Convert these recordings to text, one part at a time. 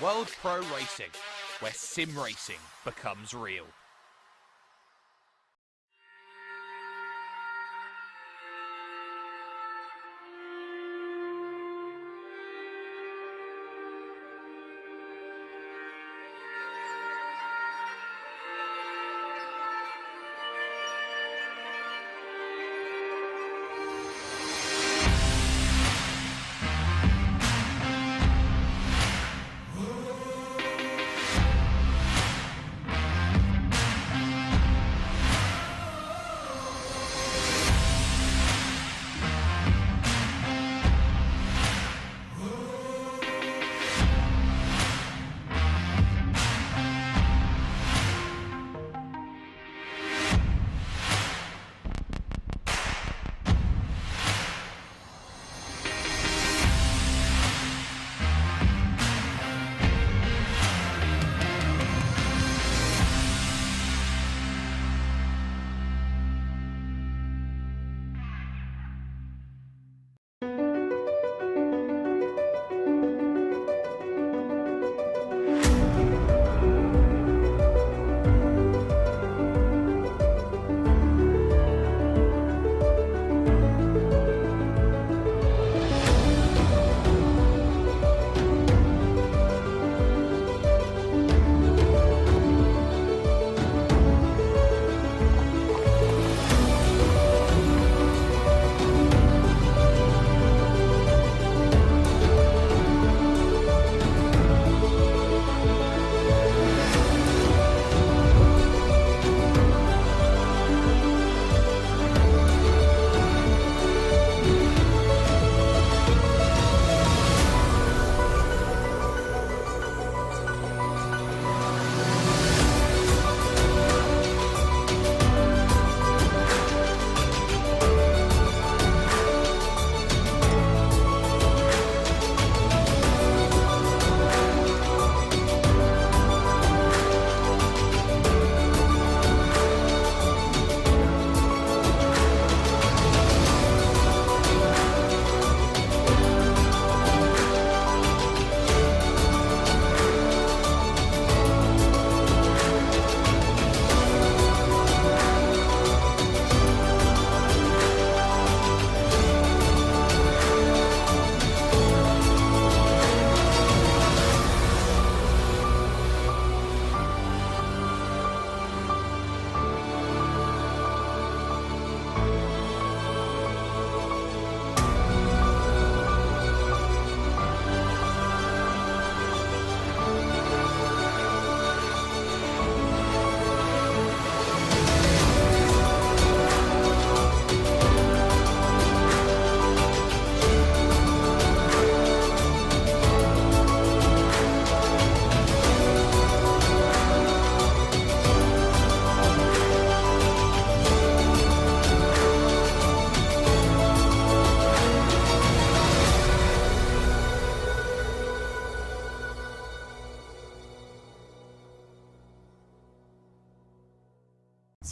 World Pro Racing, where sim racing becomes real.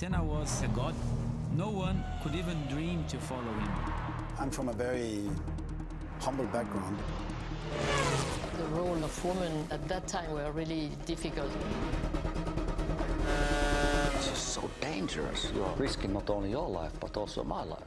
Senna was a god. No one could even dream to follow him. I'm from a very humble background. The role of women at that time were really difficult. This is so dangerous. You're risking not only your life, but also my life.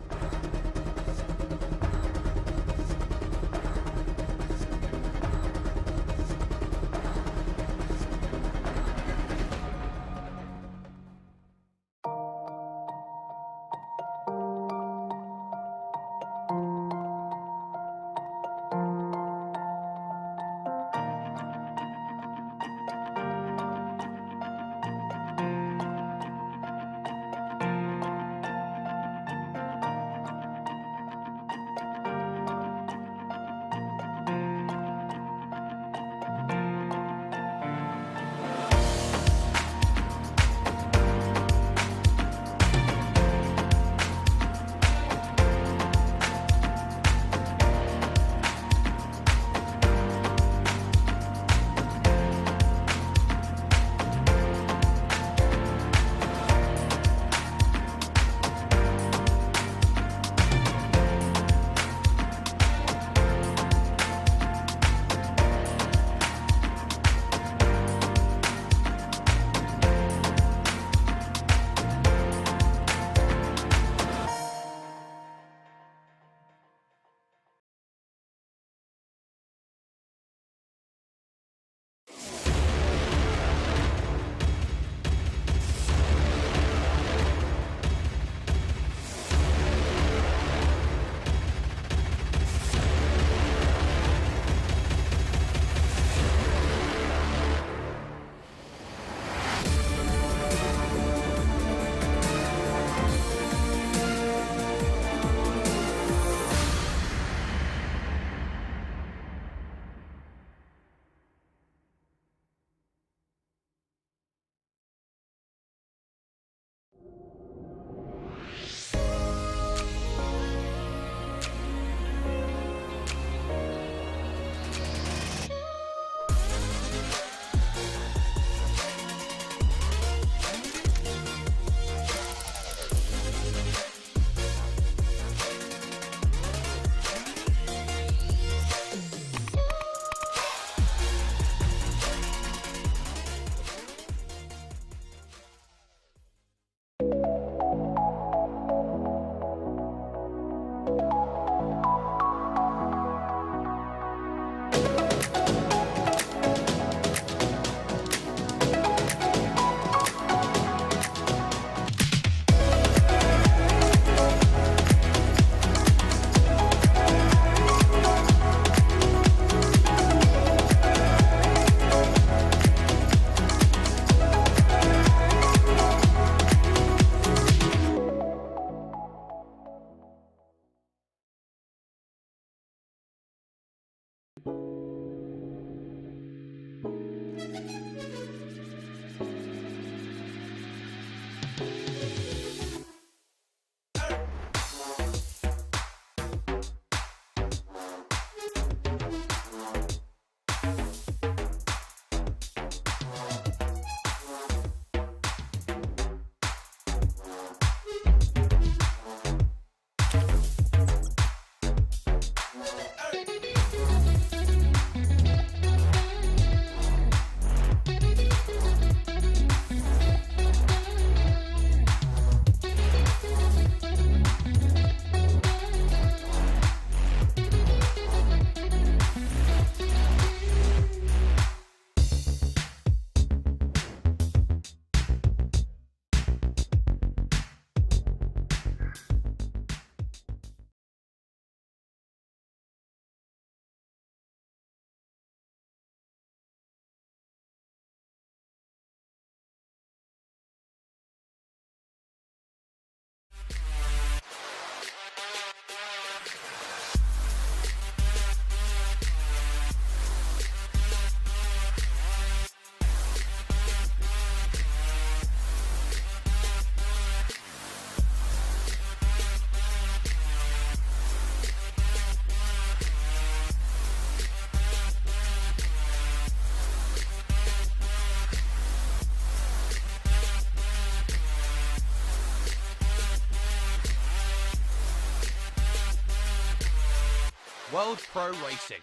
World Pro Racing,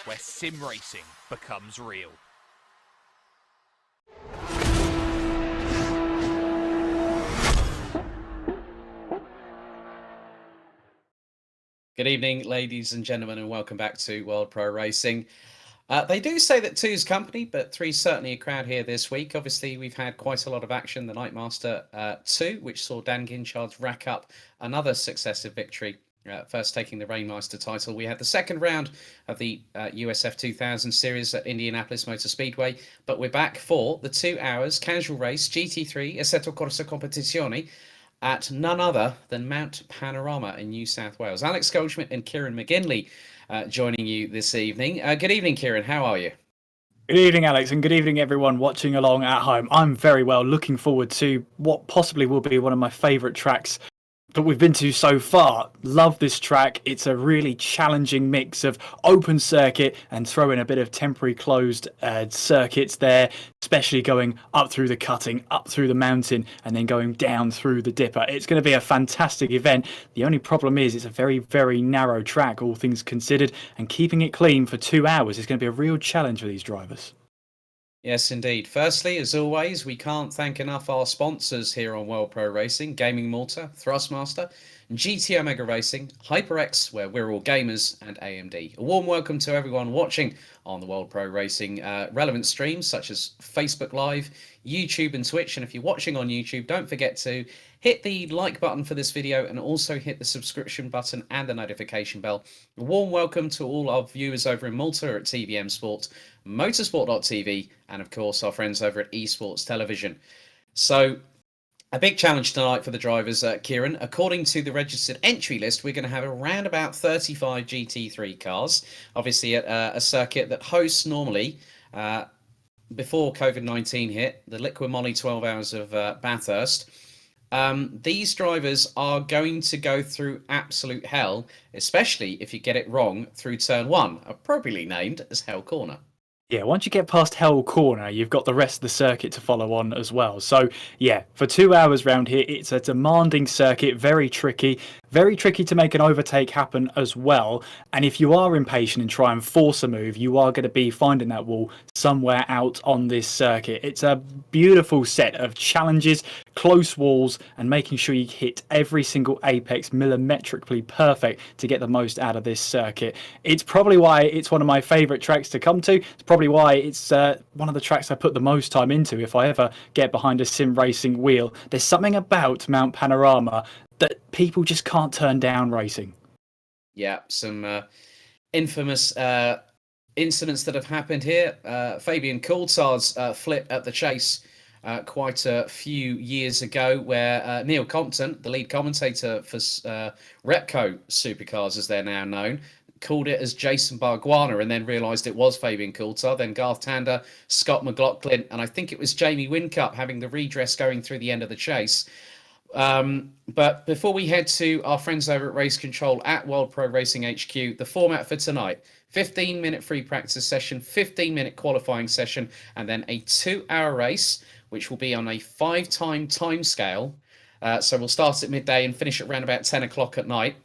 where sim racing becomes real. Good evening, ladies and gentlemen, and welcome back to World Pro Racing. They do say that two's company, but three's certainly a crowd here this week. Obviously, we've had quite a lot of action. The Nightmaster 2, which saw Dan Ginchard's rack up another successive victory, first taking the Rainmaster title. We had the second round of the USF 2000 series at Indianapolis Motor Speedway, but we're back for the 2 hours casual race GT3 Assetto Corsa Competizione at none other than Mount Panorama in New South Wales. Alex Goldschmidt and Kieran McGinley joining you this evening. Good evening, Kieran. How are you? Good evening, Alex, and good evening, everyone watching along at home. I'm very well, looking forward to what possibly will be one of my favourite tracks that we've been to so far. Love this track. It's a really challenging mix of open circuit and throw in a bit of temporary closed circuits there, especially going up through the cutting, up through the mountain, and then going down through the dipper. It's going to be a fantastic event. The only problem is it's a very, very narrow track, all things considered, and keeping it clean for 2 hours is going to be a real challenge for these drivers. Yes, indeed. Firstly, as always, we can't thank enough our sponsors here on World Pro Racing: Gaming Malta, Thrustmaster, GT Omega Racing, HyperX, where we're all gamers, and AMD. A warm welcome to everyone watching on the World Pro Racing relevant streams such as Facebook Live, YouTube and Twitch. And if you're watching on YouTube, don't forget to hit the like button for this video and also hit the subscription button and the notification bell. A warm welcome to all our viewers over in Malta at TVM Sport, motorsport.tv, and of course our friends over at eSports Television. So a big challenge tonight for the drivers, Kieran. According to the registered entry list, we're going to have around about 35 GT3 cars, obviously at a circuit that hosts normally, before COVID-19 hit, the Liqui Moly 12 Hours of Bathurst. These drivers are going to go through absolute hell, especially if you get it wrong through turn 1, appropriately named as Hell Corner. Yeah, once you get past Hell Corner, you've got the rest of the circuit to follow on as well. So, yeah, for 2 hours round here, it's a demanding circuit, very tricky to make an overtake happen as well. And if you are impatient and try and force a move, you are going to be finding that wall somewhere out on this circuit. It's a beautiful set of challenges, close walls, and making sure you hit every single apex millimetrically perfect to get the most out of this circuit. It's probably why it's one of my favourite tracks to come to. It's probably why it's one of the tracks I put the most time into if I ever get behind a sim racing wheel. There's something about Mount Panorama that people just can't turn down racing. Yeah, some infamous incidents that have happened here. Fabian Coulthard's flip at the chase quite a few years ago, where Neil Compton, the lead commentator for Repco Supercars as they're now known, called it as Jason Barguana and then realised it was Fabian Coulthard, then Garth Tander, Scott McLaughlin, and I think it was Jamie Whincup having the redress going through the end of the chase. But before we head to our friends over at Race Control at World Pro Racing HQ, the format for tonight: 15-minute free practice session, 15-minute qualifying session, and then a 2-hour race, which will be on a 5-time time scale. So we'll start at midday and finish at around about 10 o'clock at night.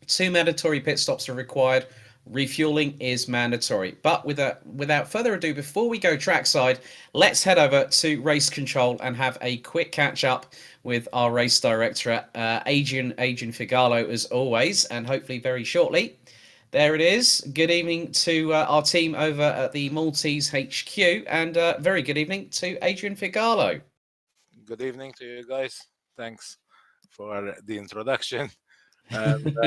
2 mandatory pit stops are required. Refueling is mandatory. But without further ado, before we go trackside, let's head over to Race Control and have a quick catch up with our race director, Adrian Figallo, as always, and hopefully very shortly. There it is. Good evening to our team over at the Maltese HQ, and very good evening to Adrian Figallo. Good evening to you guys. Thanks for the introduction. And,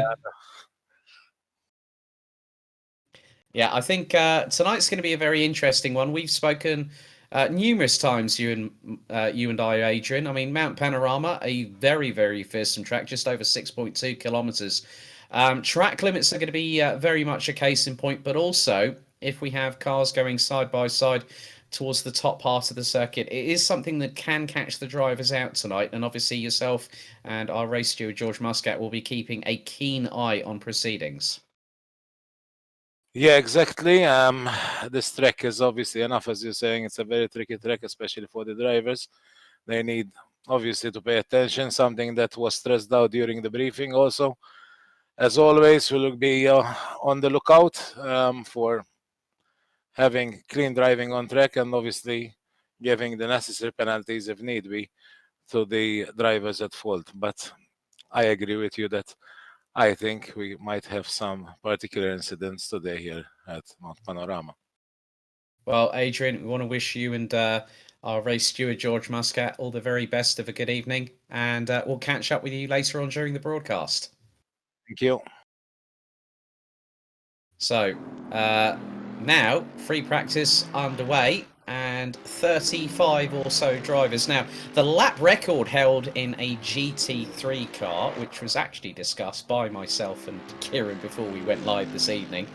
yeah, I think tonight's going to be a very interesting one. We've spoken numerous times, you and I, Adrian. I mean, Mount Panorama, a very, very fearsome track, just over 6.2 kilometres. Track limits are going to be very much a case in point, but also if we have cars going side by side towards the top part of the circuit, it is something that can catch the drivers out tonight. And obviously yourself and our race steward, George Muscat, will be keeping a keen eye on proceedings. yeah, exactly. This track is obviously enough, as you're saying. It's a very tricky track, especially for the drivers. They need obviously to pay attention, something that was stressed out during the briefing also. As always, we'll be on the lookout for having clean driving on track and obviously giving the necessary penalties if need be to the drivers at fault. But I agree with you that I think we might have some particular incidents today here at Mount Panorama. Well, Adrian, we want to wish you and our race steward, George Muscat, all the very best of a good evening, and we'll catch up with you later on during the broadcast. Thank you. So, now, free practice underway, and 35 or so drivers. Now, the lap record held in a GT3 car, which was actually discussed by myself and Kieran before we went live this evening,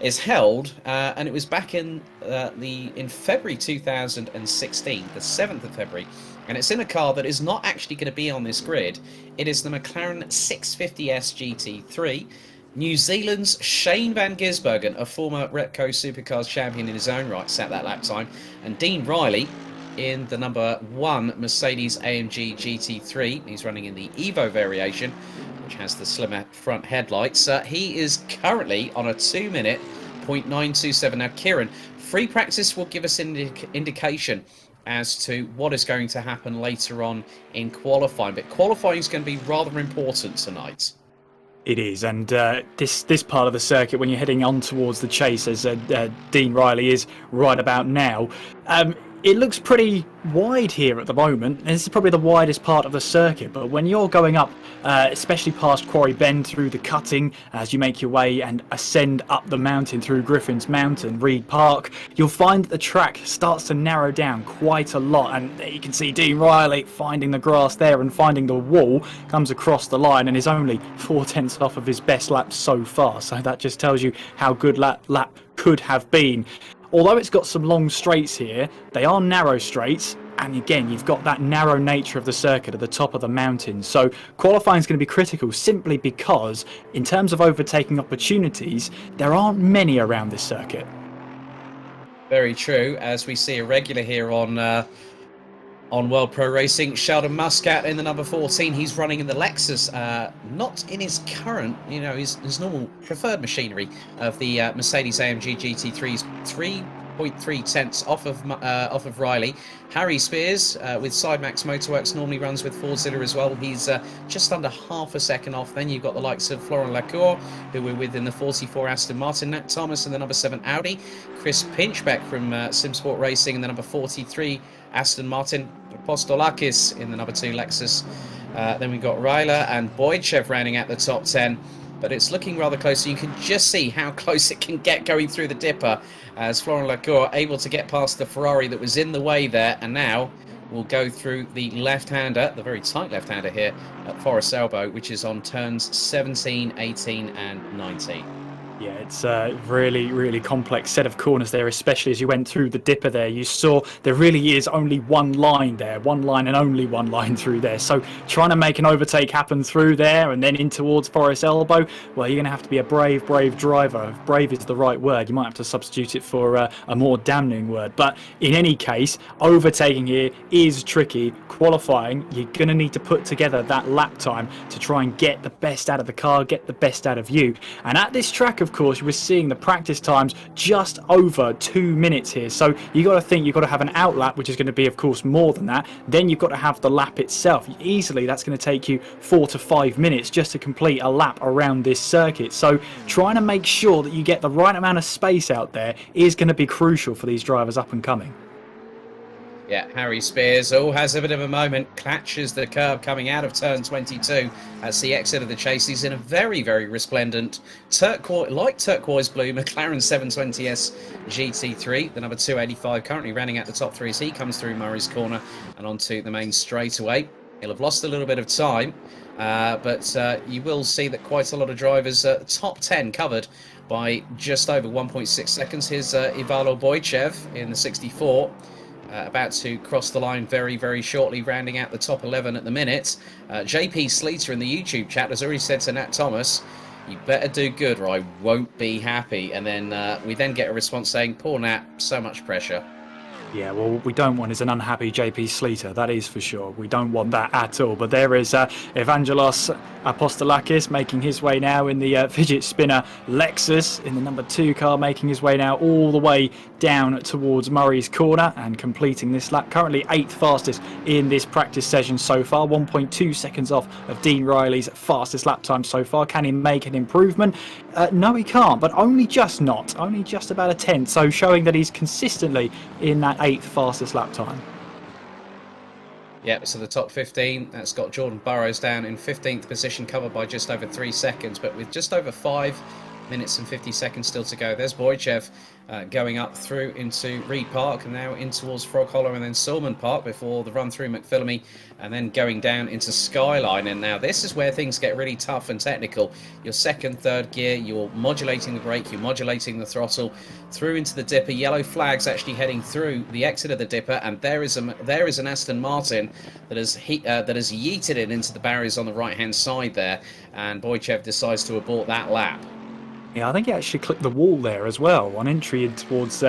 is held, and it was back in February 2016, the 7th of February, and it's in a car that is not actually going to be on this grid. It is the McLaren 650S GT3. New Zealand's Shane van Gisbergen, a former Repco Supercars champion in his own right, sat that lap time, and Dean Riley in the number 1 Mercedes AMG GT3. He's running in the Evo variation, which has the slimmer front headlights. He is currently on a 2-minute 0.927. Now, Kieran, free practice will give us an indication as to what is going to happen later on in qualifying, but qualifying is going to be rather important tonight. It is, and this part of the circuit, when you're heading on towards the chase, as Dean Riley is right about now, it looks pretty wide here at the moment. And this is probably the widest part of the circuit, but when you're going up, especially past Quarry Bend through the cutting, as you make your way and ascend up the mountain through Griffin's Mountain, Reed Park, you'll find that the track starts to narrow down quite a lot. And you can see Dean Riley finding the grass there and finding the wall, comes across the line and is only 4/10 off of his best lap so far. So that just tells you how good lap could have been. Although it's got some long straights here, they are narrow straights, and again, you've got that narrow nature of the circuit at the top of the mountain. So qualifying is going to be critical simply because, in terms of overtaking opportunities, there aren't many around this circuit. Very true, as we see a regular here on World Pro Racing, Sheldon Muscat in the number 14. He's running in the Lexus, not in his current, his normal preferred machinery of the Mercedes AMG GT3's 3.3 tenths off of Riley. Harry Spears with Sidemax Motorworks normally runs with Fordzilla as well. He's just under half a second off. Then you've got the likes of Florent Lacour, who we're with in the 44 Aston Martin. Nat Thomas in the number 7 Audi. Chris Pinchbeck from SimSport Racing in the number 43 Aston Martin. Apostolakis in the number 2 Lexus. Then we've got Ryler and Boydchev rounding out the top 10. But it's looking rather close. You can just see how close it can get going through the dipper, as Florent Lacour able to get past the Ferrari that was in the way there. And now we'll go through the left-hander, the very tight left-hander here at Forest Elbow, which is on turns 17, 18 and 19. Yeah, it's a really, really complex set of corners there, especially as you went through the dipper there. You saw there really is only one line there, one line and only one line through there. So trying to make an overtake happen through there and then in towards Forest Elbow, well, you're going to have to be a brave, brave driver. If brave is the right word, you might have to substitute it for a more damning word. But in any case, overtaking here is tricky. Qualifying, you're going to need to put together that lap time to try and get the best out of the car, get the best out of you. And at this track, of course, we're seeing the practice times just over 2 minutes here. So you got to think you've got to have an out lap, which is going to be, of course, more than that. Then you've got to have the lap itself. Easily, that's going to take you 4 to 5 minutes just to complete a lap around this circuit. So trying to make sure that you get the right amount of space out there is going to be crucial for these drivers up and coming. Yeah, Harry Spears has a bit of a moment, catches the curb coming out of turn 22. That's the exit of the chase. He's in a very, very resplendent light turquoise blue McLaren 720S GT3, the number 285, currently running at the top three as he comes through Murray's corner and onto the main straightaway. He'll have lost a little bit of time, but you will see that quite a lot of drivers, top 10 covered by just over 1.6 seconds. Here's Ivalo Bojchev in the 64. About to cross the line very, very shortly, rounding out the top 11 at the minute. JP Sleater in the YouTube chat has already said to Nat Thomas, you better do good or I won't be happy. And then we then get a response saying, poor Nat, so much pressure. Yeah, well, what we don't want is an unhappy JP Sleater, that is for sure. We don't want that at all. But there is Evangelos Apostolakis making his way now in the fidget spinner Lexus, in the number 2 car, making his way now all the way down towards Murray's corner and completing this lap. Currently 8th fastest in this practice session so far, 1.2 seconds off of Dean Riley's fastest lap time so far. Can he make an improvement? No, he can't, but only just about a tenth, so showing that he's consistently in that 8th fastest lap time. Yep, so the top 15, that's got Jordan Burrows down in 15th position, covered by just over 3 seconds, but with just over 5 minutes and 50 seconds still to go. There's Bojchev going up through into Reed Park and now in towards Frog Hollow and then Silman Park before the run through McPhillamy and then going down into Skyline. And now this is where things get really tough and technical. Your second, third gear, you're modulating the brake, you're modulating the throttle through into the dipper. Yellow flags actually heading through the exit of the dipper, and there is an Aston Martin that has yeeted it into the barriers on the right hand side there, and Bojchev decides to abort that lap. Yeah, I think he actually clipped the wall there as well on entry in towards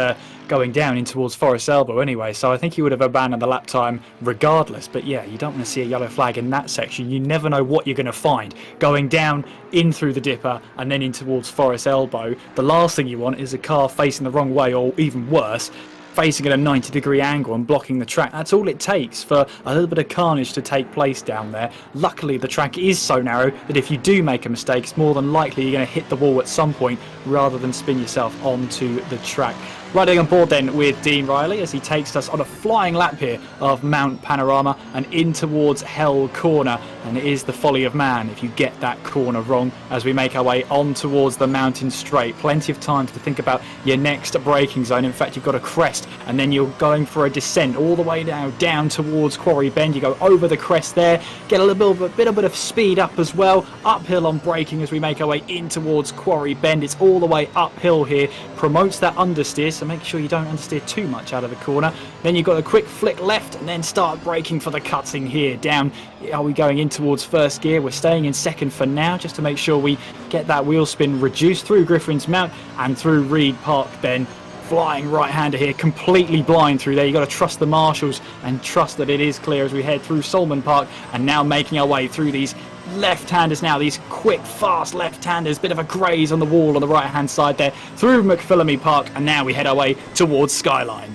going down in towards Forest Elbow anyway, so I think he would have abandoned the lap time regardless. But yeah, you don't want to see a yellow flag in that section. You never know what you're going to find going down in through the dipper and then in towards Forest Elbow. The last thing you want is a car facing the wrong way, or even worse, facing at a 90-degree angle and blocking the track. That's all it takes for a little bit of carnage to take place down there. Luckily, the track is so narrow that if you do make a mistake, it's more than likely you're going to hit the wall at some point rather than spin yourself onto the track. Riding on board then with Dean Riley as he takes us on a flying lap here of Mount Panorama and in towards Hell Corner. And it is the folly of man if you get that corner wrong as we make our way on towards the mountain straight. Plenty of time to think about your next braking zone. In fact, you've got a crest and then you're going for a descent all the way now down towards Quarry Bend. You go over the crest there, get a little bit of speed up as well. Uphill on braking as we make our way in towards Quarry Bend. It's all the way uphill here. Promotes that understeer, so make sure you don't understeer too much out of the corner. Then you've got a quick flick left and then start braking for the cutting here. Down, are we going in towards first gear? We're staying in second for now just to make sure we get that wheel spin reduced through Griffin's Mount and through Reed Park then. Flying right-hander here, completely blind through there. You've got to trust the marshals and trust that it is clear as we head through Solomon Park and now making our way through these left-handers now, these quick, fast left-handers. Bit of a graze on the wall on the right-hand side there through McPhillamy Park, and now we head our way towards Skyline.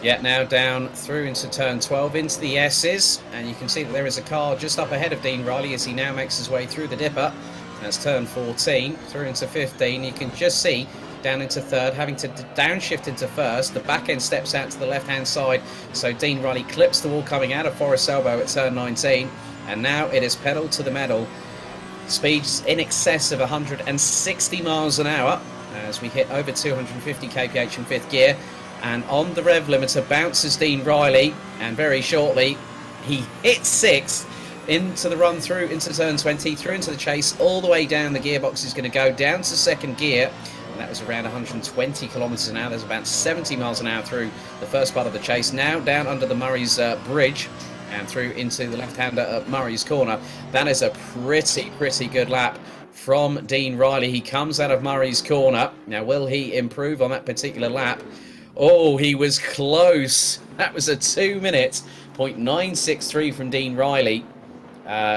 Yeah, now down through into turn 12 into the S's, and you can see that there is a car just up ahead of Dean Riley as he now makes his way through the dipper. That's turn 14 through into 15. You can just see down into third, having to downshift into first. The back end steps out to the left-hand side, so Dean Riley clips the wall coming out of Forest Elbow at turn 19, and now it is pedal to the metal. Speeds in excess of 160 miles an hour as we hit over 250 kph in fifth gear, and on the rev limiter bounces Dean Riley, and very shortly he hits sixth into the run through, into turn 20, through into the chase, all the way down. The gearbox is going to go down to second gear. And that was around 120 kilometres an hour. There's about 70 miles an hour through the first part of the chase. Now down under the Murray's bridge and through into the left-hander at Murray's corner. That is a pretty good lap from Dean Riley. He comes out of Murray's corner. Now, will he improve on that particular lap? Oh, he was close. That was a 2-minute, 0.963 from Dean Riley.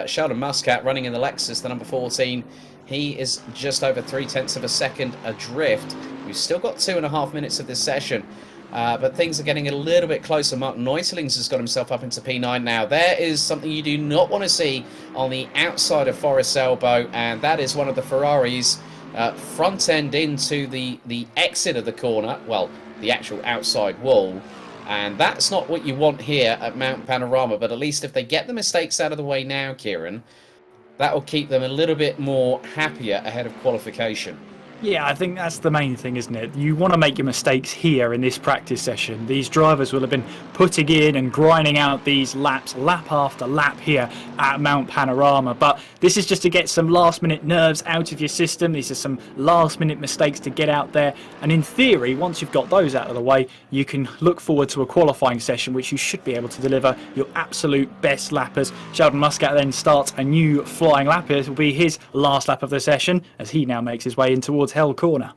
Sheldon Muscat running in the Lexus, the number 14. He is just over 0.3 of a second adrift. We've still got 2.5 minutes of this session, but things are getting a little bit closer. Mark Neutelings has got himself up into P9 now. There is something you do not want to see on the outside of Forest Elbow, and that is one of the Ferraris front end into the exit of the corner, well, the actual outside wall. And that's not what you want here at Mount Panorama, but at least if they get the mistakes out of the way now, Kieran, that will keep them a little bit more happier ahead of qualification. Yeah, I think that's the main thing, isn't it? You want to make your mistakes here in this practice session. These drivers will have been putting in and grinding out these laps, lap after lap here at Mount Panorama. But this is just to get some last-minute nerves out of your system. These are some last-minute mistakes to get out there. And in theory, once you've got those out of the way, you can look forward to a qualifying session, which you should be able to deliver your absolute best lappers. Sheldon Muscat then starts a new flying lap. It will be his last lap of the session as he now makes his way in towards Hell Corner.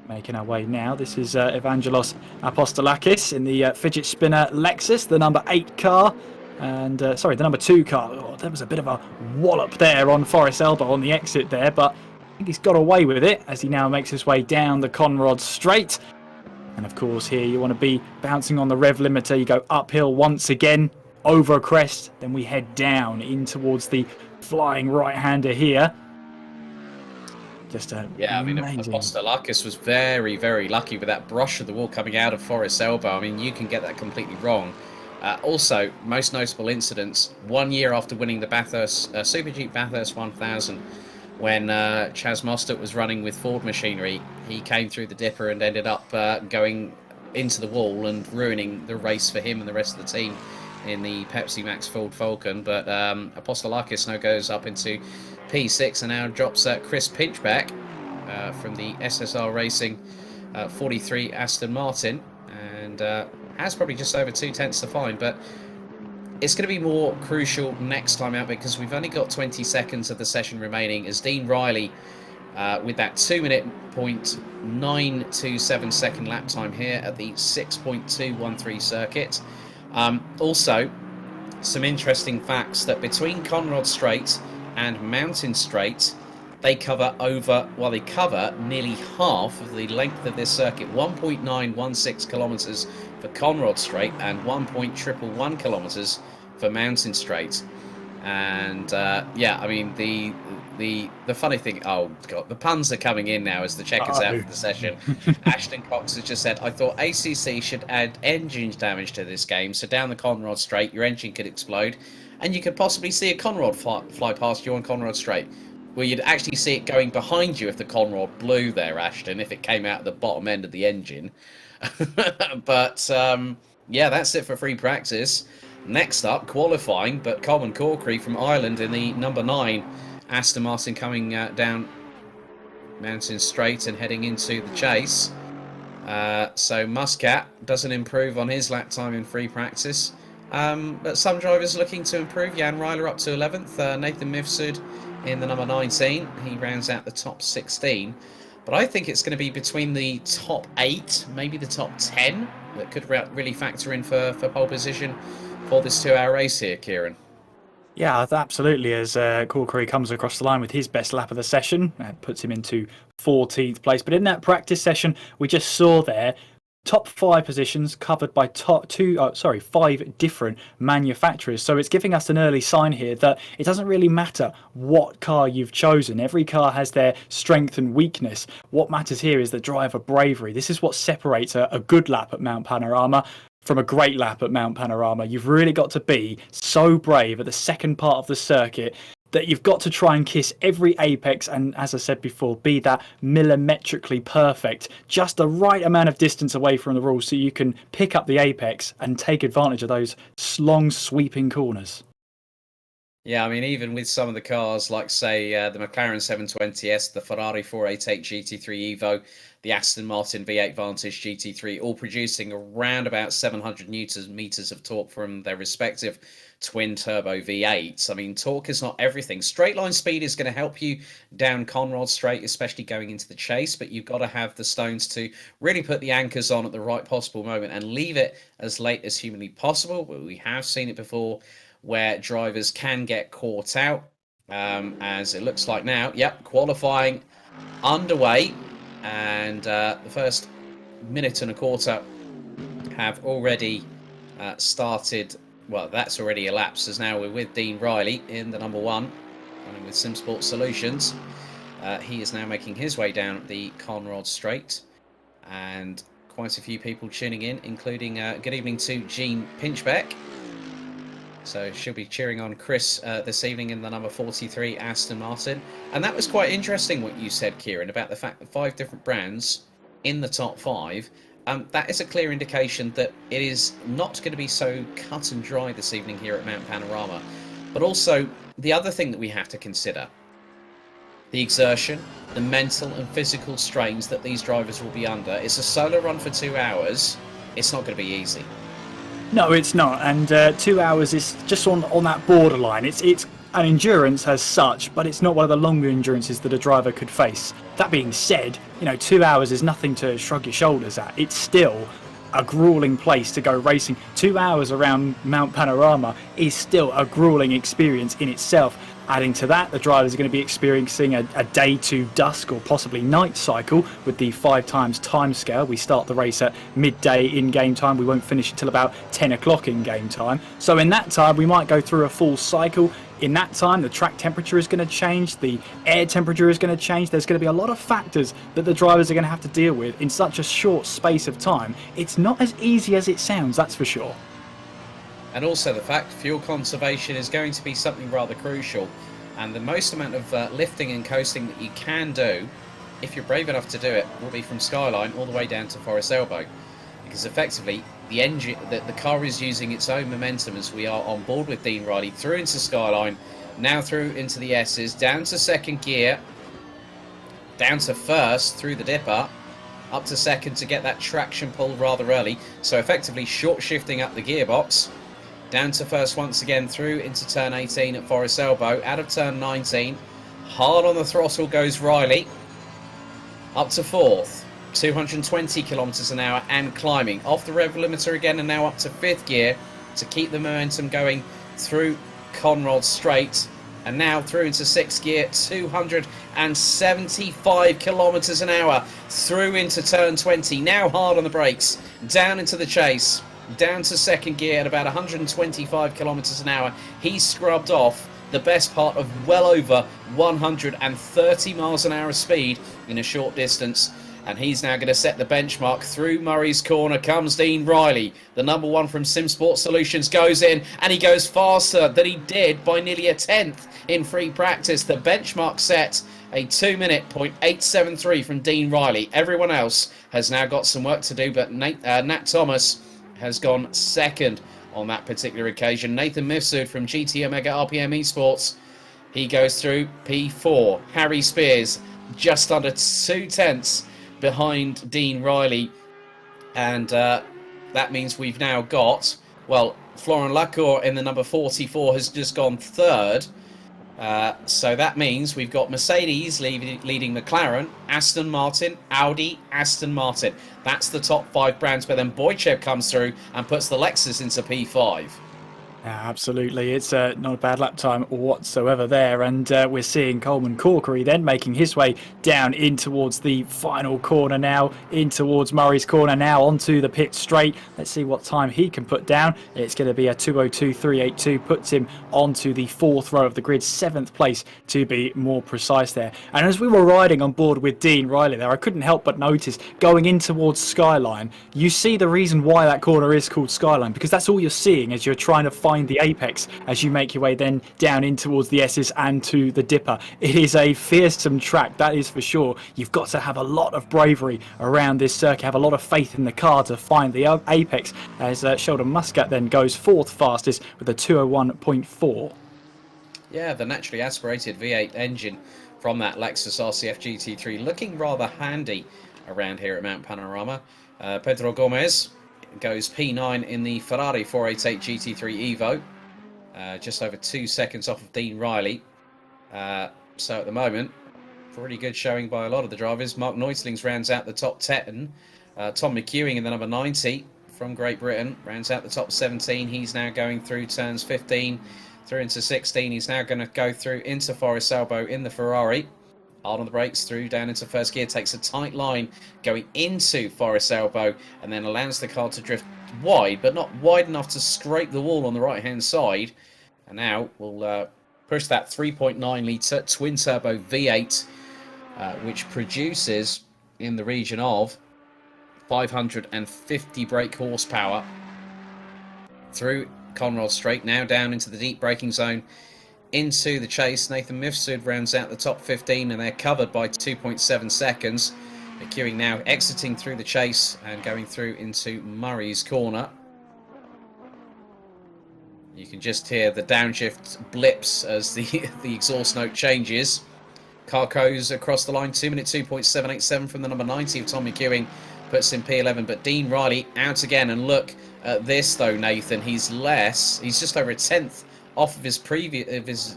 Making our way now, this is Evangelos Apostolakis in the fidget spinner Lexus, the number 8 car, and sorry, the number 2 car. Oh, there was a bit of a wallop there on Forest Elbow on the exit there, but I think he's got away with it as he now makes his way down the Conrod Straight. And of course here you want to be bouncing on the rev limiter. You go uphill once again, over a crest, then we head down in towards the flying right-hander here. Just yeah, I mean, Apostolakis was very lucky with that brush of the wall coming out of Forest Elbow. I mean, you can get that completely wrong. Also, most notable incidents, 1 year after winning the Bathurst Super Jeep Bathurst 1000, when Chaz Mostert was running with Ford machinery, he came through the dipper and ended up going into the wall and ruining the race for him and the rest of the team in the Pepsi Max Ford Falcon. But Apostolakis now goes up into P6 and now drops Chris Pinchback from the SSR Racing 43 Aston Martin, and has probably just over 0.2 to find, but it's going to be more crucial next time out because we've only got 20 seconds of the session remaining as Dean Riley with that 2-minute 0.927 second lap time here at the 6.213 circuit. Also, some interesting facts that between Conrod Straight and Mountain Straight, they cover nearly half of the length of this circuit, 1.916 kilometres for Conrod Straight and 1.111 kilometres for Mountain Straight. And yeah, I mean the funny thing, oh god, the puns are coming in now as the checkers out for the session. Ashton Cox has just said, I thought ACC should add engine damage to this game, so down the Conrod Straight your engine could explode and you could possibly see a Conrod fly past you on Conrod Straight, where you'd actually see it going behind you if the Conrod blew there, Ashton, if it came out at the bottom end of the engine. But yeah, that's it for free practice. Next up, qualifying, but Colin Corkery from Ireland in the number 9 Aston Martin coming down Mountain Straight and heading into the chase. So Muscat doesn't improve on his lap time in free practice. But some drivers looking to improve. Jan Ryler up to 11th. Nathan Mifsud in the number 19. He rounds out the top 16. But I think it's going to be between the top 8, maybe the top 10, that could really factor in for pole position for this 2-hour race here, Kieran. Yeah, absolutely. As Corkery comes across the line with his best lap of the session, puts him into 14th place. But in that practice session, we just saw there, top 5 positions covered by 5 different manufacturers. So it's giving us an early sign here that it doesn't really matter what car you've chosen. Every car has their strength and weakness. What matters here is the driver bravery. This is what separates a good lap at Mount Panorama from a great lap at Mount Panorama. You've really got to be so brave at the second part of the circuit that you've got to try and kiss every apex and, as I said before, be that millimetrically perfect, just the right amount of distance away from the rules so you can pick up the apex and take advantage of those long sweeping corners. Yeah, I mean, even with some of the cars, like, say, the McLaren 720S, the Ferrari 488 GT3 Evo, the Aston Martin V8 Vantage GT3, all producing around about 700 newton meters of torque from their respective twin-turbo V8s. I mean, torque is not everything. Straight line speed is going to help you down Conrod Straight, especially going into the chase, but you've got to have the stones to really put the anchors on at the right possible moment and leave it as late as humanly possible. But we have seen it before, where drivers can get caught out, as it looks like now. Yep, qualifying underway, and the first minute and a quarter have already started. Well, that's already elapsed, as now we're with Dean Riley in the number 1, running with SimSport Solutions. He is now making his way down the Conrod Straight, and quite a few people tuning in, including good evening to Jean Pinchbeck. So she'll be cheering on Chris this evening in the number 43 Aston Martin. And that was quite interesting what you said, Kieran, about the fact that 5 different brands in the top 5. That is a clear indication that it is not going to be so cut and dry this evening here at Mount Panorama. But also, the other thing that we have to consider, the exertion, the mental and physical strains that these drivers will be under. It's a solo run for 2 hours. It's not going to be easy. No, it's not, and 2 hours is just on that borderline. It's an endurance as such, but it's not one of the longer endurances that a driver could face. That being said, 2 hours is nothing to shrug your shoulders at. It's still a grueling place to go racing. 2 hours around Mount Panorama is still a grueling experience in itself. Adding to that, the drivers are going to be experiencing a day to dusk or possibly night cycle with the 5 times time scale. We start the race at midday in game time. We won't finish until about 10 o'clock in game time. So in that time, we might go through a full cycle. In that time, the track temperature is going to change, the air temperature is going to change. There's going to be a lot of factors that the drivers are going to have to deal with in such a short space of time. It's not as easy as it sounds, that's for sure. And also the fact fuel conservation is going to be something rather crucial. And the most amount of lifting and coasting that you can do, if you're brave enough to do it, will be from Skyline all the way down to Forest Elbow. Because effectively, the engine, the car is using its own momentum as we are on board with Dean Riley through into Skyline, now through into the S's, down to second gear, down to first through the dipper, up to second to get that traction pull rather early. So effectively short shifting up the gearbox. Down to first once again through into turn 18 at Forest Elbow. Out of turn 19. Hard on the throttle goes Riley. Up to fourth. 220 kilometers an hour and climbing. Off the rev limiter again and now up to fifth gear to keep the momentum going through Conrod Straight. And now through into sixth gear. 275 kilometers an hour through into turn 20. Now hard on the brakes. Down into the chase. Down to second gear at about 125 kilometers an hour. He's scrubbed off the best part of well over 130 miles an hour of speed in a short distance. And he's now going to set the benchmark. Through Murray's Corner comes Dean Riley. The number 1 from SimSport Solutions goes in, and he goes faster than he did by nearly a tenth in free practice. The benchmark set a 2-minute .873 from Dean Riley. Everyone else has now got some work to do, but Nat Thomas has gone second on that particular occasion. Nathan Mifsud from GT Omega RPM Esports, he goes through P4. Harry Spears just under 2 tenths behind Dean Riley, and that means we've now got, well, Florent Lacour in the number 44 has just gone third. So that means we've got Mercedes leading McLaren, Aston Martin, Audi, Aston Martin. That's the top 5 brands, but then Boychev comes through and puts the Lexus into P5. Yeah, absolutely. It's not a bad lap time whatsoever there. And we're seeing Coleman Corkery then making his way down in towards the final corner now, in towards Murray's Corner now, onto the pit straight. Let's see what time he can put down. It's going to be a 2:02.382, puts him onto the 4th row of the grid, 7th place to be more precise there. And as we were riding on board with Dean Riley there, I couldn't help but notice going in towards Skyline, you see the reason why that corner is called Skyline, because that's all you're seeing as you're trying to find find the apex as you make your way then down in towards the S's and to the Dipper. It is a fearsome track, that is for sure. You've got to have a lot of bravery around this circuit, have a lot of faith in the car to find the apex, as Sheldon Muscat then goes fourth fastest with a 201.4. Yeah, the naturally aspirated V8 engine from that Lexus RCF GT3 looking rather handy around here at Mount Panorama. Pedro Gomez goes P9 in the Ferrari 488 GT3 Evo, just over 2 seconds off of Dean Riley. So at the moment, pretty good showing by a lot of the drivers. Mark Neutlings rounds out the top 10. Tom McEwing in the number 90 from Great Britain rounds out the top 17. He's now going through turns 15 through into 16. He's now going to go through into Forest Elbow in the Ferrari. Hard on the brakes, through down into first gear, takes a tight line going into Forest Elbow, and then allows the car to drift wide, but not wide enough to scrape the wall on the right-hand side. And now we'll push that 3.9 litre twin-turbo V8, which produces in the region of 550 brake horsepower through Conrod Straight, now down into the deep braking zone, into the chase. Nathan Mifsud rounds out the top 15, and they're covered by 2.7 seconds. McEwing now exiting through the chase and going through into Murray's corner. You can just hear the downshift blips as the exhaust note changes. Car goes across the line, 2 minute 2.787 from the number 90 of Tom McEwing, puts in P11, but Dean Riley out again. And look at this though, Nathan, he's just over a tenth off of his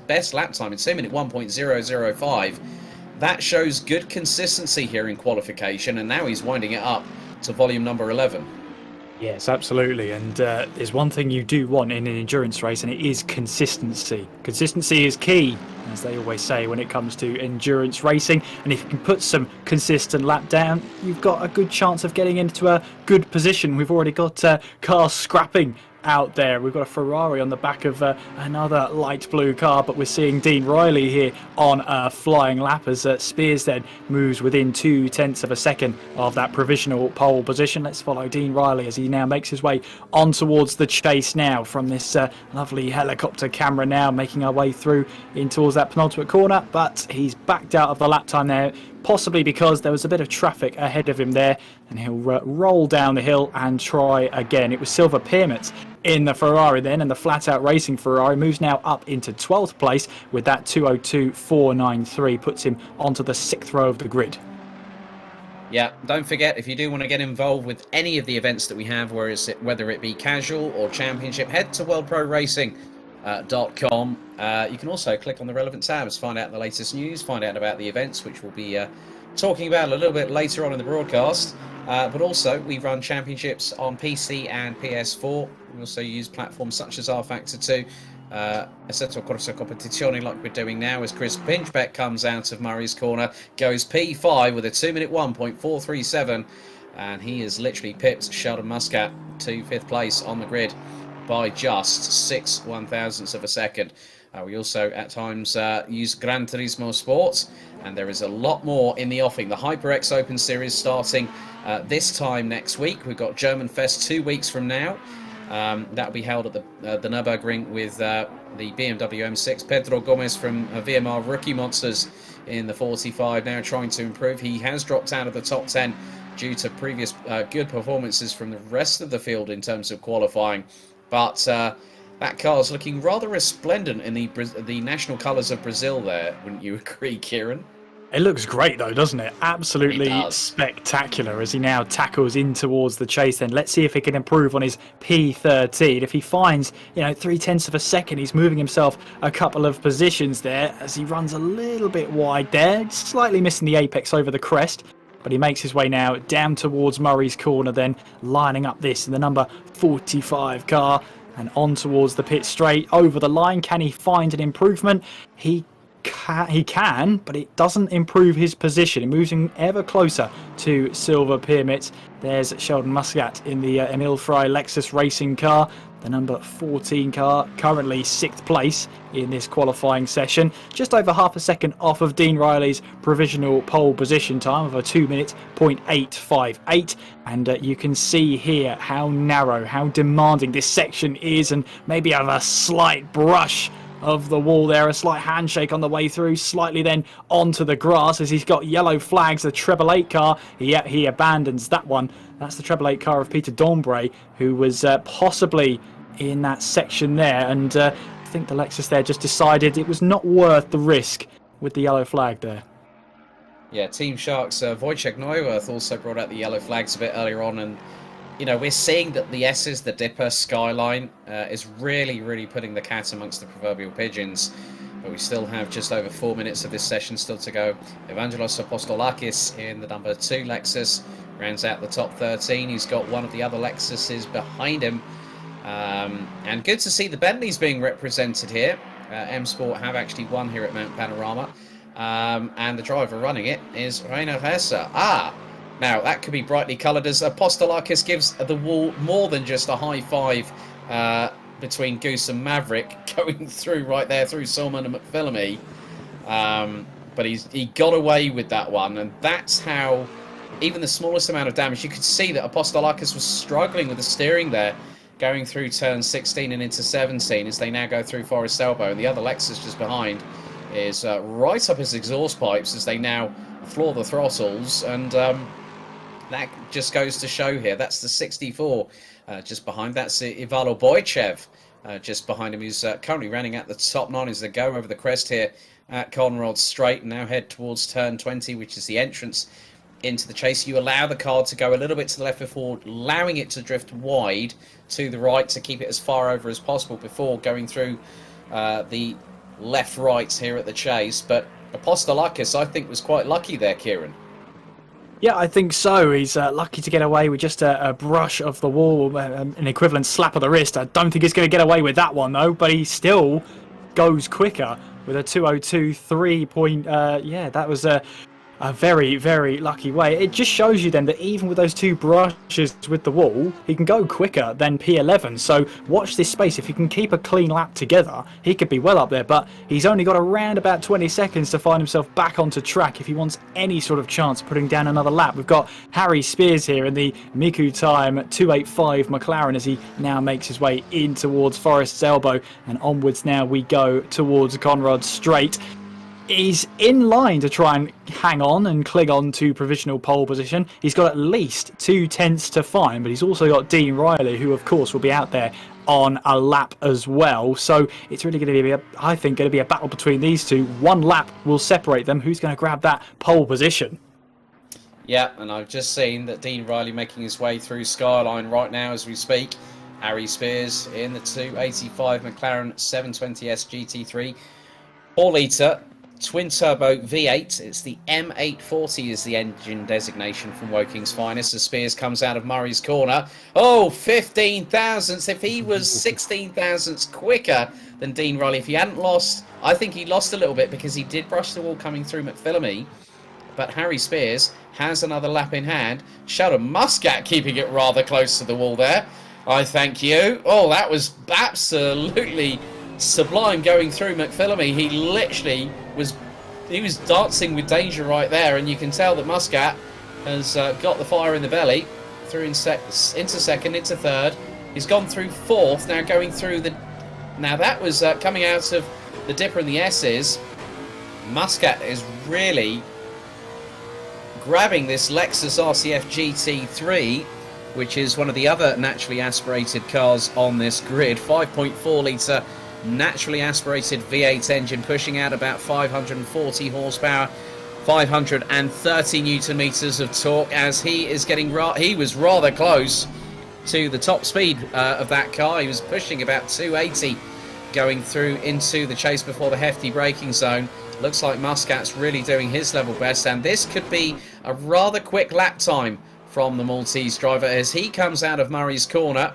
best lap time in 2 minute 1.005. That shows good consistency here in qualification, and now he's winding it up to volume number 11. Yes, absolutely. And there's one thing you do want in an endurance race, and it is consistency. Consistency is key, as they always say when it comes to endurance racing. And if you can put some consistent lap down, you've got a good chance of getting into a good position. We've already got cars scrapping out there. We've got a Ferrari on the back of another light blue car, but we're seeing Dean Riley here on a flying lap as Spears then moves within 0.2 of a second of that provisional pole position. Let's follow Dean Riley as he now makes his way on towards the chase now from this lovely helicopter camera, now making our way through in towards that penultimate corner, but he's backed out of the lap time there, possibly because there was a bit of traffic ahead of him there, and he'll roll down the hill and try again. It was Silver Pyramids in the Ferrari then, and the flat-out racing Ferrari moves now up into 12th place with that 202.493, puts him onto the 6th row of the grid. Yeah, don't forget, if you do want to get involved with any of the events that we have, whether it be casual or championship, head to worldproracing.com. You can also click on the relevant tabs, find out the latest news, find out about the events, which we'll be talking about a little bit later on in the broadcast. But also, we run championships on PC and PS4. We also use platforms such as rFactor 2, Assetto Corsa Competizione, like we're doing now, as Chris Pinchbeck comes out of Murray's corner, goes P5 with a 2 minute 1.437, and he has literally pipped Sheldon Muscat to 5th place on the grid by just 6 1/1000ths of a second. We also at times use Gran Turismo Sports, and there is a lot more in the offing. The HyperX Open Series starting this time next week. We've got German Fest 2 weeks from now. That'll be held at the Nürburgring with the BMW M6. Pedro Gomez from VMR Rookie Monsters in the 45, now trying to improve. He has dropped out of the top 10 due to previous good performances from the rest of the field in terms of qualifying. But that car's looking rather resplendent in the national colours of Brazil there, wouldn't you agree, Kieran? It looks great though, doesn't it? Absolutely spectacular as he now tackles in towards the chase then. Let's see if he can improve on his P13. If he finds, 0.3 of a second, he's moving himself a couple of positions there as he runs a little bit wide there, slightly missing the apex over the crest. But he makes his way now down towards Murray's corner then, lining up this in the number 45 car and on towards the pit straight over the line. Can he find an improvement? He can, but it doesn't improve his position. It moves him ever closer to Silver Pyramids. There's Sheldon Muscat in the Emil Frey Lexus racing car. the number 14 car, currently 6th place in this qualifying session. Just over half a second off of Dean Riley's provisional pole position time of a 2-minute .858. And you can see here how narrow, how demanding this section is, and maybe have a slight brush of the wall there, a slight handshake on the way through, slightly then onto the grass as he's got yellow flags. The treble 8 car, yeah, he abandons that one. That's the treble 8 car of Peter Dombre, who was possibly in that section there, and I think the Lexus there just decided it was not worth the risk with the yellow flag there. Yeah, Team Shark's Wojciech Neuwirth also brought out the yellow flags a bit earlier on, and you know, we're seeing that the S's, the Dipper, Skyline, is really putting the cat amongst the proverbial pigeons. But we still have just over 4 minutes of this session still to go. Evangelos Apostolakis in the number 2 Lexus rounds out the top 13. He's got one of the other Lexuses behind him. And good to see the Bentleys being represented here. M Sport have actually won here at Mount Panorama. And the driver running it is Rainer Hesse. Now, that could be brightly coloured as Apostolakis gives the wall more than just a high five between Goose and Maverick, going through right there through Solman and McPhillamy. But he got away with that one, and that's how, even the smallest amount of damage, you could see that Apostolakis was struggling with the steering there, going through turn 16 and into 17 as they now go through Forest Elbow, and the other Lexus just behind is right up his exhaust pipes as they now floor the throttles, and that just goes to show here. That's the 64 just behind. That's Ivalo Boychev just behind him, who's currently running at the top 9 as they go over the crest here at Conrod Straight and now head towards turn 20, which is the entrance into the chase. You allow the car to go a little bit to the left before allowing it to drift wide to the right to keep it as far over as possible before going through the left-rights here at the chase. But Apostolakis, I think, was quite lucky there, Kieran. Yeah, I think so. He's lucky to get away with just a brush of the wall, an equivalent slap of the wrist. I don't think he's going to get away with that one, though, but he still goes quicker with a 2:02.3. Yeah, that was a very lucky way. It just shows you then that even with those 2 brushes with the wall, he can go quicker than P11. So watch this space. If he can keep a clean lap together, he could be well up there. But he's only got around about 20 seconds to find himself back onto track if he wants any sort of chance of putting down another lap. We've got Harry Spears here in the Miku time 2:85 McLaren as he now makes his way in towards Forest's Elbow, and onwards now we go towards Conrod Straight. He's in line to try and hang on and cling on to provisional pole position. He's got at least 2 tenths to find, but he's also got Dean Riley, who of course will be out there on a lap as well. So it's really going to be, I think, going to be a battle between these two. 1 lap will separate them. Who's going to grab that pole position? Yeah, and I've just seen that Dean Riley making his way through Skyline right now as we speak. Harry Spears in the 285 McLaren 720S GT3 4-litre twin-turbo V8. It's the M840 is the engine designation from Woking's finest as Spears comes out of Murray's corner. Oh, 15 thousandths. If he was 16 thousandths quicker than Dean Riley, if he hadn't lost, I think he lost a little bit because he did brush the wall coming through McPhillamy. But Harry Spears has another lap in hand. Sheldon Muscat keeping it rather close to the wall there. I thank you. Oh, that was absolutely sublime going through McPhillamy. He literally was dancing with danger right there, and you can tell that Muscat has got the fire in the belly. Through into second, into third. He's gone through 4th, now going through the... Now that was coming out of the Dipper and the S's. Muscat is really grabbing this Lexus RCF GT3, which is one of the other naturally aspirated cars on this grid. 5.4 litre naturally aspirated V8 engine pushing out about 540 horsepower, 530 newton meters of torque as he is getting he was rather close to the top speed of that car. He was pushing about 280 going through into the chase before the hefty braking zone. Looks like Muscat's really doing his level best, and this could be a rather quick lap time from the Maltese driver as he comes out of Murray's corner.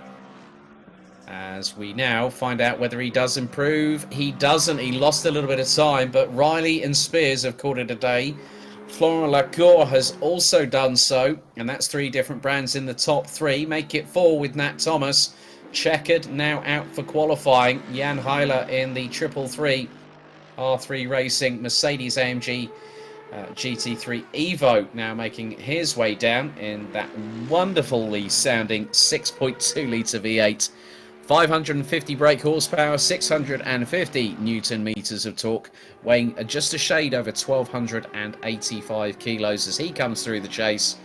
As we now find out whether he does improve. He doesn't. He lost a little bit of time, but Riley and Spears have called it a day. Florent Lacour has also done so, and that's 3 different brands in the top 3. Make it 4 with Nat Thomas, checkered, now out for qualifying. Jan Heiler in the 333 R3 Racing Mercedes AMG GT3 Evo, now making his way down in that wonderfully sounding 6.2 litre V8. 550 brake horsepower, 650 newton meters of torque, weighing just a shade over 1,285 kilos as he comes through the chase.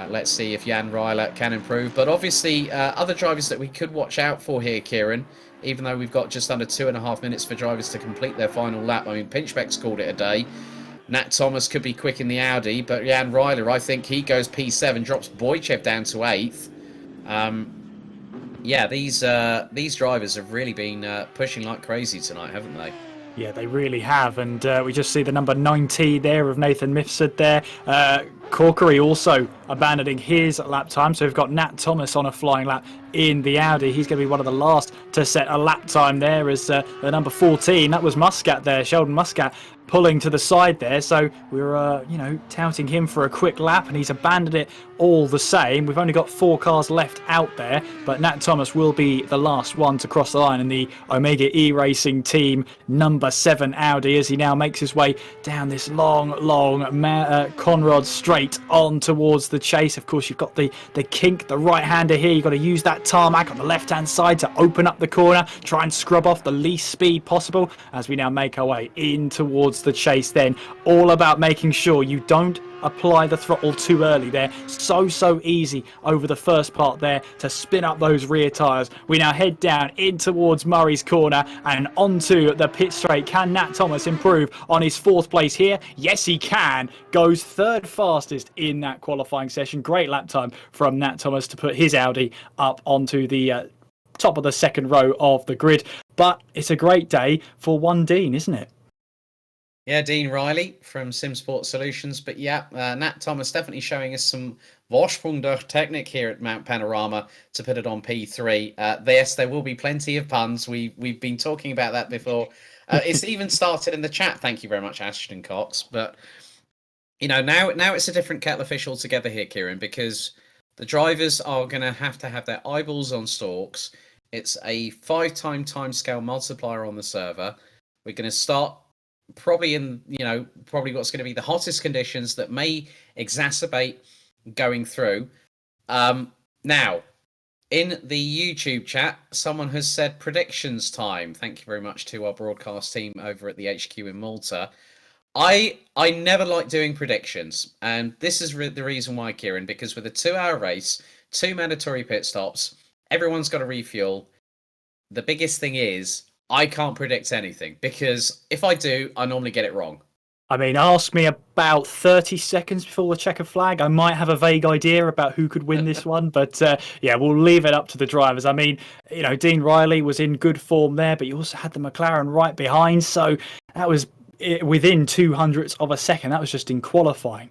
Let's see if Jan Reiler can improve. But obviously, other drivers that we could watch out for here, Kieran, even though we've got just under 2.5 minutes for drivers to complete their final lap. I mean, Pinchbeck's called it a day. Nat Thomas could be quick in the Audi, but Jan Reiler, I think he goes P7, drops Boychev down to 8th. Yeah, these drivers have really been pushing like crazy tonight, haven't they? Yeah, they really have, and we just see the number 90 there of Nathan Mifsud there. Corkery also abandoning his lap time, so we've got Nat Thomas on a flying lap in the Audi. He's going to be one of the last to set a lap time there as the number 14. That was Muscat there, Sheldon Muscat, pulling to the side there. So we were, touting him for a quick lap, and he's abandoned it all the same. We've only got 4 cars left out there, but Nat Thomas will be the last one to cross the line in the Omega E Racing Team number 7 Audi as he now makes his way down this long Conrod straight on towards the chase. Of course, you've got the kink, the right-hander here. You've got to use that tarmac on the left-hand side to open up the corner, try and scrub off the least speed possible as we now make our way in towards the chase then. All about making sure you don't apply the throttle too early there. So easy over the first part there to spin up those rear tyres. We now head down in towards Murray's corner and onto the pit straight. Can Nat Thomas improve on his 4th place here? Yes, he can. Goes 3rd fastest in that qualifying session. Great lap time from Nat Thomas to put his Audi up onto the top of the 2nd row of the grid. But it's a great day for one Dean, isn't it? Yeah, Dean Riley from SimSport Solutions. But yeah, Nat Thomas definitely showing us some Vorsprung durch Technik here at Mount Panorama to put it on P3. Yes, there will be plenty of puns. We've been talking about that before. It's even started in the chat. Thank you very much, Ashton Cox. But, now it's a different kettle of fish altogether here, Kieran, because the drivers are going to have their eyeballs on stalks. It's a 5-time timescale multiplier on the server. We're going to start probably in probably what's going to be the hottest conditions that may exacerbate going through. Now in the YouTube chat, someone has said predictions time. Thank you very much to our broadcast team over at the HQ in Malta. I never like doing predictions, and this is the reason why, Kieran, because with a 2-hour race, 2 mandatory pit stops, everyone's got to refuel. The biggest thing is I can't predict anything, because if I do, I normally get it wrong. I mean, ask me about 30 seconds before the checkered flag. I might have a vague idea about who could win this one, but yeah, we'll leave it up to the drivers. I mean, Dean Riley was in good form there, but you also had the McLaren right behind, so that was within 200ths of a second. That was just in qualifying.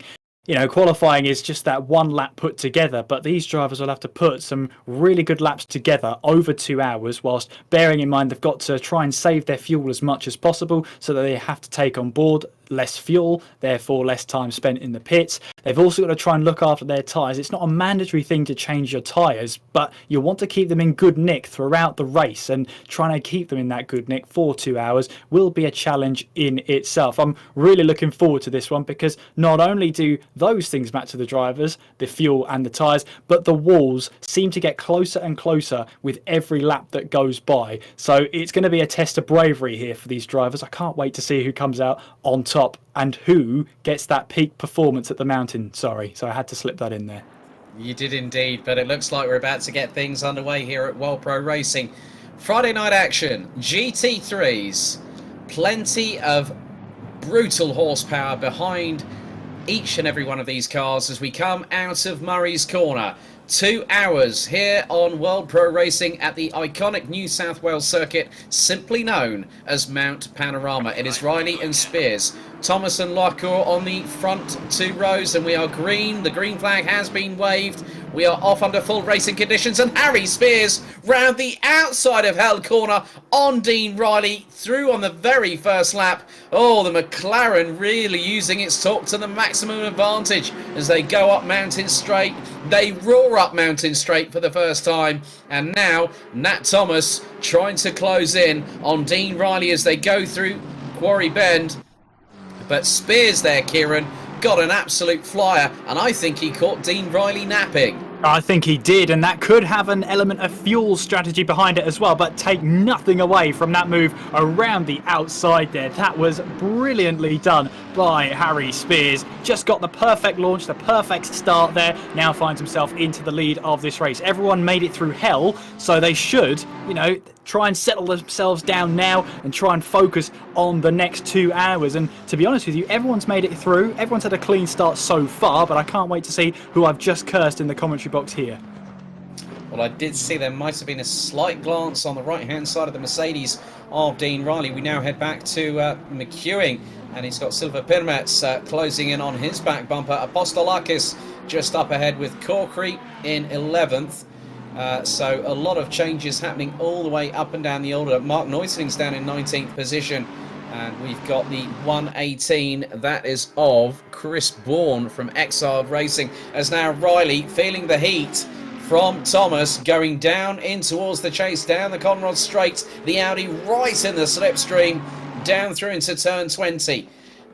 Qualifying is just that 1 lap put together, but these drivers will have to put some really good laps together over 2 hours, whilst bearing in mind they've got to try and save their fuel as much as possible, so that they have to take on board less fuel, therefore less time spent in the pits. They've also got to try and look after their tyres. It's not a mandatory thing to change your tyres, but you want to keep them in good nick throughout the race, and trying to keep them in that good nick for 2 hours will be a challenge in itself. I'm really looking forward to this one, because not only do those things matter to the drivers, the fuel and the tyres, but the walls seem to get closer and closer with every lap that goes by. So it's going to be a test of bravery here for these drivers. I can't wait to see who comes out on top and who gets that peak performance at the mountain. Sorry, so I had to slip that in there. You did indeed, but it looks like we're about to get things underway here at World Pro Racing. Friday night action, GT3s, plenty of brutal horsepower behind each and every one of these cars as we come out of Murray's Corner. 2 hours here on World Pro Racing at the iconic New South Wales circuit, simply known as Mount Panorama. It is Riley and Spears, Thomas and Larcourt on the front 2 rows, and we are green. The green flag has been waved. We are off under full racing conditions, and Harry Spears round the outside of Held Corner on Dean Riley through on the very first lap. Oh, the McLaren really using its torque to the maximum advantage as they go up Mountain Straight. They roar up Mountain Straight for the first time, and now Nat Thomas trying to close in on Dean Riley as they go through Quarry Bend. But Spears there, Kieran, got an absolute flyer, and I think he caught Dean Riley napping. I think he did, and that could have an element of fuel strategy behind it as well, but take nothing away from that move around the outside there. That was brilliantly done by Harry Spears. Just got the perfect launch, the perfect start there. Now finds himself into the lead of this race. Everyone made it through hell, so they should, try and settle themselves down now and try and focus on the next 2 hours. And to be honest with you, everyone's made it through. Everyone's had a clean start so far, but I can't wait to see who I've just cursed in the commentary box here. Well, I did see there might have been a slight glance on the right-hand side of the Mercedes of Dean Riley. We now head back to McEwing, and he's got Silver Pirmets closing in on his back bumper. Apostolakis just up ahead with Corkery in 11th. So a lot of changes happening all the way up and down the order. Mark Neusling's down in 19th position. And we've got the 118, that is of Chris Bourne from Exard Racing. As now Riley feeling the heat from Thomas, going down in towards the chase, down the Conrod Straight. The Audi right in the slipstream, down through into turn 20.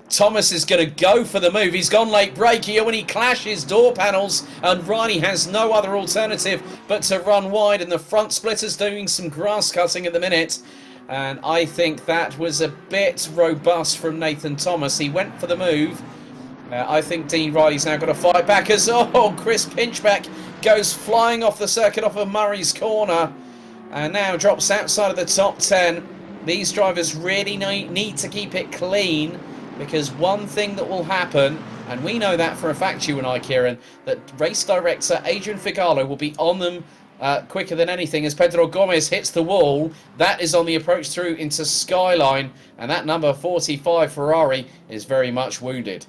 Thomas is going to go for the move. He's gone late break here when he clashes door panels, and Riley has no other alternative but to run wide, and the front splitter's doing some grass cutting at the minute. And I think that was a bit robust from Nathan Thomas. He went for the move. I think Dean Riley's now got to fight back as, Chris Pinchbeck goes flying off the circuit off of Murray's Corner and now drops outside of the top 10. These drivers really need to keep it clean, because one thing that will happen, and we know that for a fact, you and I, Kieran, that race director Adrian Figalo will be on them quicker than anything as Pedro Gomez hits the wall. That is on the approach through into Skyline, and that number 45 Ferrari is very much wounded.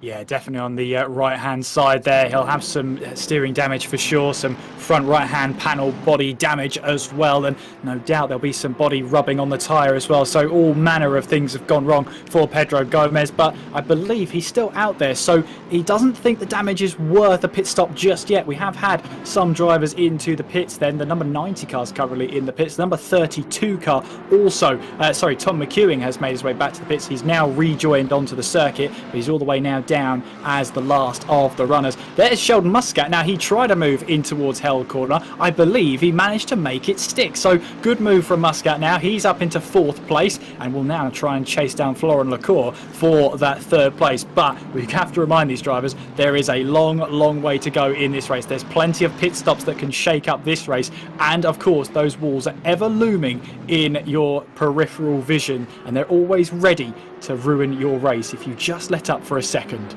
Yeah, definitely on the right-hand side there. He'll have some steering damage for sure, some front right-hand panel body damage as well, and no doubt there'll be some body rubbing on the tyre as well. So all manner of things have gone wrong for Pedro Gomez, but I believe he's still out there, so he doesn't think the damage is worth a pit stop just yet. We have had some drivers into the pits then. The number 90 car is currently in the pits. The number 32 car also, Tom McEwing has made his way back to the pits. He's now rejoined onto the circuit, but he's all the way now down as the last of the runners. There's Sheldon Muscat. Now, he tried a move in towards Hell Corner. I believe he managed to make it stick. So good move from Muscat now. He's up into 4th place and will now try and chase down Florent Lacour for that 3rd place. But we have to remind these drivers there is a long way to go in this race. There's plenty of pit stops that can shake up this race. And of course, those walls are ever looming in your peripheral vision, and they're always ready to ruin your race if you just let up for a second.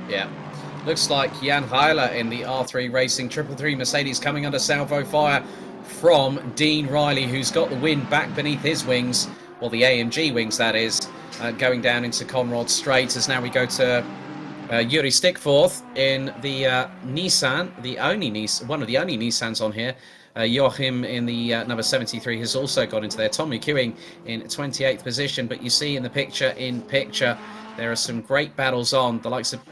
Yeah, looks like Jan Heiler in the R3 Racing 333 Mercedes coming under salvo fire from Dean Riley, who's got the wind back beneath his wings, well, the AMG wings that is, going down into Conrod Straight. As now we go to Yuri Stickforth in the Nissan, one of the only Nissans on here. Joachim in the number 73 has also got into there. Tom McEwing in 28th position, but you see in the picture there are some great battles on, the likes of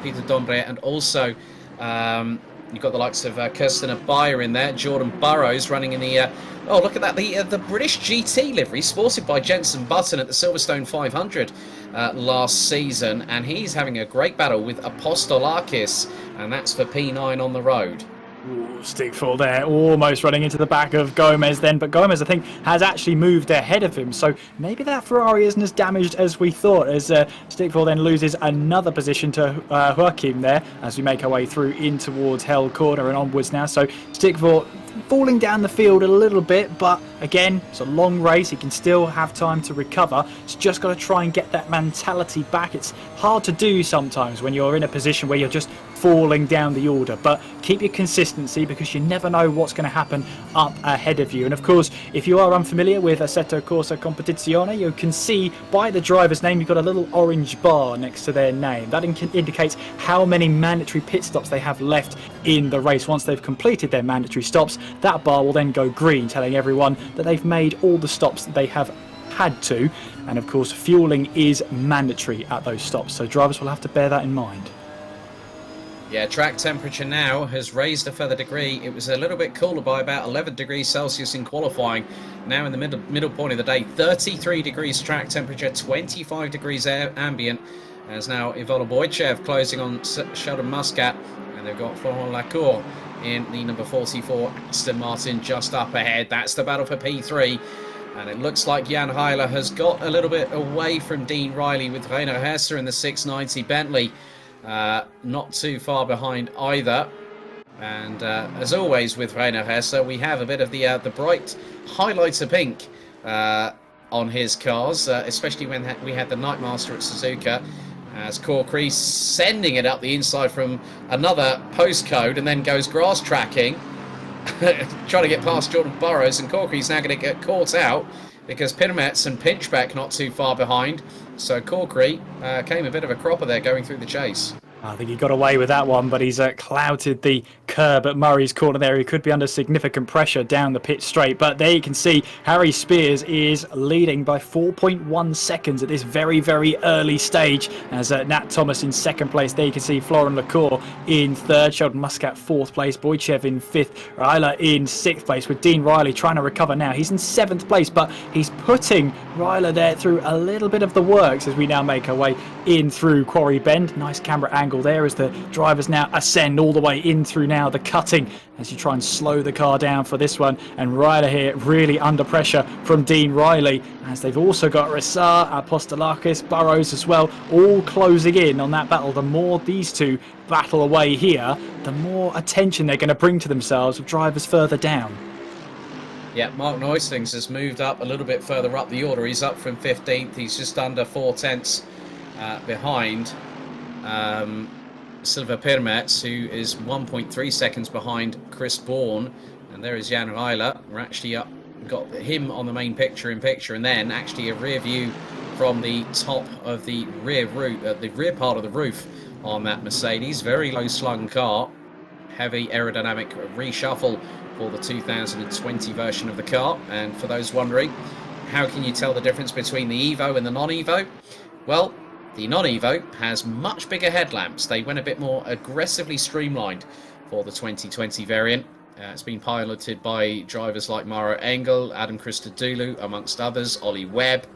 Peter Dombre, and also you've got the likes of Kirsten Abaya in there. Jordan Burrows running in the look at that, the British GT livery sported by Jenson Button at the Silverstone 500 last season, and he's having a great battle with Apostolakis, and that's for P9 on the road. Stickful there, almost running into the back of Gomez then, but Gomez, I think, has actually moved ahead of him, so maybe that Ferrari isn't as damaged as we thought, as Stickful then loses another position to Joachim there as we make our way through in towards Hell Corner and onwards now. So Stickful falling down the field a little bit, but again, it's a long race. He can still have time to recover. He's just got to try and get that mentality back. It's hard to do sometimes when you're in a position where you're just falling down the order, but keep your consistency, because you never know what's going to happen up ahead of you. And of course, if you are unfamiliar with Assetto Corsa Competizione, you can see by the driver's name you've got a little orange bar next to their name. That indicates how many mandatory pit stops they have left in the race. Once they've completed their mandatory stops, that bar will then go green, telling everyone that they've made all the stops that they have had to. And of course, fueling is mandatory at those stops, so drivers will have to bear that in mind. Yeah, track temperature now has raised a further degree. It was a little bit cooler by about 11 degrees Celsius in qualifying. Now in the middle point of the day, 33 degrees track temperature, 25 degrees ambient. As now Ivolo Boychev closing on Sheldon Muscat, and they've got Florent Lacour in the number 44 Aston Martin just up ahead. That's the battle for P3. And it looks like Jan Heiler has got a little bit away from Dean Riley with Rainer Hesser in the 690 Bentley. Not too far behind either. And as always with Rainer Hesser, we have a bit of the bright highlighter pink on his cars, especially when we had the Nightmaster at Suzuka. As Corkery sending it up the inside from another postcode and then goes grass tracking. Trying to get past Jordan Burroughs, and Corkery's now going to get caught out because Pirmets and Pinchbeck not too far behind. So Corkery came a bit of a cropper there going through the chase. I think he got away with that one, but he's clouted the curb at Murray's corner there. He could be under significant pressure down the pit straight. But there you can see Harry Spears is leading by 4.1 seconds at this very, very early stage. As Nat Thomas in second place. There you can see Florent Lacour in third, Sheldon Muscat fourth place, Boychev in fifth, Ryler in sixth place, with Dean Riley trying to recover now. He's in seventh place, but he's putting Ryler there through a little bit of the works as we now make our way in through Quarry Bend. Nice camera angle there as the drivers now ascend all the way in through now the cutting as you try and slow the car down for this one. And Ryder here really under pressure from Dean Riley, as they've also got Rissar, Apostolakis, Burrows as well, all closing in on that battle. The more these two battle away here, the more attention they're going to bring to themselves with drivers further down. Yeah, Mark Neustings has moved up a little bit further up the order. He's up from 15th. He's just under 4 tenths behind Silva Pirmets, who is 1.3 seconds behind Chris Bourne. And there is Jan Reiler. We're actually got him on the main picture, and then actually a rear view from the top of the rear part of the roof on that Mercedes. Very low slung car. Heavy aerodynamic reshuffle for the 2020 version of the car. And for those wondering, how can you tell the difference between the Evo and the non-Evo? Well, the non-Evo has much bigger headlamps. They went a bit more aggressively streamlined for the 2020 variant. It's been piloted by drivers like Mauro Engel, Adam Christodoulou, amongst others, Ollie Webb,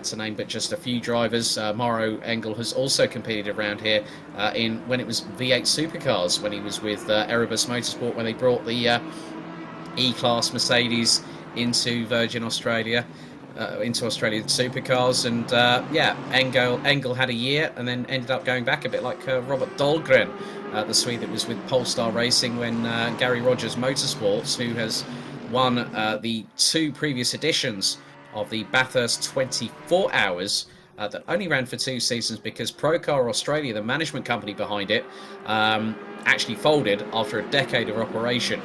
to name but just a few drivers. Mauro Engel has also competed around here when it was V8 supercars, when he was with Erebus Motorsport, when they brought the E-Class Mercedes into Virgin Australia. Into Australian supercars, and yeah, Engel had a year and then ended up going back a bit like Robert Dahlgren, the Swede that was with Polestar Racing when Gary Rogers Motorsports, who has won the 2 previous editions of the Bathurst 24 Hours that only ran for 2 seasons because Procar Australia, the management company behind it, actually folded after a decade of operation.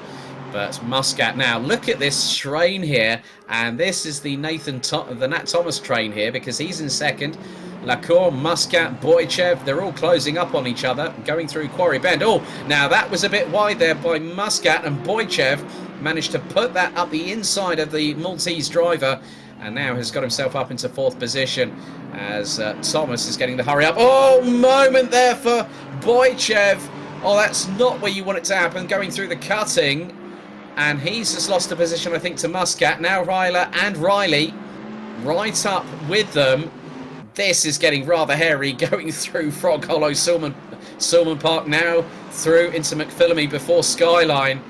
But Muscat now, look at this train here, and this is the Nat Thomas train here, because he's in second. Lacour, Muscat, Boychev, they're all closing up on each other, going through Quarry Bend. Oh, now that was a bit wide there by Muscat, and Boychev managed to put that up the inside of the Maltese driver, and now has got himself up into 4th position as Thomas is getting the hurry up. Oh, moment there for Boychev. Oh, that's not where you want it to happen, going through the cutting. And he's just lost a position, I think, to Muscat. Now Ryler and Riley right up with them. This is getting rather hairy, going through Frog Hollow, Silman Park, now through into McPhillamy before Skyline,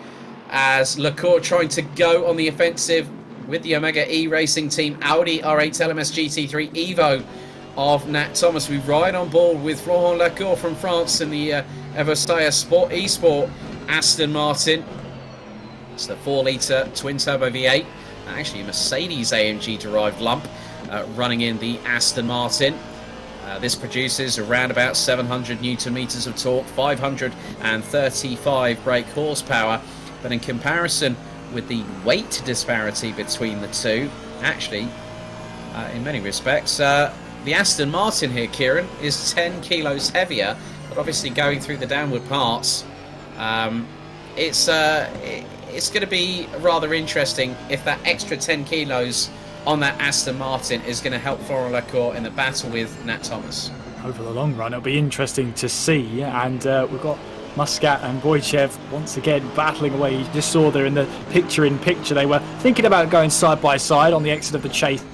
as Lacour trying to go on the offensive with the Omega E Racing Team Audi R8 LMS GT3 Evo of Nat Thomas. We ride on board with Florent Lacour from France in the Evostaya Sport eSport Aston Martin. It's the 4-litre twin-turbo V8, actually a Mercedes AMG-derived lump, running in the Aston Martin. This produces around about 700 newton-meters of torque, 535 brake horsepower, but in comparison with the weight disparity between the two, actually, in many respects, the Aston Martin here, Kieran, is 10 kilos heavier, but obviously going through the downward parts, it's going to be rather interesting if that extra 10 kilos on that Aston Martin is going to help Florent Lacour in the battle with Nat Thomas. Over the long run, it'll be interesting to see. And we've got Muscat and Wojciech once again battling away. You just saw there in the picture-in-picture they were thinking about going side by side on the exit of the chase.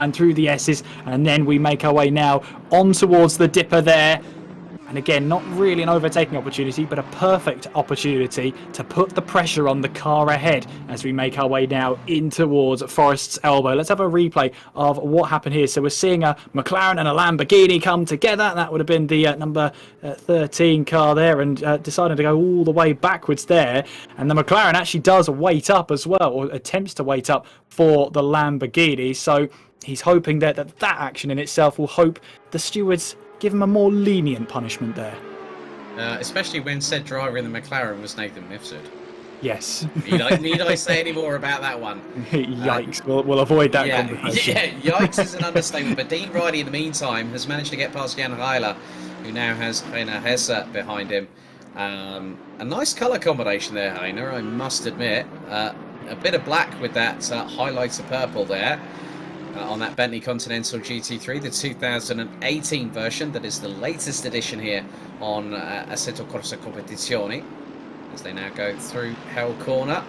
And through the S's, and then we make our way now on towards the dipper there. And again, not really an overtaking opportunity, but a perfect opportunity to put the pressure on the car ahead as we make our way now in towards Forest's Elbow. Let's have a replay of what happened here. So we're seeing a McLaren and a Lamborghini come together. That would have been the number 13 car there, and deciding to go all the way backwards there. And the McLaren actually does wait up as well, or attempts to wait up for the Lamborghini. So he's hoping that action in itself will hope the stewards give him a more lenient punishment there. Especially when said driver in the McLaren was Nathan Mifsud. Yes. Need I say any more about that one? Yikes. We'll avoid that conversation. Yeah, yikes is an understatement. But Dean Riley, in the meantime, has managed to get past Jan Heiler, who now has Heiner Hesse behind him. A nice colour combination there, Heiner, I must admit. A bit of black with that highlighter purple there. On that Bentley Continental GT3, the 2018 version, that is the latest edition here on Assetto Corsa Competizione, as they now go through Hell Corner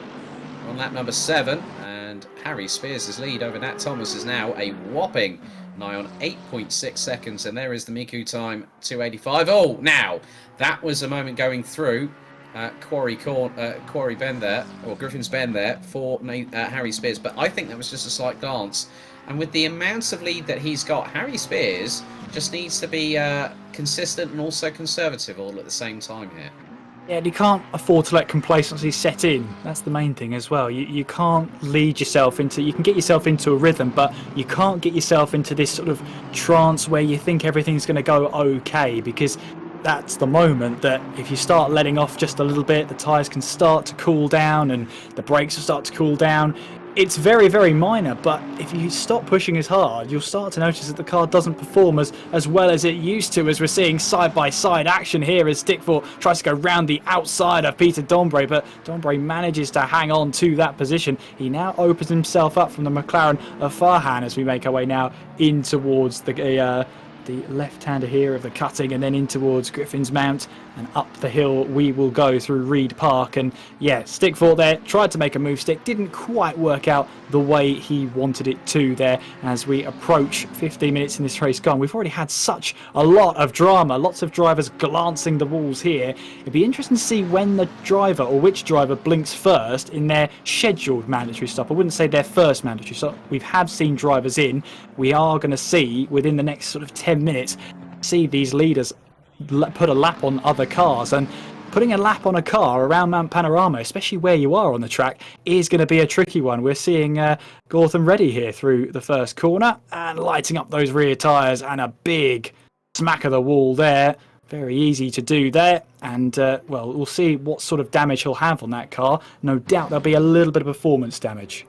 on lap number 7, and Harry Spears' lead over Nat Thomas is now a whopping nigh on 8.6 seconds, and there is the Miku time, 2:85. Oh, now that was a moment going through Quarry Bend there, or Griffin's Bend there for Harry Spears, but I think that was just a slight glance. And with the amounts of lead that he's got, Harry Spears just needs to be consistent and also conservative all at the same time here. Yeah, and you can't afford to let complacency set in. That's the main thing as well. You can't lead yourself into... You can get yourself into a rhythm, but you can't get yourself into this sort of trance where you think everything's going to go okay, because that's the moment that if you start letting off just a little bit, the tyres can start to cool down and the brakes will start to cool down. It's very, very minor, but if you stop pushing as hard, you'll start to notice that the car doesn't perform as well as it used to, as we're seeing side-by-side action here as Stickfort tries to go round the outside of Peter Dombre, but Dombre manages to hang on to that position. He now opens himself up from the McLaren of Farhan as we make our way now in towards the left-hander here of the cutting, and then in towards Griffin's Mount, and up the hill we will go through Reed Park. And yeah, Stickfort there tried to make a move stick, didn't quite work out the way he wanted it to there as we approach 15 minutes in this race gone. We've already had such a lot of drama, lots of drivers glancing the walls here. It'd be interesting to see when the driver, or which driver, blinks first in their scheduled mandatory stop. I wouldn't say their first mandatory stop. We have seen drivers in. We are going to see within the next sort of 10 minutes, see these leaders put a lap on other cars, and putting a lap on a car around Mount Panorama, especially where you are on the track, is going to be a tricky one. We're seeing Gautam Reddy here through the first corner and lighting up those rear tyres, and a big smack of the wall there. Very easy to do there, and well, we'll see what sort of damage he'll have on that car. No doubt there'll be a little bit of performance damage.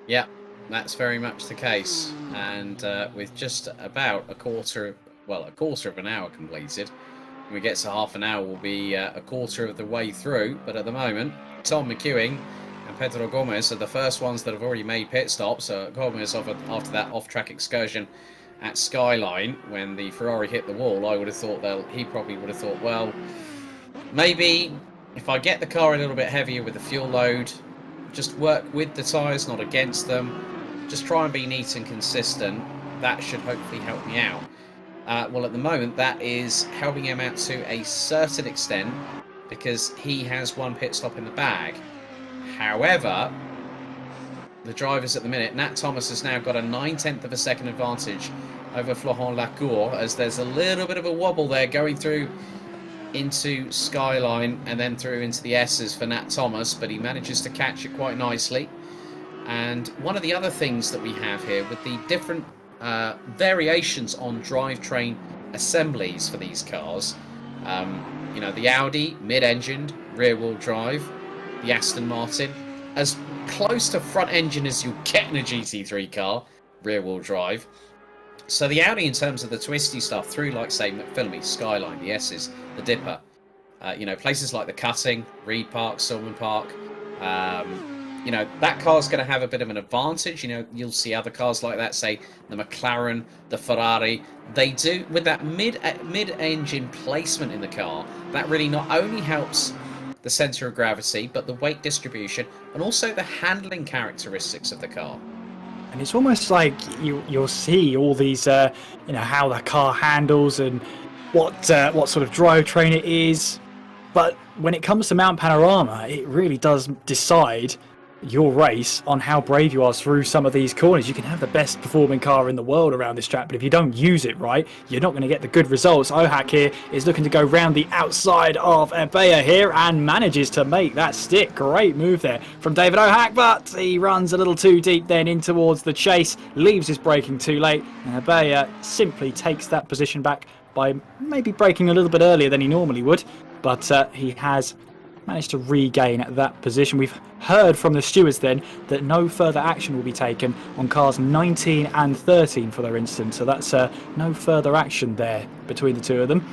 Yeah, that's very much the case, and with just about a quarter of an hour completed, when we get to half an hour, we'll be a quarter of the way through. But at the moment, Tom McEwing and Pedro Gomez are the first ones that have already made pit stops. Gomez, after that off-track excursion at Skyline, when the Ferrari hit the wall, I would have thought he probably would have thought, well, maybe if I get the car a little bit heavier with the fuel load, just work with the tyres, not against them, just try and be neat and consistent, that should hopefully help me out. Well, at the moment, that is helping him out to a certain extent because he has one pit stop in the bag. However, the drivers at the minute, Nat Thomas has now got a 9/10 of a second advantage over Florent Lacour, as there's a little bit of a wobble there going through into Skyline and then through into the S's for Nat Thomas, but he manages to catch it quite nicely. And one of the other things that we have here with the different variations on drivetrain assemblies for these cars, you know, the Audi mid-engined rear-wheel drive, the Aston Martin as close to front engine as you get in a GT3 car, rear-wheel drive. So the Audi, in terms of the twisty stuff, through, like, say, McPhillamy, Skyline, the S's, the Dipper, you know, places like the Cutting, Reed Park, Silverman Park, you know, that car's going to have a bit of an advantage. You know, you'll see other cars like that, say, the McLaren, the Ferrari. They do, with that mid-engine placement in the car, that really not only helps the centre of gravity, but the weight distribution, and also the handling characteristics of the car. And it's almost like you'll see all these, you know, how the car handles and what sort of drivetrain it is. But when it comes to Mount Panorama, it really does decide your race on how brave you are through some of these corners. You can have the best performing car in the world around this track, but if you don't use it right, you're not going to get the good results. Ohak here is looking to go round the outside of Ebea here and manages to make that stick. Great move there from David Ohak, but he runs a little too deep then in towards the chase, leaves his braking too late, and Ebea simply takes that position back by maybe braking a little bit earlier than he normally would, but he has managed to regain that position. We've heard from the stewards then that no further action will be taken on cars 19 and 13 for their instance, so that's no further action there between the two of them.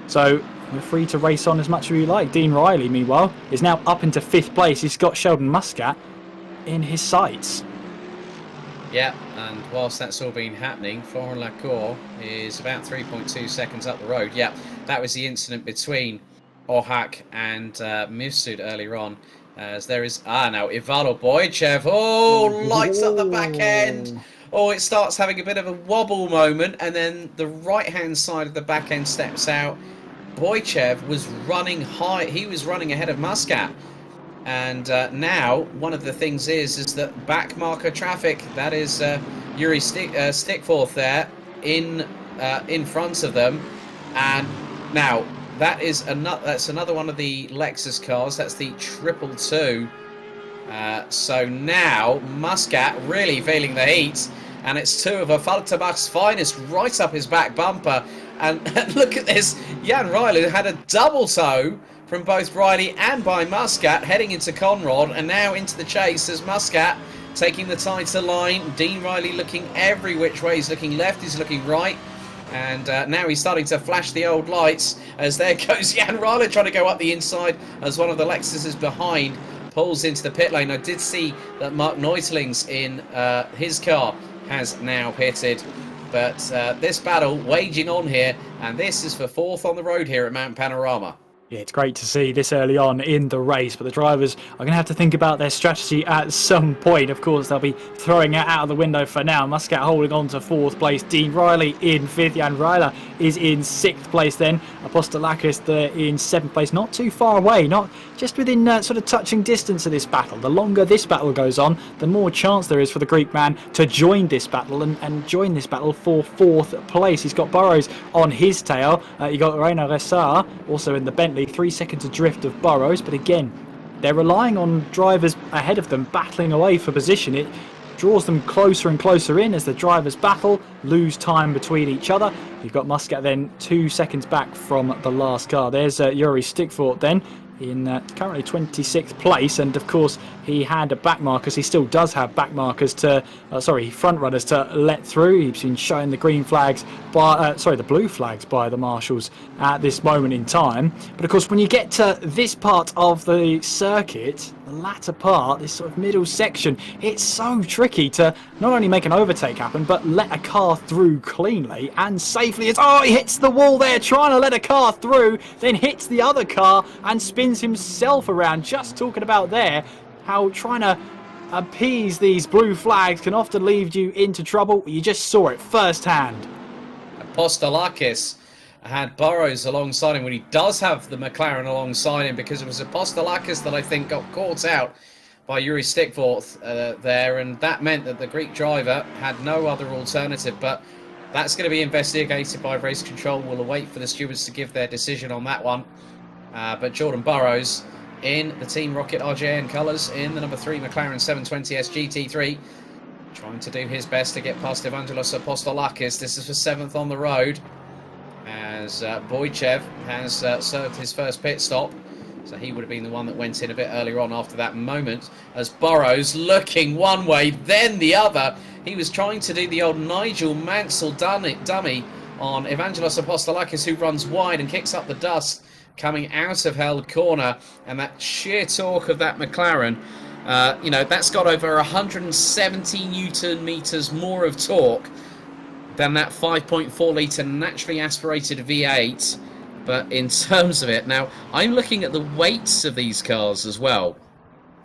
So we're free to race on as much as we like. Dean Riley, meanwhile, is now up into 5th place. He's got Sheldon Muscat in his sights. Yeah, and whilst that's all been happening, Florent Lacour is about 3.2 seconds up the road. Yeah, that was the incident between Ohak and Mifsud earlier on, as there is now Ivalo Boychev. Oh, lights up the back end. Oh, it starts having a bit of a wobble moment, and then the right hand side of the back end steps out. Boychev was running high. He was running ahead of Muscat, and now one of the things is that back marker traffic, that is Yuri Stickforth there in front of them, and now that's another one of the Lexus cars. That's the 222. So now Muscat really feeling the heat, and it's two of Falterbach's finest right up his back bumper. And look at this, Jan Riley had a double toe from both Riley and by Muscat heading into Conrad, and now into the chase as Muscat taking the tighter line. Dean Riley looking every which way. He's looking left, he's looking right. And now he's starting to flash the old lights as there goes Jan Riley trying to go up the inside as one of the Lexuses behind pulls into the pit lane. I did see that Mark Neutlings in his car has now pitted. But this battle waging on here, and this is for 4th on the road here at Mount Panorama. Yeah, it's great to see this early on in the race, but the drivers are going to have to think about their strategy at some point. Of course, they'll be throwing it out of the window for now. Muscat holding on to 4th place. Dean Riley in 5th. Jan Ryler is in 6th place then. Apostolakis there in 7th place. Not too far away, not just within sort of touching distance of this battle. The longer this battle goes on, the more chance there is for the Greek man to join this battle and join this battle for 4th place. He's got Burrows on his tail. You got Reina Ressar also in the Bentley. 3 seconds adrift of Burrows, but again, they're relying on drivers ahead of them battling away for position. It draws them closer and closer in as the drivers battle, lose time between each other. You've got Muscat then 2 seconds back from the last car. There's Yuri Stickfort then in currently 26th place, and of course he had back markers. He still does have back markers to front runners to let through. He's been showing the green flags by the blue flags by the marshals at this moment in time. But of course, when you get to this part of the circuit, the latter part, this sort of middle section, it's so tricky to not only make an overtake happen, but let a car through cleanly and safely. He hits the wall there trying to let a car through, then hits the other car and spins himself around. Just talking about there how trying to appease these blue flags can often lead you into trouble. You just saw it firsthand. Apostolakis had Burrows alongside him when he does have the McLaren alongside him, because it was Apostolakis that I think got caught out by Yuri Stickforth there, and that meant that the Greek driver had no other alternative. But that's going to be investigated by race control. We'll await for the stewards to give their decision on that one. But Jordan Burrows in the Team Rocket RJN colours in the number 3 McLaren 720S GT3, trying to do his best to get past Evangelos Apostolakis. This is for 7th on the road, as Boychev has served his first pit stop. So he would have been the one that went in a bit earlier on after that moment, as Burrows looking one way, then the other. He was trying to do the old Nigel Mansell dummy on Evangelos Apostolakis, who runs wide and kicks up the dust coming out of held corner. And that sheer torque of that McLaren, you know, that's got over 170 Newton meters more of torque than that 5.4 litre naturally aspirated V8. But in terms of it, now I'm looking at the weights of these cars as well.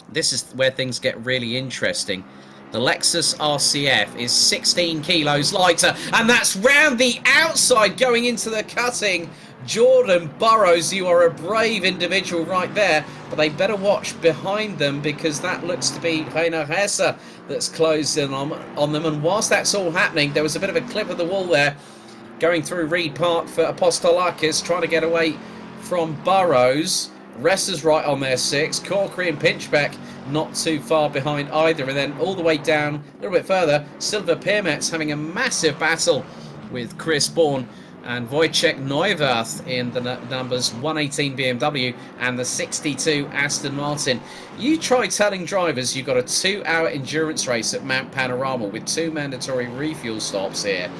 This is where things get really interesting. The Lexus RCF is 16 kilos lighter, and that's round the outside going into the cutting. Jordan Burrows, you are a brave individual right there, but they better watch behind them, because that looks to be Reiner Hesse that's closed in on them. And whilst that's all happening, there was a bit of a clip of the wall there going through Reed Park for Apostolakis, trying to get away from Burrows. Resser's right on their 6. Corkery and Pinchbeck not too far behind either. And then all the way down, a little bit further, Silver Pirmet's having a massive battle with Chris Bourne and Wojciech Neuwirth in the numbers 118 BMW and the 62 Aston Martin. You try telling drivers you've got a 2-hour endurance race at Mount Panorama with 2 mandatory refuel stops here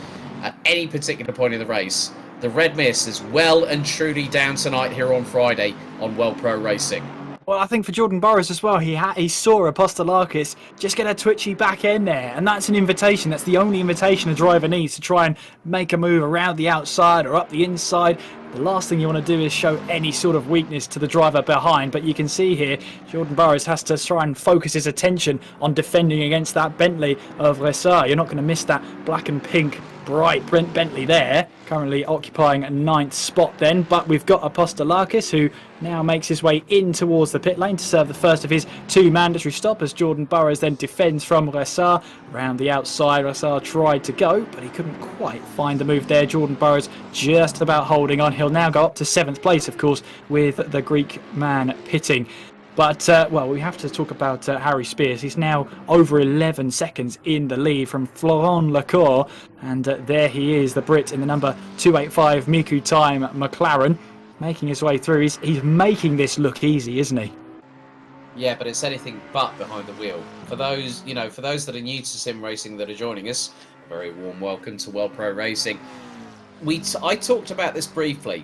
at any particular point in the race. The red mist is well and truly down tonight here on Friday on World Pro Racing. Well, I think for Jordan Burrows as well, he saw Apostolakis just get a twitchy back end there, and that's an invitation. That's the only invitation a driver needs to try and make a move around the outside or up the inside. The last thing you want to do is show any sort of weakness to the driver behind, but you can see here Jordan Burrows has to try and focus his attention on defending against that Bentley of Ressart. You're not going to miss that black and pink bright Bentley there, currently occupying a 9th spot then. But we've got Apostolakis, who now makes his way in towards the pit lane to serve the first of his 2 mandatory stops, as Jordan Burrows then defends from Ressart. Around the outside, Ressart tried to go, but he couldn't quite find the move there. Jordan Burrows just about holding on. He'll now go up to 7th place, of course, with the Greek man pitting. But, well, we have to talk about Harry Spears. He's now over 11 seconds in the lead from Florent Lecour. And there he is, the Brit in the number 285 Miku Time McLaren, making his way through. He's making this look easy, isn't he? Yeah, but it's anything but behind the wheel. For those, you know, for those that are new to sim racing that are joining us, a very warm welcome to World Pro Racing. I talked about this briefly.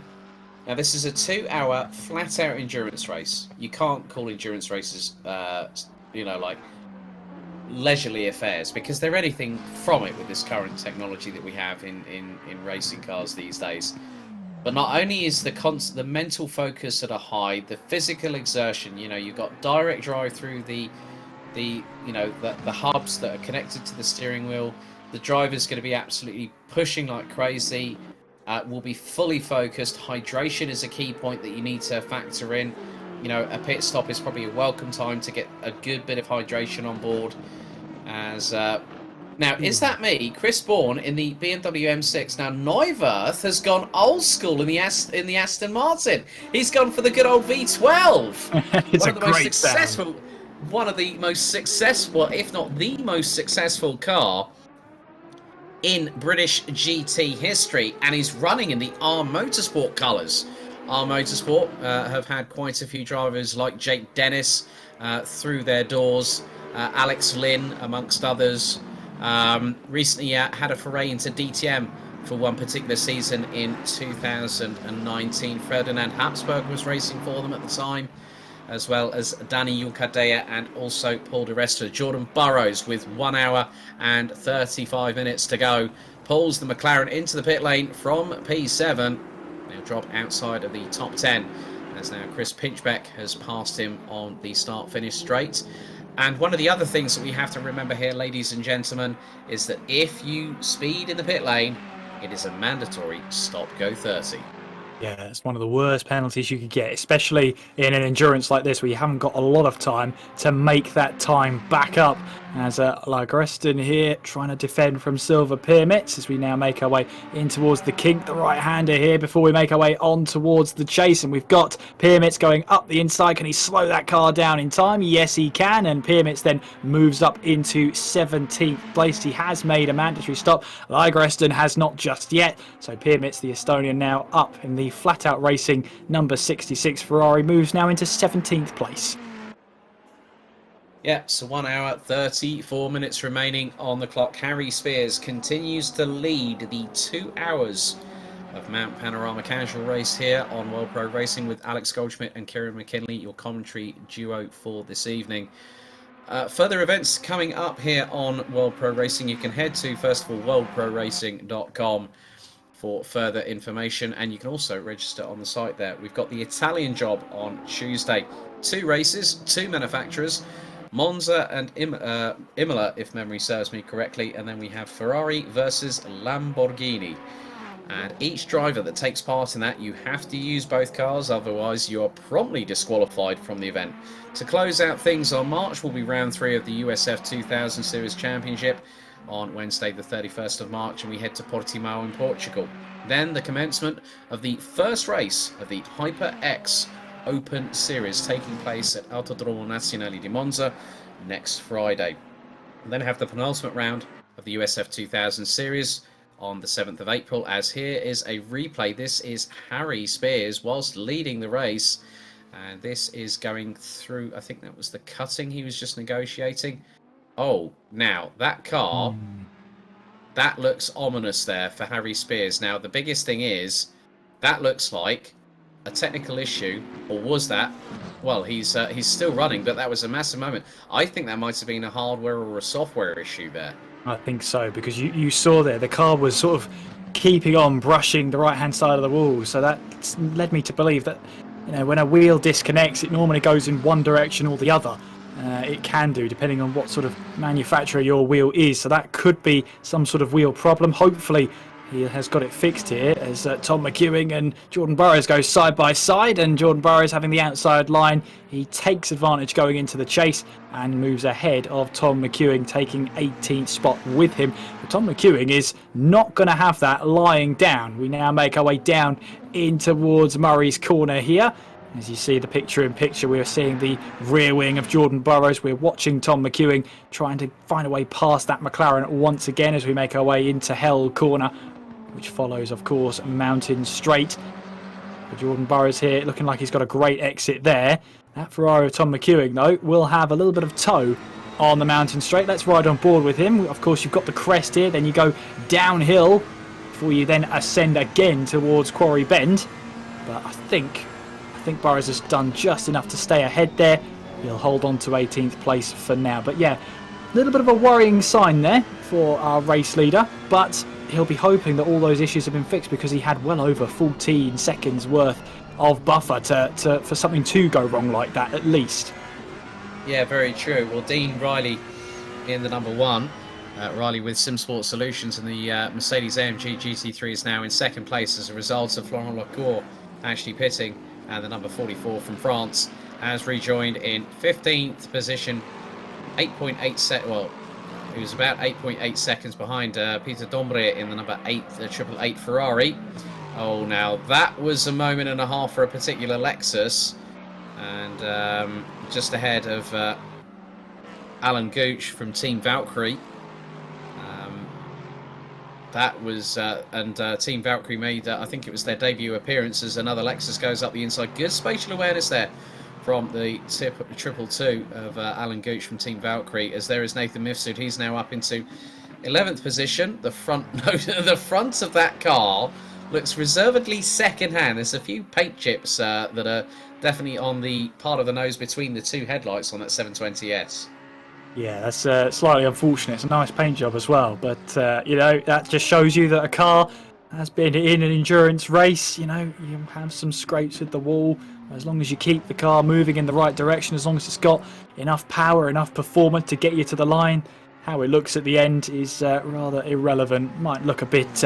Now, this is a 2-hour flat-out endurance race. You can't call endurance races, you know, like leisurely affairs, because they're anything from it with this current technology that we have in racing cars these days. But not only is the mental focus at a high, the physical exertion. You know, you've got direct drive through the hubs that are connected to the steering wheel. The driver's going to be absolutely pushing like crazy. Will be fully focused. Hydration is a key point that you need to factor in. You know, a pit stop is probably a welcome time to get a good bit of hydration on board. As now, is that me? Chris Bourne in the BMW M6. Now, Neuwirth has gone old school in the Aston Martin. He's gone for the good old V12. It's a great sound. One of the most successful, if not the most successful car in British GT history, and he's running in the R Motorsport colours. R Motorsport have had quite a few drivers like Jake Dennis through their doors, Alex Lynn amongst others. Recently had a foray into DTM for one particular season in 2019. Ferdinand Habsburg was racing for them at the time, as well as Danny Yucadea and also Paul de Resta. Jordan Burrows with 1 hour and 35 minutes to go pulls the McLaren into the pit lane from P7. They'll drop outside of the top 10, as now Chris Pinchbeck has passed him on the start-finish straight. And one of the other things that we have to remember here, ladies and gentlemen, is that if you speed in the pit lane, it is a mandatory stop-go 30. Yeah, it's one of the worst penalties you could get, especially in an endurance like this where you haven't got a lot of time to make that time back up. As Lagreston here trying to defend from Silver Pyramids as we now make our way in towards the kink, the right-hander here before we make our way on towards the chase. And we've got Pyramids going up the inside. Can he slow that car down in time? Yes, he can. And Pyramids then moves up into 17th place. He has made a mandatory stop. Lagreston has not just yet. So Pyramids, the Estonian, now up in the flat-out racing number 66 Ferrari, moves now into 17th place. Yeah, so 1 hour, 34 minutes remaining on the clock. Harry Spears continues to lead the 2 hours of Mount Panorama casual race here on World Pro Racing with Alex Goldschmidt and Kieran McKinley, your commentary duo for this evening. Further events coming up here on World Pro Racing. You can head to, first of all, worldproracing.com for further information, and you can also register on the site there. We've got the Italian job on Tuesday. 2 races, 2 manufacturers. Monza and Imola, if memory serves me correctly, and then we have Ferrari versus Lamborghini. And each driver that takes part in that, you have to use both cars, otherwise you are promptly disqualified from the event. To close out things on March will be round 3 of the USF 2000 Series Championship on Wednesday the 31st of March, and we head to Portimao in Portugal. Then the commencement of the first race of the Hyper X Open Series taking place at Autodromo Nazionale di Monza next Friday. And then have the penultimate round of the USF 2000 Series on the 7th of April, as here is a replay. This is Harry Spears whilst leading the race, and this is going through, I think that was the cutting he was just negotiating. Oh, now that car, that looks ominous there for Harry Spears. Now the biggest thing is, that looks like a technical issue, or was that? Well, he's still running, but that was a massive moment. I think that might have been a hardware or a software issue there. I think so, because you saw there the car was sort of keeping on brushing the right-hand side of the wall, so that led me to believe that, you know, when a wheel disconnects, it normally goes in one direction or the other. It can do, depending on what sort of manufacturer your wheel is, so that could be some sort of wheel problem. Hopefully he has got it fixed here as Tom McEwing and Jordan Burrows go side by side, and Jordan Burrows having the outside line. He takes advantage going into the chase and moves ahead of Tom McEwing, taking 18th spot with him. But Tom McEwing is not going to have that lying down. We now make our way down in towards Murray's Corner here. As you see the picture-in-picture, we're seeing the rear wing of Jordan Burrows. We're watching Tom McEwing trying to find a way past that McLaren once again as we make our way into Hell Corner, which follows, of course, Mountain Straight. But Jordan Burrows here looking like he's got a great exit there. That Ferrari of Tom McEwing, though, will have a little bit of tow on the Mountain Straight. Let's ride on board with him. Of course, you've got the crest here, then you go downhill before you then ascend again towards Quarry Bend. But I think Burrows has done just enough to stay ahead there. He'll hold on to 18th place for now. But yeah, a little bit of a worrying sign there for our race leader, but he'll be hoping that all those issues have been fixed, because he had well over 14 seconds worth of buffer for something to go wrong like that, at least. Yeah, very true. Well, Dean Riley in the number 1. Riley with SimSport Solutions, and the Mercedes-AMG GT3 is now in 2nd place as a result of Florent Lecour actually pitting, and the number 44 from France has rejoined in 15th position, 8.8 seconds. Well, he was about 8.8 seconds behind Peter Dombre in the number 8, the 888 Ferrari. Oh, now that was a moment and a half for a particular Lexus, and just ahead of Alan Gooch from Team Valkyrie. That was, Team Valkyrie made, I think it was their debut appearance as another Lexus goes up the inside. Good spatial awareness there from the 222 of Alan Gooch from Team Valkyrie, as there is Nathan Mifsud. He's now up into 11th position. The front of that car looks reservedly second-hand. There's a few paint chips that are definitely on the part of the nose between the 2 headlights on that 720S. Yeah, that's slightly unfortunate. It's a nice paint job as well, but you know, that just shows you that a car has been in an endurance race. You know, you have some scrapes with the wall. As long as you keep the car moving in the right direction, as long as it's got enough power, enough performance to get you to the line, how it looks at the end is rather irrelevant. Might look a bit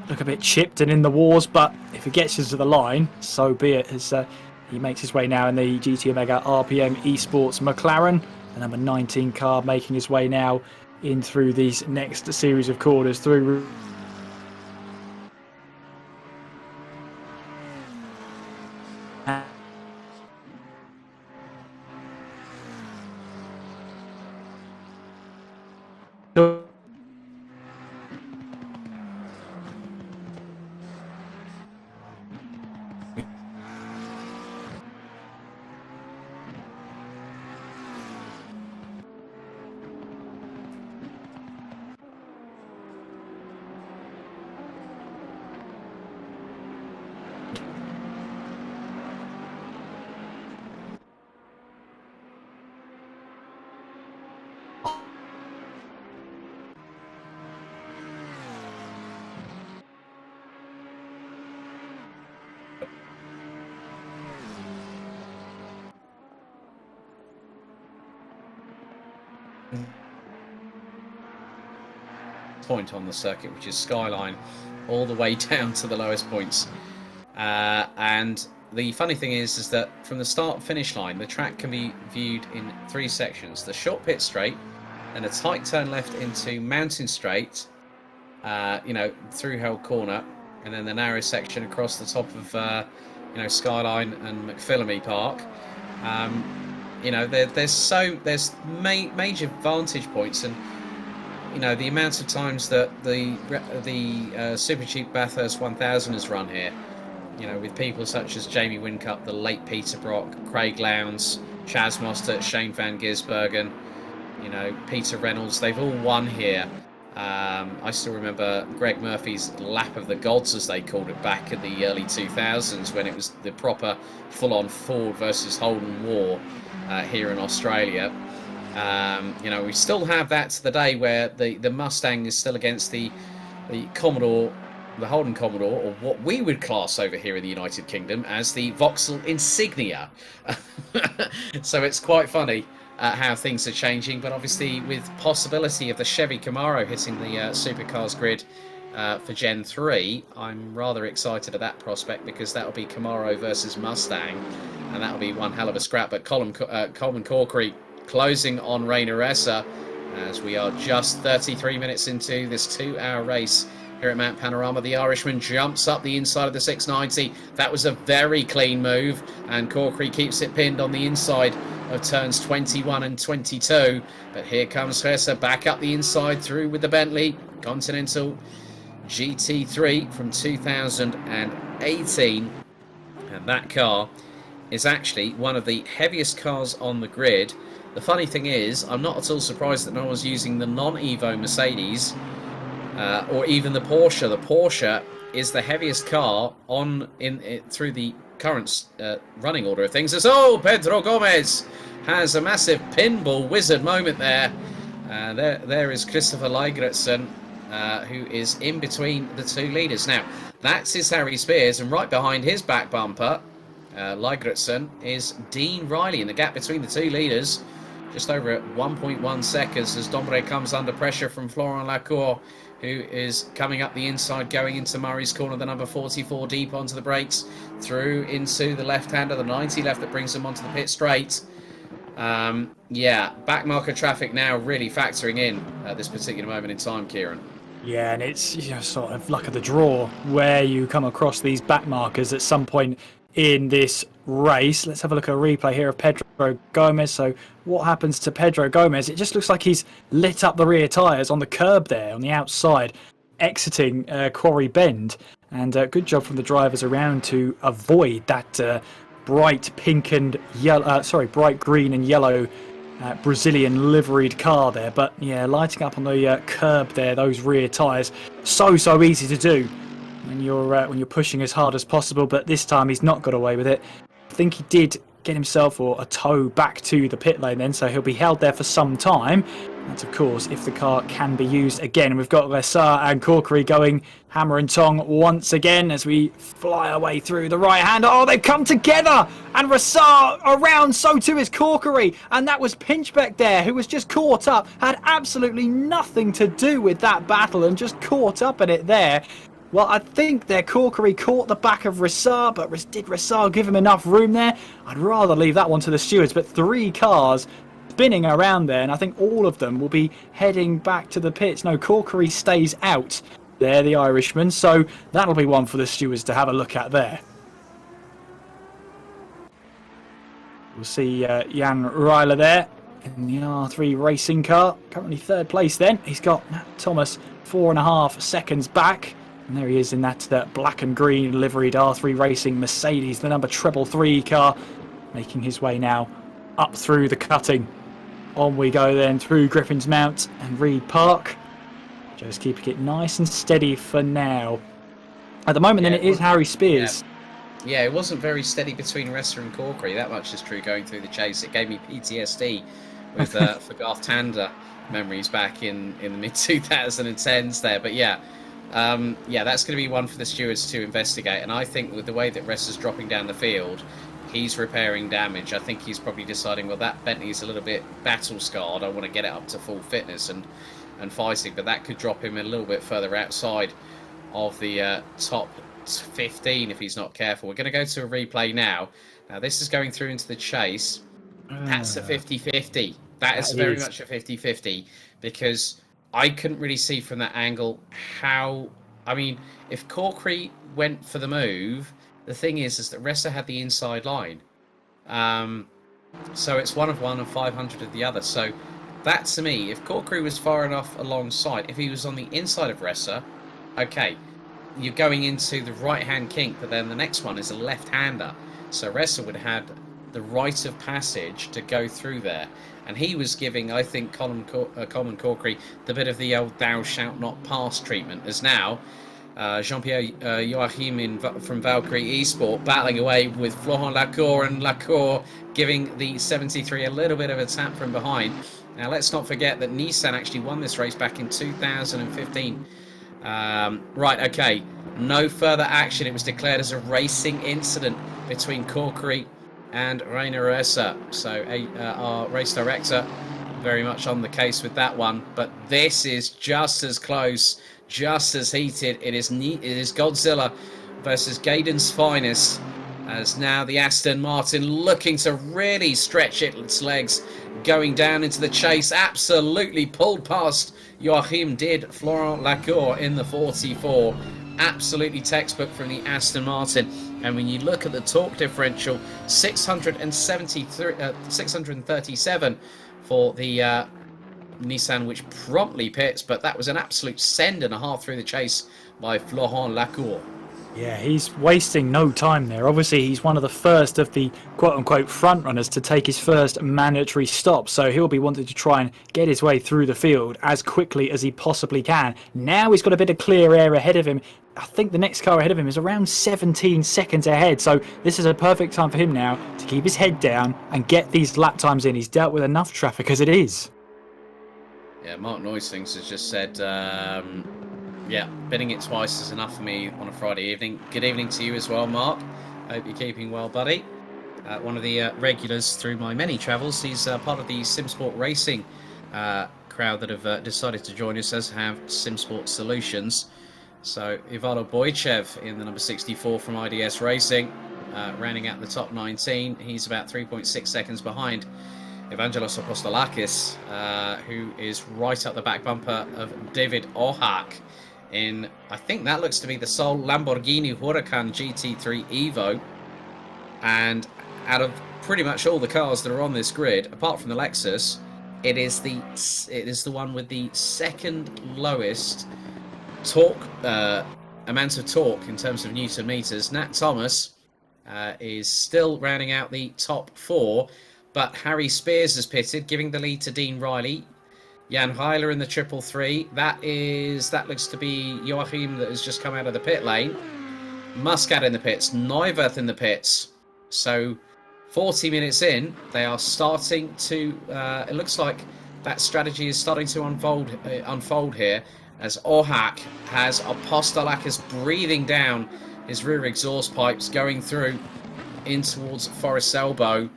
look a bit chipped and in the wars, but if he gets us to the line, so be it. As he makes his way now in the GT Omega RPM Esports McLaren, the number 19 car making his way now in through these next series of corners through. point on the circuit, which is Skyline, all the way down to the lowest points. And the funny thing is that from the start finish line, the track can be viewed in 3 sections: the short pit straight, and a tight turn left into Mountain Straight, through Hell Corner, and then the narrow section across the top of Skyline and McPhillamy Park. There's major vantage points, and the amount of times that the Super Cheap Bathurst 1000 has run here, with people such as Jamie Wincup, the late Peter Brock, Craig Lowndes, Chaz Mostert, Shane van Gisbergen, Peter Reynolds, they've all won here. I still remember Greg Murphy's Lap of the Gods, as they called it back in the early 2000s, when it was the proper full-on Ford versus Holden war here in Australia. We still have that to the day, where the Mustang is still against the Commodore, the Holden Commodore, or what we would class over here in the United Kingdom as the Vauxhall Insignia. So it's quite funny how things are changing, but obviously with possibility of the Chevy Camaro hitting the Supercars grid for Gen 3, I'm rather excited at that prospect, because that'll be Camaro versus Mustang, and that'll be one hell of a scrap. But Coleman Corkery closing on Rainer Esser, as we are just 33 minutes into this 2-hour race here at Mount Panorama. The Irishman jumps up the inside of the 690. That was a very clean move, and Corkery keeps it pinned on the inside of turns 21 and 22. But here comes Esser back up the inside through with the Bentley Continental GT3 from 2018, and that car is actually one of the heaviest cars on the grid. The funny thing is, I'm not at all surprised that no one's using the non-Evo Mercedes or even the Porsche. The Porsche is the heaviest car through the current running order of things. Pedro Gomez has a massive pinball wizard moment there. There is Christopher Ligretson, who is in between the 2 leaders. Now, that's his Harry Spears, and right behind his back bumper, Ligretson, is Dean Riley. In the gap between the 2 leaders, just over at 1.1 seconds, as Dombre comes under pressure from Florent Lacour, who is coming up the inside, going into Murray's Corner, the number 44 deep onto the brakes, through into the left-hander, the 90 left that brings them onto the pit straight. Back marker traffic now really factoring in at this particular moment in time, Kieran. Yeah, and it's sort of luck of the draw where you come across these back markers at some point in this race. Let's have a look at a replay here of Pedro Gomez. So what happens to Pedro Gomez? It just looks like he's lit up the rear tyres on the curb there on the outside, exiting Quarry Bend. And good job from the drivers around to avoid that bright pink and yellow, bright green and yellow Brazilian liveried car there. But yeah, lighting up on the curb there, those rear tyres, so easy to do when you're pushing as hard as possible. But this time he's not got away with it. I think he did get himself a tow back to the pit lane then, so he'll be held there for some time. That's of course if the car can be used again. We've got Ressar and Corkery going hammer and tong once again as we fly our way through the right hand. Oh, they've come together, and Ressar around, so too is Corkery, and that was Pinchbeck there, who was just caught up, had absolutely nothing to do with that battle and just caught up in it there. Well, I think their Corkery caught the back of Rissar, but did Rissar give him enough room there? I'd rather leave that one to the stewards, but 3 cars spinning around there, and I think all of them will be heading back to the pits. No, Corkery stays out there, the Irishman, so that'll be one for the stewards to have a look at there. We'll see Jan Ryler there in the R3 racing car, currently 3rd place then. He's got Thomas 4.5 seconds back. And there he is in that black and green liveried R3 Racing Mercedes, the number 333 car, making his way now up through the cutting. On we go then through Griffin's Mount and Reed Park. Just keeping it nice and steady for now. At the moment, then it is Harry Spears. Yeah, it wasn't very steady between Ressa and Corkery. That much is true going through the chase. It gave me PTSD with for Garth Tander memories back in the mid-2010s there. But yeah, that's going to be one for the stewards to investigate. And I think with the way that Ressa's dropping down the field, he's repairing damage. I think he's probably deciding, well, that Bentley's a little bit battle-scarred. I want to get it up to full fitness and fighting. But that could drop him a little bit further outside of the top 15 if he's not careful. We're going to go to a replay now. Now, this is going through into the chase. That's a 50-50. That is very much a 50-50 because I couldn't really see from that angle how... I mean, if Corkery went for the move, the thing is that Ressa had the inside line. So it's 1 of one and 500 of the other. So that, to me, if Corkery was far enough alongside, if he was on the inside of Ressa, okay, you're going into the right-hand kink, but then the next one is a left-hander. So Ressa would have had the right of passage to go through there. And he was giving, I think, Colin Corkery the bit of the old thou shalt not pass treatment, as now Jean-Pierre Joachim from Valkyrie Esport battling away with Florent Lacour, and Lacour giving the 73 a little bit of a tap from behind. Now, let's not forget that Nissan actually won this race back in 2015. Right, okay, no further action. It was declared as a racing incident between Corkery and Rainer Ressa. So our race director very much on the case with that one. But this is just as close, just as heated. It is Godzilla versus Gaydon's finest, as now the Aston Martin looking to really stretch its legs, going down into the chase. Absolutely pulled past Joachim did Florent Lacour in the 44. Absolutely textbook from the Aston Martin. And when you look at the torque differential, 637 for the Nissan, which promptly pits, but that was an absolute send and a half through the chase by Florent Lacour. Yeah, he's wasting no time there. Obviously, he's one of the first of the quote-unquote front runners to take his first mandatory stop, so he'll be wanting to try and get his way through the field as quickly as he possibly can. Now he's got a bit of clear air ahead of him. I think the next car ahead of him is around 17 seconds ahead, so this is a perfect time for him now to keep his head down and get these lap times in. He's dealt with enough traffic as it is. Yeah, Mark Neusings has just said... yeah, bidding it twice is enough for me on a Friday evening. Good evening to you as well, Mark. Hope you're keeping well, buddy. One of the regulars through my many travels. He's part of the SimSport Racing crowd that have decided to join us, as have SimSport Solutions. So, Ivalo Boychev in the number 64 from IDS Racing, rounding out the top 19. He's about 3.6 seconds behind Evangelos Apostolakis, who is right up the back bumper of David Ohak in, I think that looks to be the sole Lamborghini Huracan GT3 Evo. And out of pretty much all the cars that are on this grid, apart from the Lexus, it is the one with the second lowest torque amount of torque in terms of Newton meters. Nat Thomas is still rounding out the top 4, but Harry Spears has pitted, giving the lead to Dean Riley. Jan Heiler in the 333. That looks to be Joachim that has just come out of the pit lane. Muscat in the pits. Neuwirth in the pits. So 40 minutes in, they are starting to... it looks like that strategy is starting to unfold here, as Ohak has Apostolakis breathing down his rear exhaust pipes, going through in towards Forest Elbow.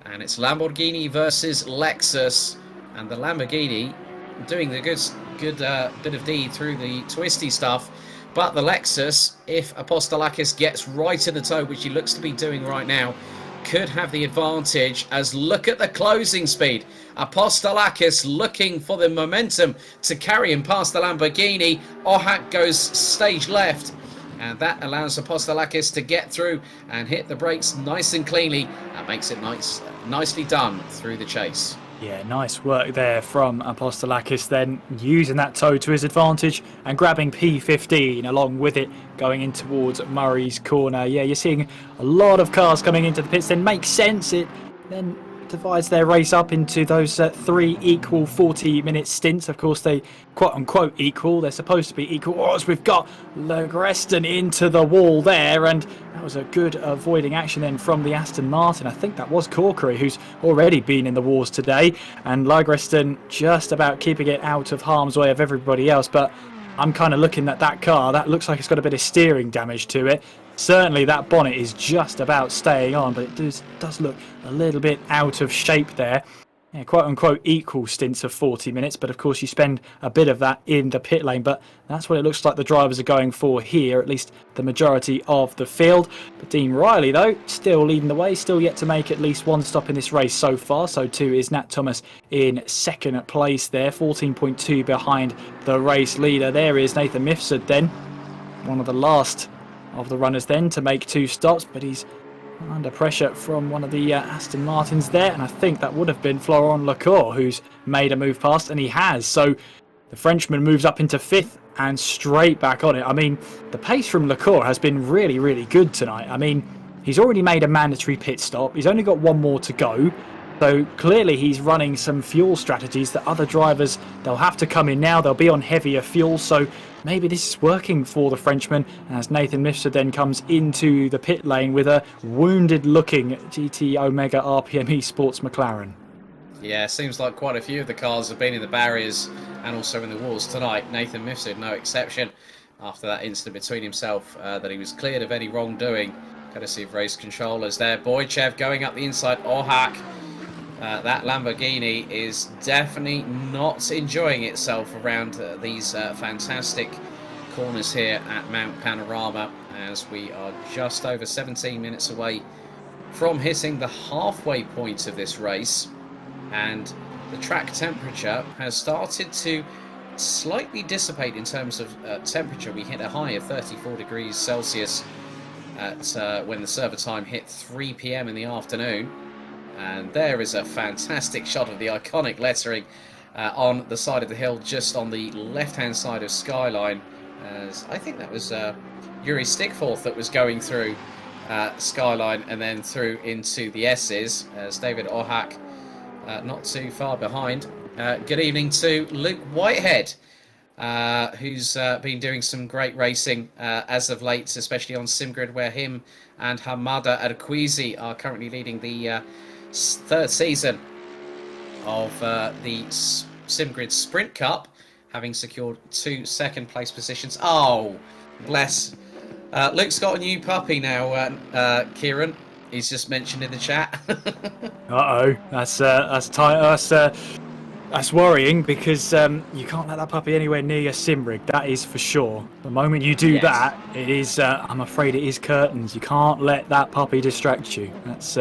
And it's Lamborghini versus Lexus. And the Lamborghini doing the good bit of deed through the twisty stuff, But the Lexus, if Apostolakis gets right in the toe, which he looks to be doing right now, could have the advantage. As look at the closing speed. Apostolakis looking for the momentum to carry him past the Lamborghini. Ohak goes stage left, and that allows Apostolakis to get through and hit the brakes nice and cleanly. That makes it nicely done through the chase. Yeah, nice work there from Apostolakis then, using that toe to his advantage and grabbing P15 along with it, going in towards Murray's corner. Yeah, you're seeing a lot of cars coming into the pits. Then makes sense. It then divides their race up into those 3 equal 40-minute stints. Of course, they quote-unquote equal. They're supposed to be equal. Oh, as we've got Legreston into the wall there, and that was a good avoiding action then from the Aston Martin. I think that was Corkery, who's already been in the wars today, and Legreston just about keeping it out of harm's way of everybody else. But I'm kind of looking at that car. That looks like it's got a bit of steering damage to it. Certainly that bonnet is just about staying on, but it does look a little bit out of shape there. Yeah, quote-unquote equal stints of 40 minutes, but of course you spend a bit of that in the pit lane. But that's what it looks like the drivers are going for here, at least the majority of the field. But Dean Riley, though, still leading the way, still yet to make at least one stop in this race so far. So too is Nat Thomas in second place there, 14.2 behind the race leader. There is Nathan Mifsud then, one of the last of the runners then to make 2 stops, but he's under pressure from one of the Aston Martins there, and I think that would have been Florent Lecour who's made a move past, and he has. So the Frenchman moves up into 5th and straight back on it. I mean, the pace from Lecour has been really, really good tonight. I mean, he's already made a mandatory pit stop. He's only got one more to go. So clearly he's running some fuel strategies that other drivers, they'll have to come in now. They'll be on heavier fuel. So maybe this is working for the Frenchman, as Nathan Mifsud then comes into the pit lane with a wounded-looking GT Omega RPM Sports McLaren. Yeah, seems like quite a few of the cars have been in the barriers and also in the walls tonight. Nathan Mifsud, no exception, after that incident between himself, that he was cleared of any wrongdoing, courtesy of race controllers there. Boychev going up the inside. Ohak. That Lamborghini is definitely not enjoying itself around these fantastic corners here at Mount Panorama, as we are just over 17 minutes away from hitting the halfway point of this race, and the track temperature has started to slightly dissipate in terms of temperature. We hit a high of 34 degrees Celsius at when the server time hit 3 p.m. in the afternoon. And there is a fantastic shot of the iconic lettering on the side of the hill, just on the left-hand side of Skyline. As I think that was Yuri Stickforth that was going through Skyline and then through into the S's, as David Ohak not too far behind. Good evening to Luke Whitehead, who's been doing some great racing as of late, especially on SimGrid, where him and Hamada Adekwizi are currently leading the 3rd season of the SimGrid Sprint Cup, having secured 2 second-place positions. Oh, bless. Luke's got a new puppy now, Kieran. He's just mentioned in the chat. Uh-oh, that's tight. That's worrying, because you can't let that puppy anywhere near your sim rig, that is for sure. The moment you do that, it is, I'm afraid it is curtains. You can't let that puppy distract you. That's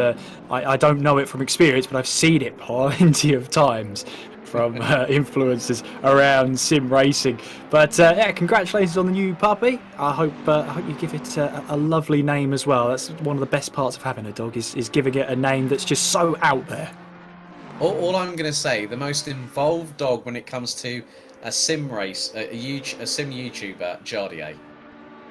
I don't know it from experience, but I've seen it plenty of times from influencers around sim racing. But yeah, congratulations on the new puppy. I hope you give it a lovely name as well. That's one of the best parts of having a dog, is giving it a name that's just so out there. All I'm going to say, the most involved dog when it comes to a sim race, a sim YouTuber, Jardier.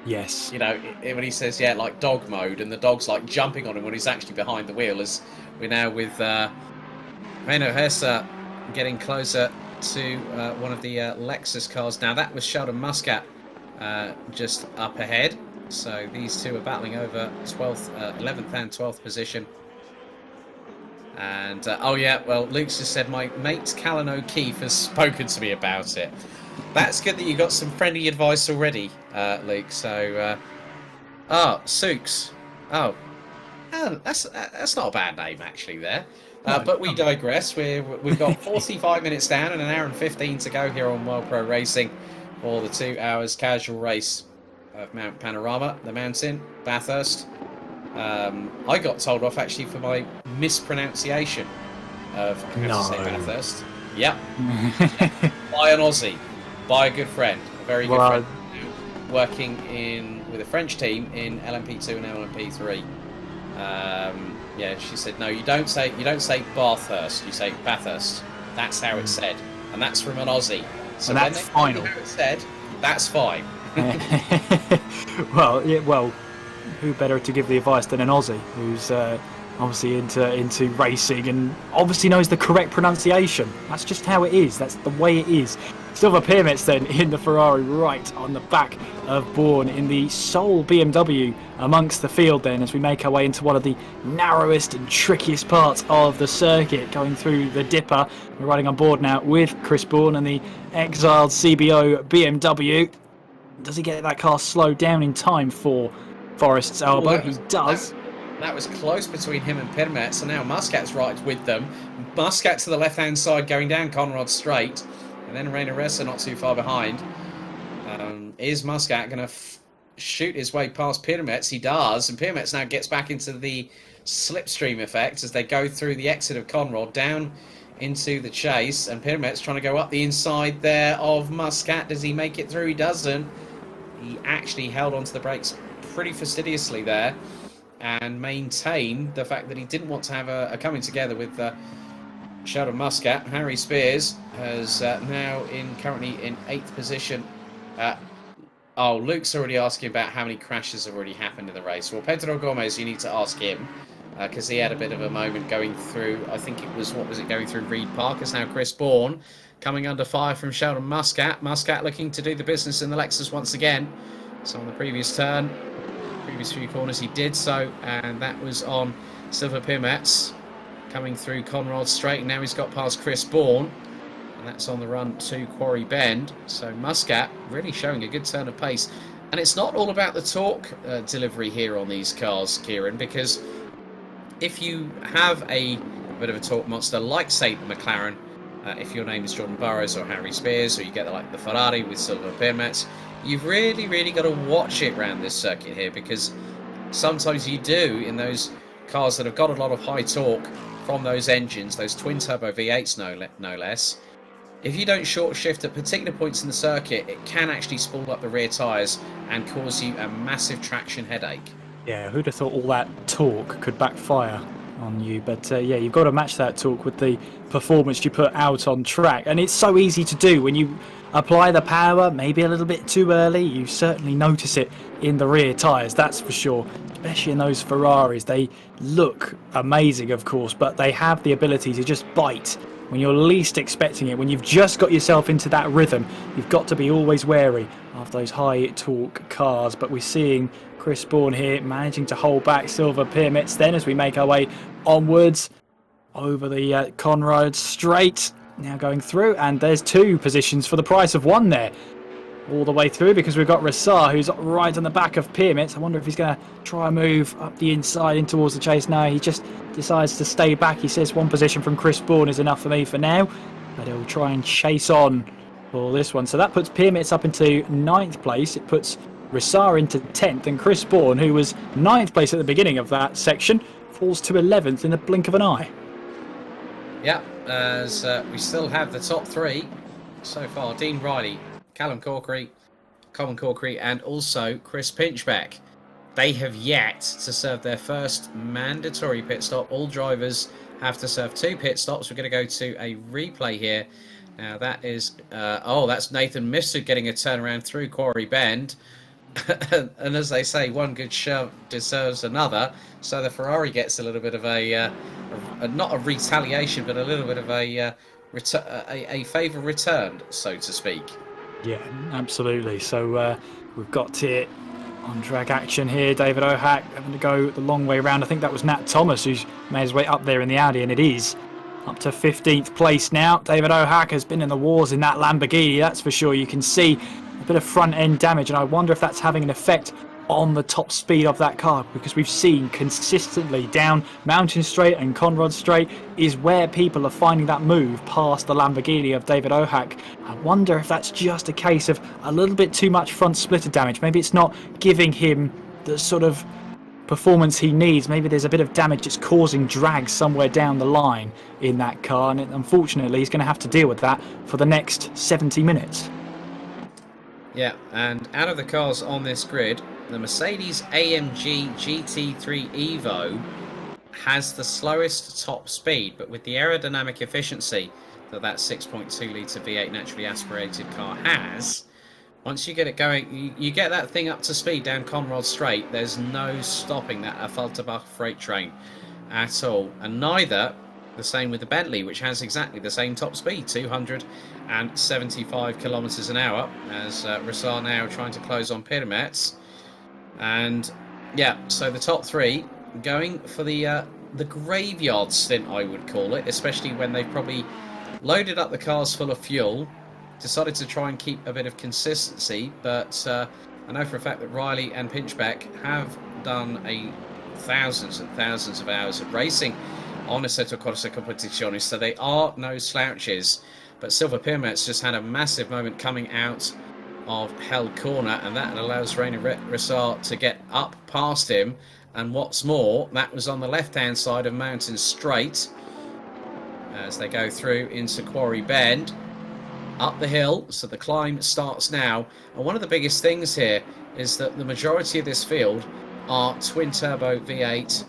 Yes. You know, when he says, yeah, like dog mode, and the dog's like jumping on him when he's actually behind the wheel, as we're now with Renault Hessa getting closer to one of the Lexus cars. Now, that was Sheldon Muscat just up ahead. So these two are battling over 11th and 12th position. And, oh yeah, well, Luke's just said, my mate Callan O'Keefe has spoken to me about it. That's good that you got some friendly advice already, Luke. So, Sooks. Oh, that's not a bad name, actually, there. But we digress. We've got 45 minutes down and an hour and 15 to go here on World Pro Racing for the 2 hours casual race of Mount Panorama, the mountain, Bathurst. I got told off actually for my mispronunciation of how to say Bathurst. Yep. By an Aussie, by a good friend, a very good friend, working with a French team in LMP2 and LMP3. Yeah, she said, no, you don't say Bathurst, you say Bathurst. That's how it's said, and that's from an Aussie. So and that's final. How it's said, that's fine. Well, who better to give the advice than an Aussie who's obviously into racing and obviously knows the correct pronunciation. That's just how it is. That's the way it is. Silver Pyramids then in the Ferrari right on the back of Bourne in the sole BMW amongst the field then as we make our way into one of the narrowest and trickiest parts of the circuit, going through the Dipper. We're riding on board now with Chris Bourne and the exiled CBO BMW. Does he get that car slowed down in time for Forrest's elbow? He does. That was close between him and Pirmet, so now Muscat's right with them. Muscat to the left-hand side going down Conrad Straight, and then Reina Ressa not too far behind. Is Muscat going to shoot his way past Pirmet? He does, and Pirmet now gets back into the slipstream effect as they go through the exit of Conrad down into the chase, and Pirmet's trying to go up the inside there of Muscat. Does he make it through? He doesn't. He actually held onto the brakes pretty fastidiously there and maintained the fact that he didn't want to have a coming together with Sheldon Muscat. Harry Spears has now currently in 8th position. Luke's already asking about how many crashes have already happened in the race. Well, Pedro Gomez, you need to ask him because he had a bit of a moment going through, I think it was, going through Reed Park. It's now Chris Bourne coming under fire from Sheldon Muscat. Muscat looking to do the business in the Lexus once again. So on the previous few corners he did so, and that was on Silver Pirmets coming through Conrad Straight, and now he's got past Chris Bourne, and that's on the run to Quarry Bend. So Muscat really showing a good turn of pace, and it's not all about the torque delivery here on these cars, Kieran, because if you have a bit of a torque monster like, say, the McLaren, if your name is Jordan Burroughs or Harry Spears, or you get like the Ferrari with Silver Pirmets, you've really got to watch it around this circuit here, because sometimes you do in those cars that have got a lot of high torque from those engines, those twin turbo V8s no less. If you don't short shift at particular points in the circuit, it can actually spool up the rear tyres and cause you a massive traction headache. Yeah, who'd have thought all that torque could backfire on you? But yeah, you've got to match that torque with the performance you put out on track, and it's so easy to do when you apply the power maybe a little bit too early. You certainly notice it in the rear tyres, that's for sure, especially in those Ferraris. They look amazing, of course, but they have the ability to just bite when you're least expecting it. When you've just got yourself into that rhythm, you've got to be always wary of those high torque cars. But we're seeing Chris Bourne here managing to hold back Silver Pyramids then as we make our way onwards over the Conrad Straight. Now going through, and there's 2 positions for the price of 1 there, all the way through, because we've got Rassar who's right on the back of Pyramids. I wonder if he's going to try and move up the inside in towards the chase. No, he just decides to stay back. He says 1 position from Chris Bourne is enough for me for now, but he'll try and chase on for this one. So that puts Pyramids up into 9th place. It puts Rassar into 10th, and Chris Bourne, who was 9th place at the beginning of that section, falls to 11th in the blink of an eye. Yeah, as we still have the top 3 so far. Dean Riley, Callum Corkery, Colin Corkery, and also Chris Pinchback. They have yet to serve their first mandatory pit stop. All drivers have to serve 2 pit stops. We're going to go to a replay here. Now that is, that's Nathan Mifsud getting a turnaround through Quarry Bend. And as they say, one good shove deserves another. So the Ferrari gets a little bit of not a retaliation, but a little bit of a favour returned, so to speak. Yeah, absolutely. So we've got here on drag action here, David O'Hack having to go the long way around. I think that was Nat Thomas who's made his way up there in the Audi, and it is up to 15th place now. David O'Hack has been in the wars in that Lamborghini, that's for sure. You can see a bit of front end damage, and I wonder if that's having an effect on the top speed of that car, because we've seen consistently down Mountain Straight and Conrod Straight is where people are finding that move past the Lamborghini of David Ohak. I wonder if that's just a case of a little bit too much front splitter damage. Maybe it's not giving him the sort of performance he needs. Maybe there's a bit of damage that's causing drag somewhere down the line in that car, and unfortunately he's going to have to deal with that for the next 70 minutes. Yeah, and out of the cars on this grid, the Mercedes AMG GT3 Evo has the slowest top speed, but with the aerodynamic efficiency that 6.2 litre V8 naturally aspirated car has, once you get it going, you get that thing up to speed down Conrod Straight, there's no stopping that Affalterbach freight train at all. And neither the same with the Bentley, which has exactly the same top speed, 275 kilometers an hour, as Rissar now trying to close on Pyrmets. And yeah, so the top three going for the graveyard stint, I would call it, especially when they've probably loaded up the cars full of fuel, decided to try and keep a bit of consistency. But I know for a fact that Riley and Pinchbeck have done thousands and thousands of hours of racing on Assetto Corsa Competizione, so they are no slouches. But Silver Pyrmets just had a massive moment coming out of Hell Corner, and that allows René Rissart to get up past him. And what's more, that was on the left-hand side of Mountain Straight as they go through into Quarry Bend, up the hill. So the climb starts now, and one of the biggest things here is that the majority of this field are twin-turbo V8.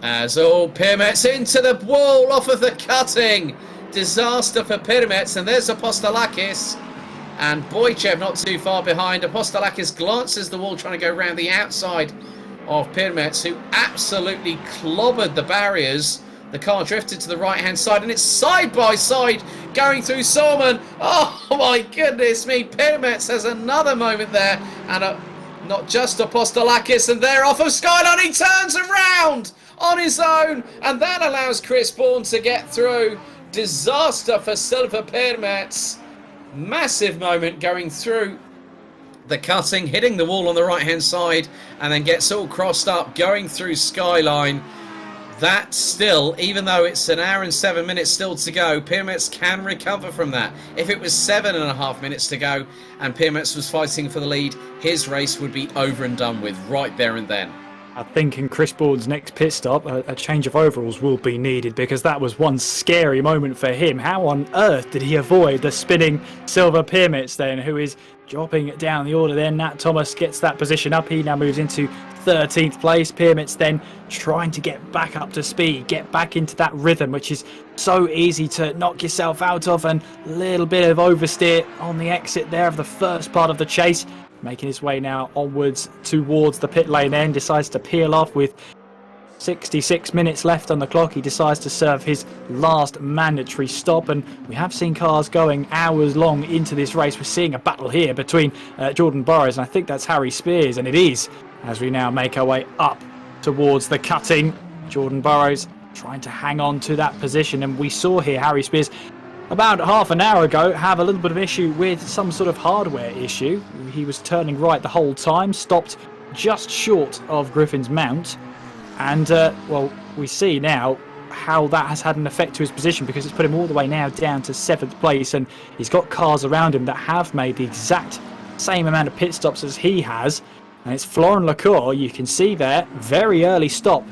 As Pyrmets into the wall off of the cutting. Disaster for Pyrmets, and there's Apostolakis. And Boychev not too far behind. Apostolakis glances the wall, trying to go around the outside of Pyrmets, who absolutely clobbered the barriers. The car drifted to the right-hand side, and it's side by side going through Sorman. Oh my goodness me! Pyrmets has another moment there, and not just Apostolakis, and they're off of Skyline. He turns around on his own, and that allows Chris Bourne to get through. Disaster for Silver Pyrmets. Massive moment going through the cutting, hitting the wall on the right hand side, and then gets all crossed up going through Skyline. That still, even though it's an hour and 7 minutes still to go, Pyrmets can recover from that. If it was 7.5 minutes to go and Pyrmets was fighting for the lead, his race would be over and done with right there and then. I think in Chris Bourne's next pit stop, a change of overalls will be needed, because that was one scary moment for him. How on earth did he avoid the spinning Silver Pyrmets then, who is dropping down the order there? Nat Thomas gets that position up. He now moves into 13th place. Pyrmets then trying to get back up to speed, get back into that rhythm, which is so easy to knock yourself out of, and a little bit of oversteer on the exit there of the first part of the chase. Making his way now onwards towards the pit lane, then decides to peel off with 66 minutes left on the clock. He decides to serve his last mandatory stop, and we have seen cars going hours long into this race. We're seeing a battle here between Jordan Burrows, and I think that's Harry Spears, and it is, as we now make our way up towards the cutting. Jordan Burrows trying to hang on to that position, and we saw here Harry Spears about half an hour ago have a little bit of issue with some sort of hardware issue. He was turning right the whole time, stopped just short of Griffin's Mount, and well, we see now how that has had an effect to his position, because it's put him all the way now down to 7th place, and he's got cars around him that have made the exact same amount of pit stops as he has. And it's Florent Lecour, you can see there, very early stop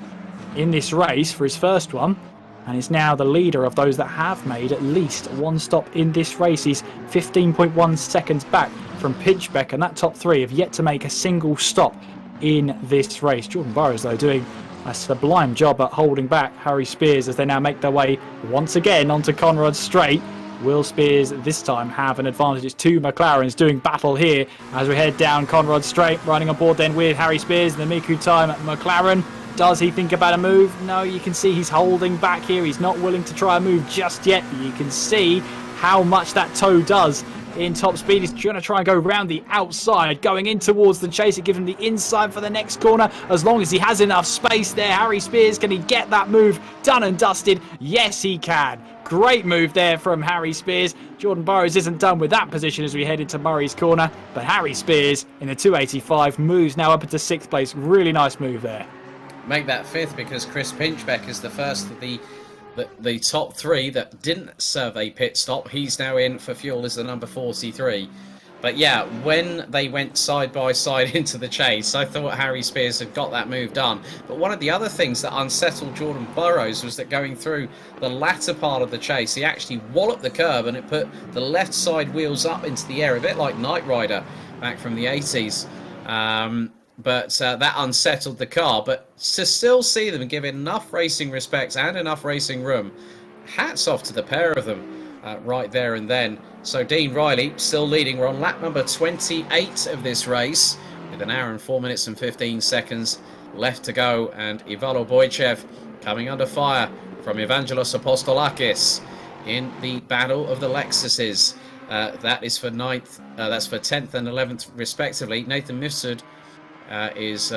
in this race for his first one, and is now the leader of those that have made at least one stop in this race. He's 15.1 seconds back from Pinchbeck, and that top three have yet to make a single stop in this race. Jordan Burrows, though, doing a sublime job at holding back Harry Spears as they now make their way once again onto Conrod Straight. Will Spears this time have an advantage? It's two McLarens doing battle here as we head down Conrod Straight, running on board then with Harry Spears and the Miku Time McLaren. Does he think about a move? No, you can see he's holding back here. He's not willing to try a move just yet. You can see how much that toe does in top speed. He's trying to try and go around the outside, going in towards the chase. It gives him the inside for the next corner, as long as he has enough space there. Harry Spears, can he get that move done and dusted? Yes, he can. Great move there from Harry Spears. Jordan Burrows isn't done with that position as we head into Murray's corner, but Harry Spears in the 285 moves now up into 6th place. Really nice move there. Make that 5th because Chris Pinchbeck is the first of the top 3 that didn't serve a pit stop. He's now in for fuel as the number 43. But yeah, when they went side by side into the chase, I thought Harry Spears had got that move done. But one of the other things that unsettled Jordan Burrows was that going through the latter part of the chase, he actually walloped the curb and it put the left side wheels up into the air, a bit like Knight Rider back from the 80s. But that unsettled the car. But to still see them give enough racing respect and enough racing room, hats off to the pair of them right there and then. So Dean Riley still leading. We're on lap number 28 of this race with an hour and 4 minutes and 15 seconds left to go. And Ivalo Boychev coming under fire from Evangelos Apostolakis in the battle of the Lexuses. That is for 9th. That's for 10th and 11th respectively. Nathan Mifsud is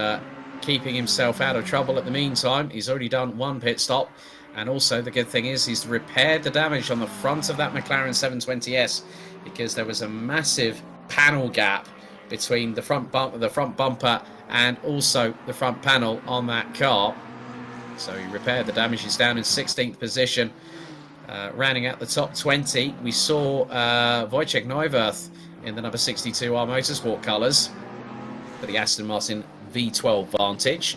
keeping himself out of trouble at the meantime. He's already done 1 pit stop. And also the good thing is he's repaired the damage on the front of that McLaren 720S because there was a massive panel gap between the front bumper and also the front panel on that car. So he repaired the damage. He's down in 16th position. Rounding out the top 20, we saw Wojciech Neuwirth in the number 62 R Motorsport colours for the Aston Martin V12 Vantage.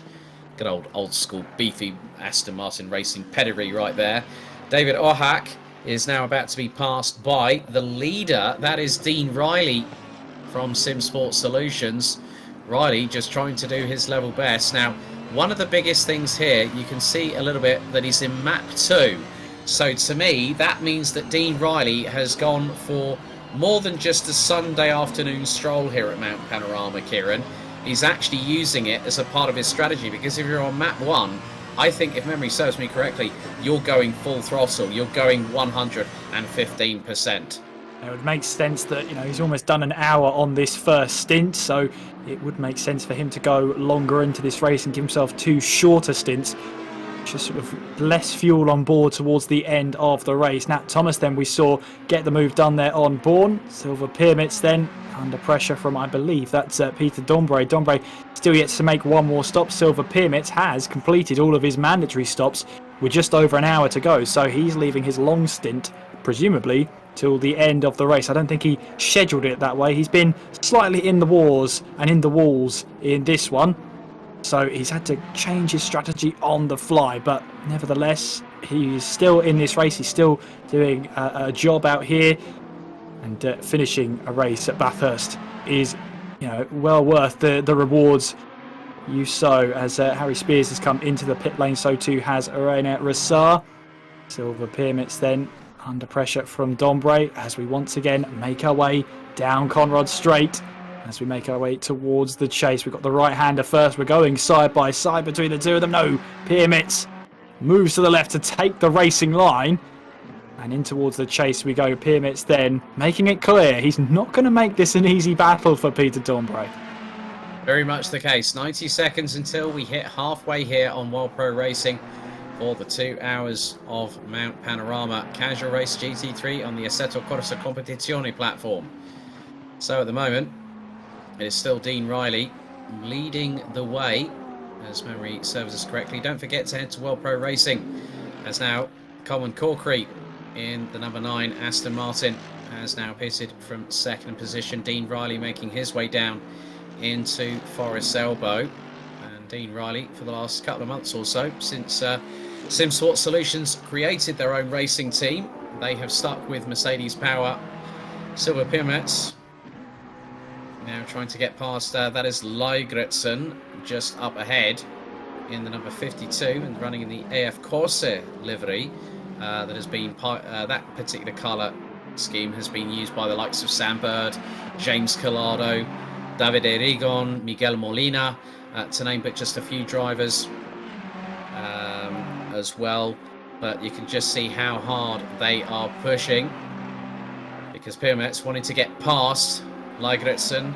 Good old school beefy Aston Martin racing pedigree right there. David Ohak is now about to be passed by the leader. That is Dean Riley from Sim Sport Solutions. Riley just trying to do his level best. Now, one of the biggest things here, you can see a little bit that he's in map 2. So to me, that means that Dean Riley has gone for more than just a Sunday afternoon stroll here at Mount Panorama, Kieran. He's actually using it as a part of his strategy, because if you're on map 1, I think, if memory serves me correctly, you're going full throttle. You're going 115%. It would make sense that, he's almost done an hour on this first stint, so it would make sense for him to go longer into this race and give himself 2 shorter stints. Just sort of less fuel on board towards the end of the race. Nat Thomas then we saw get the move done there on Bourne. Silver Pyramids then under pressure from, I believe, that's Peter Dombre. Dombre still yet to make 1 more stop. Silver Pyramids has completed all of his mandatory stops with just over an hour to go. So he's leaving his long stint, presumably, till the end of the race. I don't think he scheduled it that way. He's been slightly in the wars and in the walls in this one. So he's had to change his strategy on the fly, but nevertheless, he's still in this race. He's still doing a job out here, and finishing a race at Bathurst is, well worth the rewards you sow. As Harry Spears has come into the pit lane, so too has Arena Rassar. Silver Pyramids then under pressure from Dombre as we once again make our way down Conrad Straight. As we make our way towards the chase, we've got the right-hander first. We're going side by side between the two of them. No, Pyramids moves to the left to take the racing line. And in towards the chase we go. Pyramids then making it clear he's not going to make this an easy battle for Peter Dombre. Very much the case. 90 seconds until we hit halfway here on World Pro Racing for the 2 hours of Mount Panorama Casual Race GT3 on the Assetto Corsa Competizione platform. So at the moment, it is still Dean Riley leading the way, as memory serves us correctly. Don't forget to head to World Pro Racing, as now Colin Corkery in the number 9 Aston Martin has now pitted from 2nd position. Dean Riley making his way down into Forest Elbow. And Dean Riley, for the last couple of months or so, since Sim Sport Solutions created their own racing team, they have stuck with Mercedes Power. Silver Pyramids now trying to get past, that is Lygretsen just up ahead in the number 52 and running in the AF Corse livery. That has been that particular colour scheme has been used by the likes of Sam Bird, James Collado, Davide Rigon, Miguel Molina, to name but just a few drivers as well. But you can just see how hard they are pushing, because Pyramids wanting to get past Lygretsen.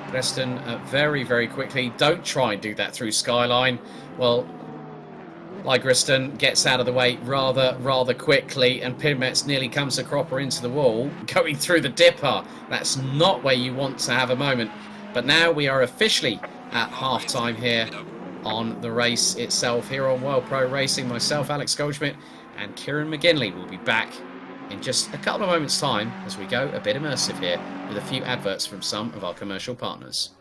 Preston very, very quickly. Don't try and do that through Skyline. Well, Ligriston gets out of the way rather quickly, and Pinmetz nearly comes a cropper into the wall, going through the dipper. That's not where you want to have a moment. But now we are officially at half-time here on the race itself, here on World Pro Racing. Myself, Alex Goldschmidt, and Kieran McGinley will be back in just a couple of moments' time as we go a bit immersive here with a few adverts from some of our commercial partners.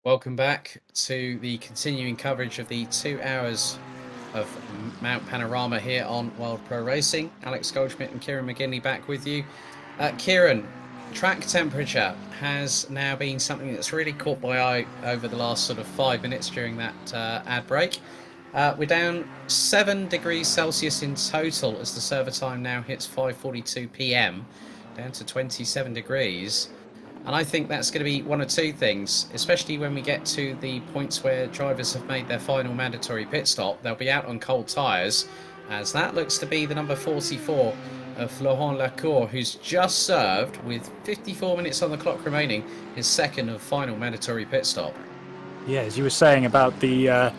Welcome back to the continuing coverage of the 2 hours of Mount Panorama here on World Pro Racing. Alex Goldschmidt and Kieran McGinley back with you. Kieran, track temperature has now been something that's really caught my eye over the last sort of 5 minutes during that ad break. We're down 7 degrees Celsius in total as the server time now hits 5:42 p.m. down to 27 degrees. And I think that's going to be one of two things, especially when we get to the points where drivers have made their final mandatory pit stop. They'll be out on cold tyres, as that looks to be the number 44 of Florent Lacour, who's just served, with 54 minutes on the clock remaining, his second and final mandatory pit stop. Yeah, as you were saying about the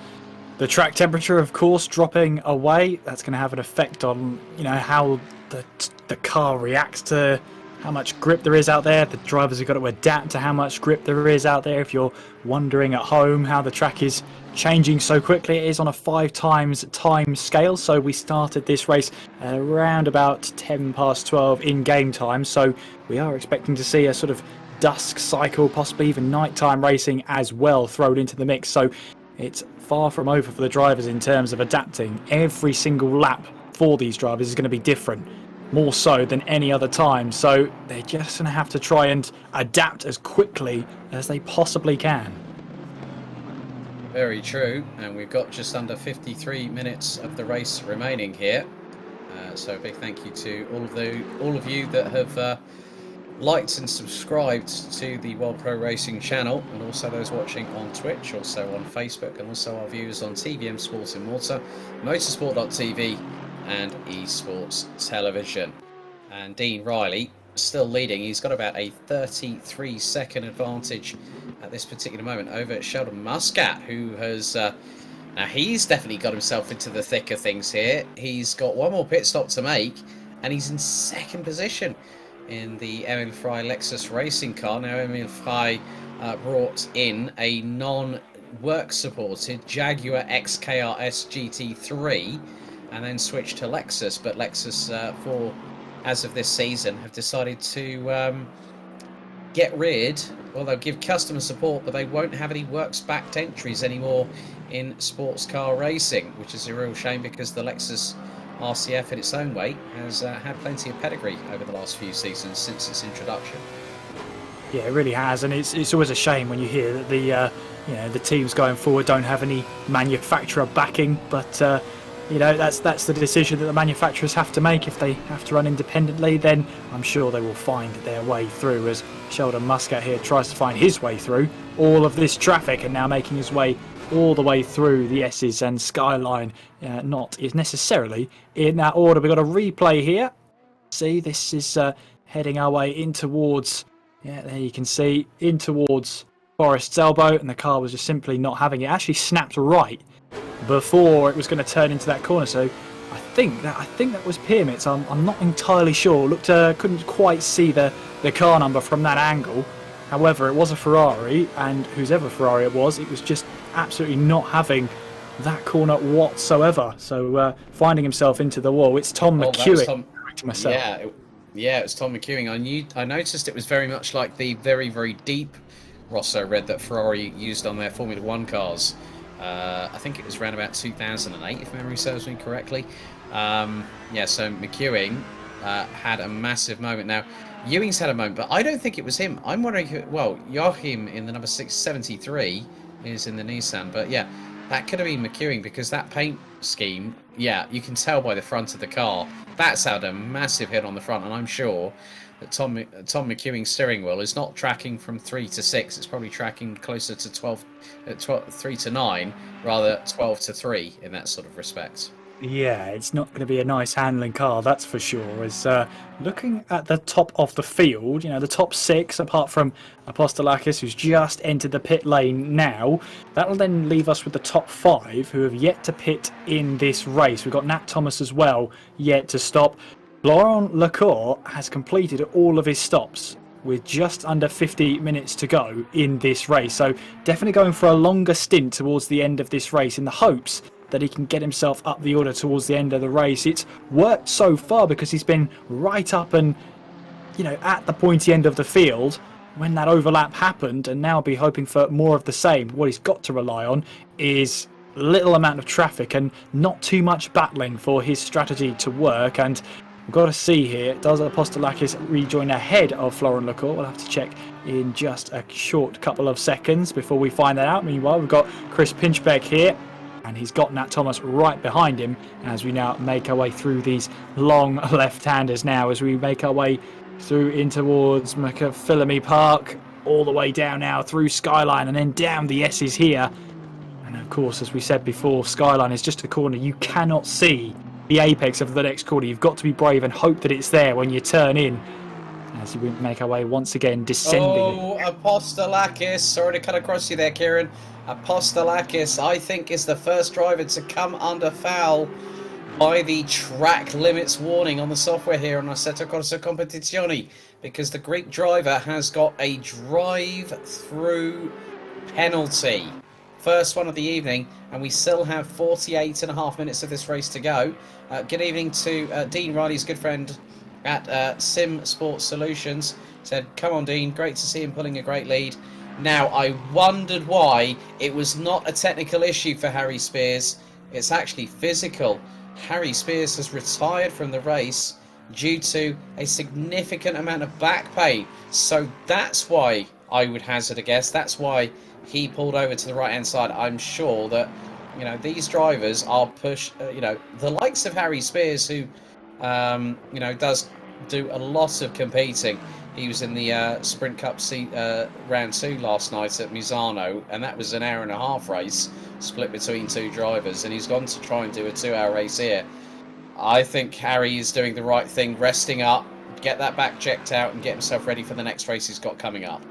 track temperature, of course, dropping away, that's going to have an effect on, you know, how the car reacts to how much grip there is out there. The drivers have got to adapt to how much grip there is out there. If you're wondering at home how the track is changing so quickly, it is on a 5 times time scale. So we started this race around about 10 past 12 in game time. So we are expecting to see a sort of dusk cycle, possibly even nighttime racing as well thrown into the mix. So it's far from over for the drivers in terms of adapting. Every single lap for these drivers is going to be different, more so than any other time. So they're just going to have to try and adapt as quickly as they possibly can. Very true, and we've got just under 53 minutes of the race remaining here. So a big thank you to all of you that have liked and subscribed to the World Pro Racing channel, and also those watching on Twitch, also on Facebook, and also our viewers on TVM Sports in Malta, motorsport.tv and eSports Television. And Dean Riley still leading. He's got about a 33-second advantage at this particular moment over at Sheldon Muscat, who has now he's definitely got himself into the thick of things here. He's got one more pit stop to make, and he's in second position in the Emil Frey Lexus racing car. Now Emil Frey brought in a non-work supported Jaguar XKRS GT3 and then switched to Lexus, but Lexus as of this season have decided to get rid, well, they'll give customer support, but they won't have any works-backed entries anymore in sports car racing, which is a real shame because the Lexus RCF in its own way has had plenty of pedigree over the last few seasons since its introduction. Yeah, it really has, and it's always a shame when you hear that the teams going forward don't have any manufacturer backing, but that's the decision that the manufacturers have to make. If they have to run independently, then I'm sure they will find their way through, as Sheldon Muscat here tries to find his way through all of this traffic and now making his way all the way through the S's and Skyline, not necessarily in that order. We've got a replay here. See, this is heading our way in towards, there you can see, in towards Forest's Elbow, and the car was just simply not having it. Actually snapped right before it was going to turn into that corner. So I think that was Pyramid's. I'm not entirely sure. Couldn't quite see the car number from that angle. However, it was a Ferrari, and whosever Ferrari it was just absolutely not having that corner whatsoever. So finding himself into the wall. It's Tom McEwen. Yeah, it was Tom McEwen. I noticed it was very much like the very, very deep Rosso red that Ferrari used on their Formula One cars. I think it was around about 2008, if memory serves me correctly. So McEwen had a massive moment. Now, Ewing's had a moment, but I don't think it was him. I'm wondering Joachim in the number 673 is in the Nissan, but yeah, that could have been McEwen, because that paint scheme, you can tell by the front of the car, that's had a massive hit on the front, and I'm sure that Tom McEwen's steering wheel is not tracking from 3 to 6, it's probably tracking closer to 3 to 9, rather 12 to 3 in that sort of respect. Yeah, it's not going to be a nice handling car, that's for sure. As looking at the top of the field, the top 6, apart from Apostolakis, who's just entered the pit lane now, that will then leave us with the top 5, who have yet to pit in this race. We've got Nat Thomas as well, yet to stop. Laurent Lacour has completed all of his stops with just under 50 minutes to go in this race. So definitely going for a longer stint towards the end of this race in the hopes that he can get himself up the order towards the end of the race. It's worked so far because he's been right up and, at the pointy end of the field, when that overlap happened and now be hoping for more of the same. What he's got to rely on is little amount of traffic and not too much battling for his strategy to work. And we've got to see here, does Apostolakis rejoin ahead of Florent Lecour? We'll have to check in just a short couple of seconds before we find that out. Meanwhile, we've got Chris Pinchbeck here, and he's got Nat Thomas right behind him as we now make our way through these long left-handers now, as we make our way through in towards McPhillamy Park, all the way down now through Skyline and then down the S's here. And of course, as we said before, Skyline is just a corner. You cannot see the apex of the next corner. You've got to be brave and hope that it's there when you turn in. As we make our way once again, descending. Oh, Apostolakis. Sorry to cut across you there, Kieran. Apostolakis, I think, is the first driver to come under foul by the track limits warning on the software here on Assetto Corsa Competizione, because the Greek driver has got a drive-through penalty. First one of the evening, and we still have 48.5 minutes of this race to go. Good evening to Dean Riley's good friend at Sim Sports Solutions. Said, come on, Dean, great to see him pulling a great lead. Now, I wondered why it was not a technical issue for Harry Spears. It's actually physical. Harry Spears has retired from the race due to a significant amount of back pain. So that's why I would hazard a guess. That's why he pulled over to the right-hand side. I'm sure that, you know, these drivers are pushed, you know, the likes of Harry Spears, who, you know, does do a lot of competing. He was in the Sprint Cup round 2 last night at Misano, and that was an hour-and-a-half race split between 2 drivers, and he's gone to try and do a 2-hour race here. I think Harry is doing the right thing, resting up, get that back checked out, and get himself ready for the next race he's got coming up.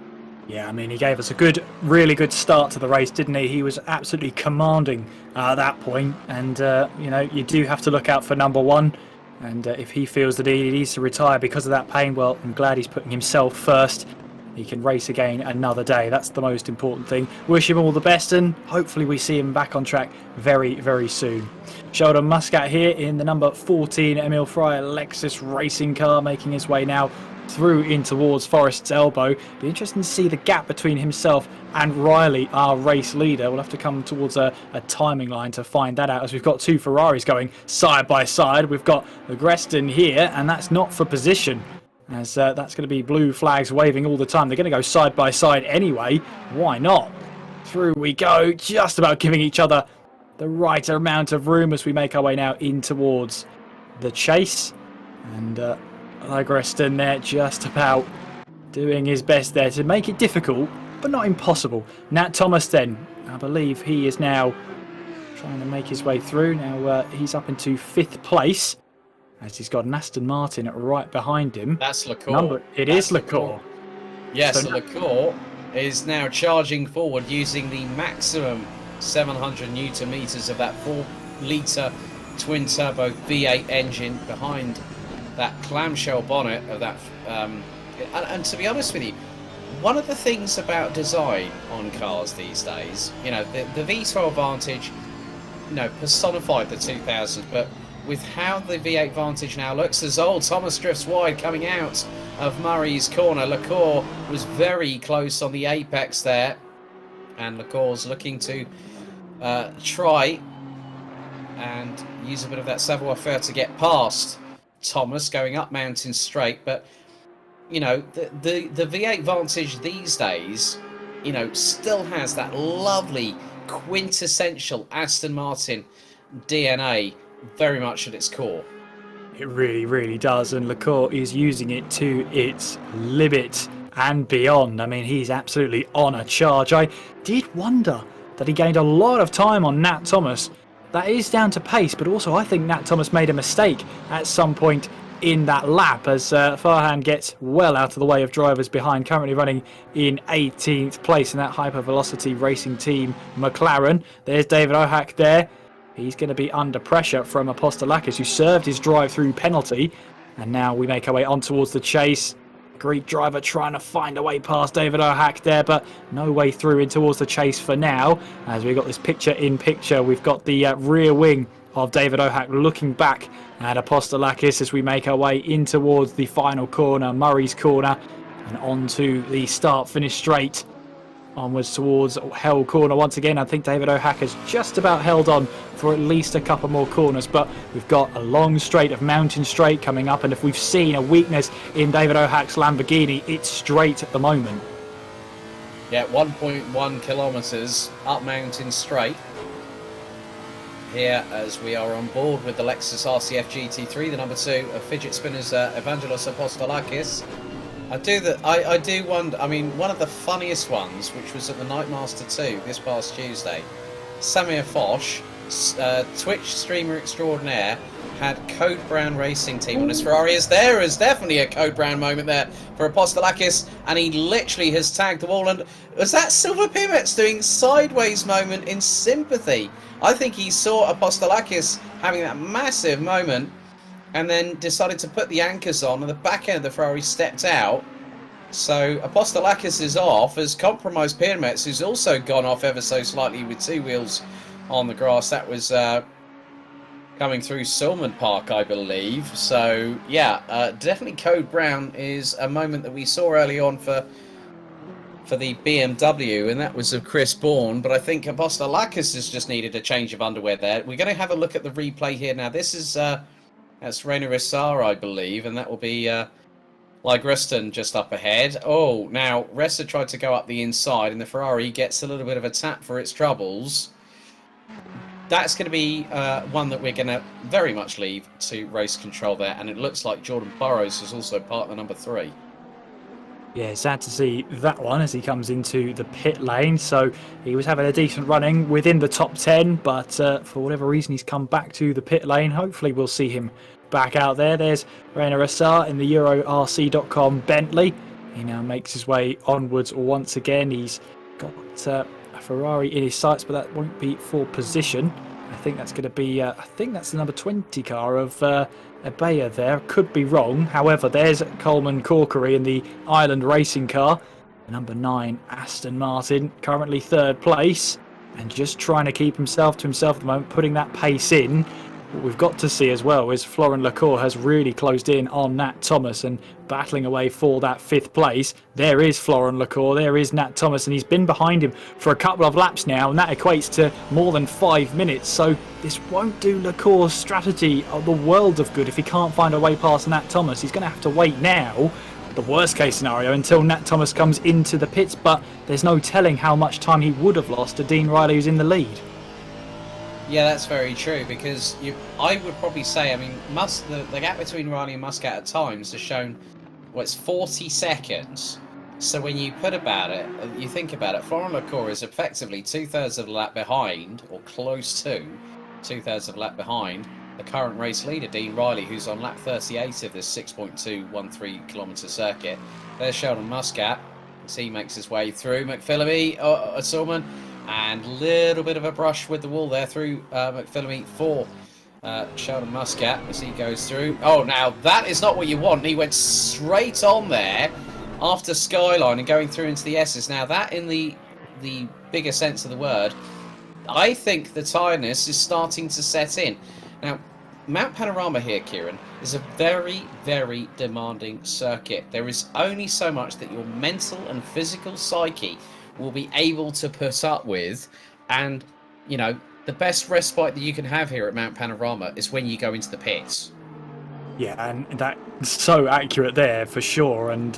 Yeah, I mean, he gave us a good, really good start to the race, didn't he? He was absolutely commanding at that point, and, you know, you do have to look out for number 1. And if he feels that he needs to retire because of that pain, well, I'm glad he's putting himself first. He can race again another day. That's the most important thing. Wish him all the best, and hopefully we see him back on track very, very soon. Sheldon Muscat here in the number 14 Emil Fryer Lexus racing car, making his way now through in towards Forest's Elbow. Be interesting to see the gap between himself and Riley, our race leader. We'll have to come towards a timing line to find that out, as we've got 2 Ferraris going side by side. We've got the Greston here, and that's not for position, as that's going to be blue flags waving all the time. They're going to go side by side anyway. Why not? Through we go, just about giving each other the right amount of room as we make our way now in towards the chase. And Greston there just about doing his best there to make it difficult, but not impossible. Nat Thomas then, I believe he is now trying to make his way through. Now he's up into 5th place, as he's got an Aston Martin right behind him. That's Lecour. It is Lecour. Yes, So Lecour is now charging forward using the maximum 700 newton meters of that 4-litre twin-turbo V8 engine behind that clamshell bonnet of that. And to be honest with you, one of the things about design on cars these days, you know, the V12 Vantage, you know, personified the 2000s, but with how the V8 Vantage now looks, as old Thomas drifts wide coming out of Murray's corner. Lecour was very close on the apex there, and Lecour's looking to try and use a bit of that savoir-faire to get past Thomas going up Mountain Straight. But you know, the V8 Vantage these days, you know, still has that lovely quintessential Aston Martin DNA very much at its core. It really, really does, and Lecour is using it to its limit and beyond. I mean, he's absolutely on a charge. I did wonder that he gained a lot of time on Nat Thomas. That is down to pace, but also I think Nat Thomas made a mistake at some point in that lap, as Farhan gets well out of the way of drivers behind, currently running in 18th place in that hypervelocity racing team McLaren. There's David Ohak there. He's going to be under pressure from Apostolakis, who served his drive-through penalty. And now we make our way on towards the chase. Greek driver trying to find a way past David Ohak there, but no way through in towards the chase for now. As we've got this picture-in-picture, we've got the rear wing of David Ohak looking back at Apostolakis as we make our way in towards the final corner, Murray's corner. and onto the start-finish straight. Onwards towards Hell Corner once again. I think David O'Hacker's just about held on for at least a couple more corners, but we've got a long straight of Mountain Straight coming up, and if we've seen a weakness in David O'Hack's Lamborghini, it's straight at the moment. Yeah, 1.1 kilometres up Mountain Straight. Here, as we are on board with the Lexus RCF GT3, the number 2 of Fidget Spinners Evangelos Apostolakis. I do wonder, I mean, one of the funniest ones, which was at the Nightmaster 2 this past Tuesday, Samir Foch, Twitch streamer extraordinaire, had Code Brown Racing Team on his Ferrari. There is definitely a Code Brown moment there for Apostolakis, and he literally has tagged the wall. And was that Silver Pimex doing sideways moment in sympathy? I think he saw Apostolakis having that massive moment and then decided to put the anchors on, and the back end of the Ferrari stepped out. So Apostolakis is off, as compromised Pimex, who's also gone off ever so slightly with 2 wheels on the grass. That was coming through Silman Park, I believe. So yeah, definitely Code Brown is a moment that we saw early on for the BMW, and that was of Chris Bourne. But I think Apostolakis has just needed a change of underwear there. We're going to have a look at the replay here now. This is that's Rainer Ressar, I believe, and that will be Ligreston just up ahead. Oh, now Ressa tried to go up the inside, and the Ferrari gets a little bit of a tap for its troubles. That's going to be one that we're going to very much leave to race control there, and it looks like Jordan Burrows is also part of the number 3. Yeah, sad to see that one as he comes into the pit lane. So he was having a decent running within the top 10, but for whatever reason he's come back to the pit lane. Hopefully we'll see him back out there. There's Rainer Ressar in the EuroRC.com Bentley. He now makes his way onwards once again. He's got a Ferrari in his sights, but that won't be for position. I think that's going to be, I think that's the number 20 car of Abaya there. Could be wrong. However, there's Coleman Corkery in the Island Racing car. Number 9, Aston Martin, currently 3rd place. And just trying to keep himself to himself at the moment, putting that pace in. What we've got to see as well is Florent Lecour has really closed in on Nat Thomas and battling away for that 5th place. There is Florent Lecour, there is Nat Thomas, and he's been behind him for a couple of laps now, and that equates to more than 5 minutes. So this won't do Lecour's strategy the world of good if he can't find a way past Nat Thomas. He's going to have to wait now, the worst case scenario, until Nat Thomas comes into the pits, but there's no telling how much time he would have lost to Dean Riley, who's in the lead. Yeah, that's very true, because I would probably say, I mean, the gap between Riley and Muscat at times has shown, well, it's 40 seconds. So when you think about it, Florent Lecour is effectively 2/3 of a lap behind, or close to 2/3 of a lap behind, the current race leader, Dean Riley, who's on lap 38 of this 6.213 kilometre circuit. There's Sheldon Muscat, as he makes his way through. McPhillamy, Sulman, and a little bit of a brush with the wall there through McPhillamy for Sheldon Muscat as he goes through. Oh, now that is not what you want. He went straight on there after Skyline and going through into the S's. Now that, in the bigger sense of the word, I think the tiredness is starting to set in. Now, Mount Panorama here, Kieran, is a very, very demanding circuit. There is only so much that your mental and physical psyche will be able to put up with, and you know, the best respite that you can have here at Mount Panorama is when you go into the pits. Yeah, and that's so accurate there for sure. And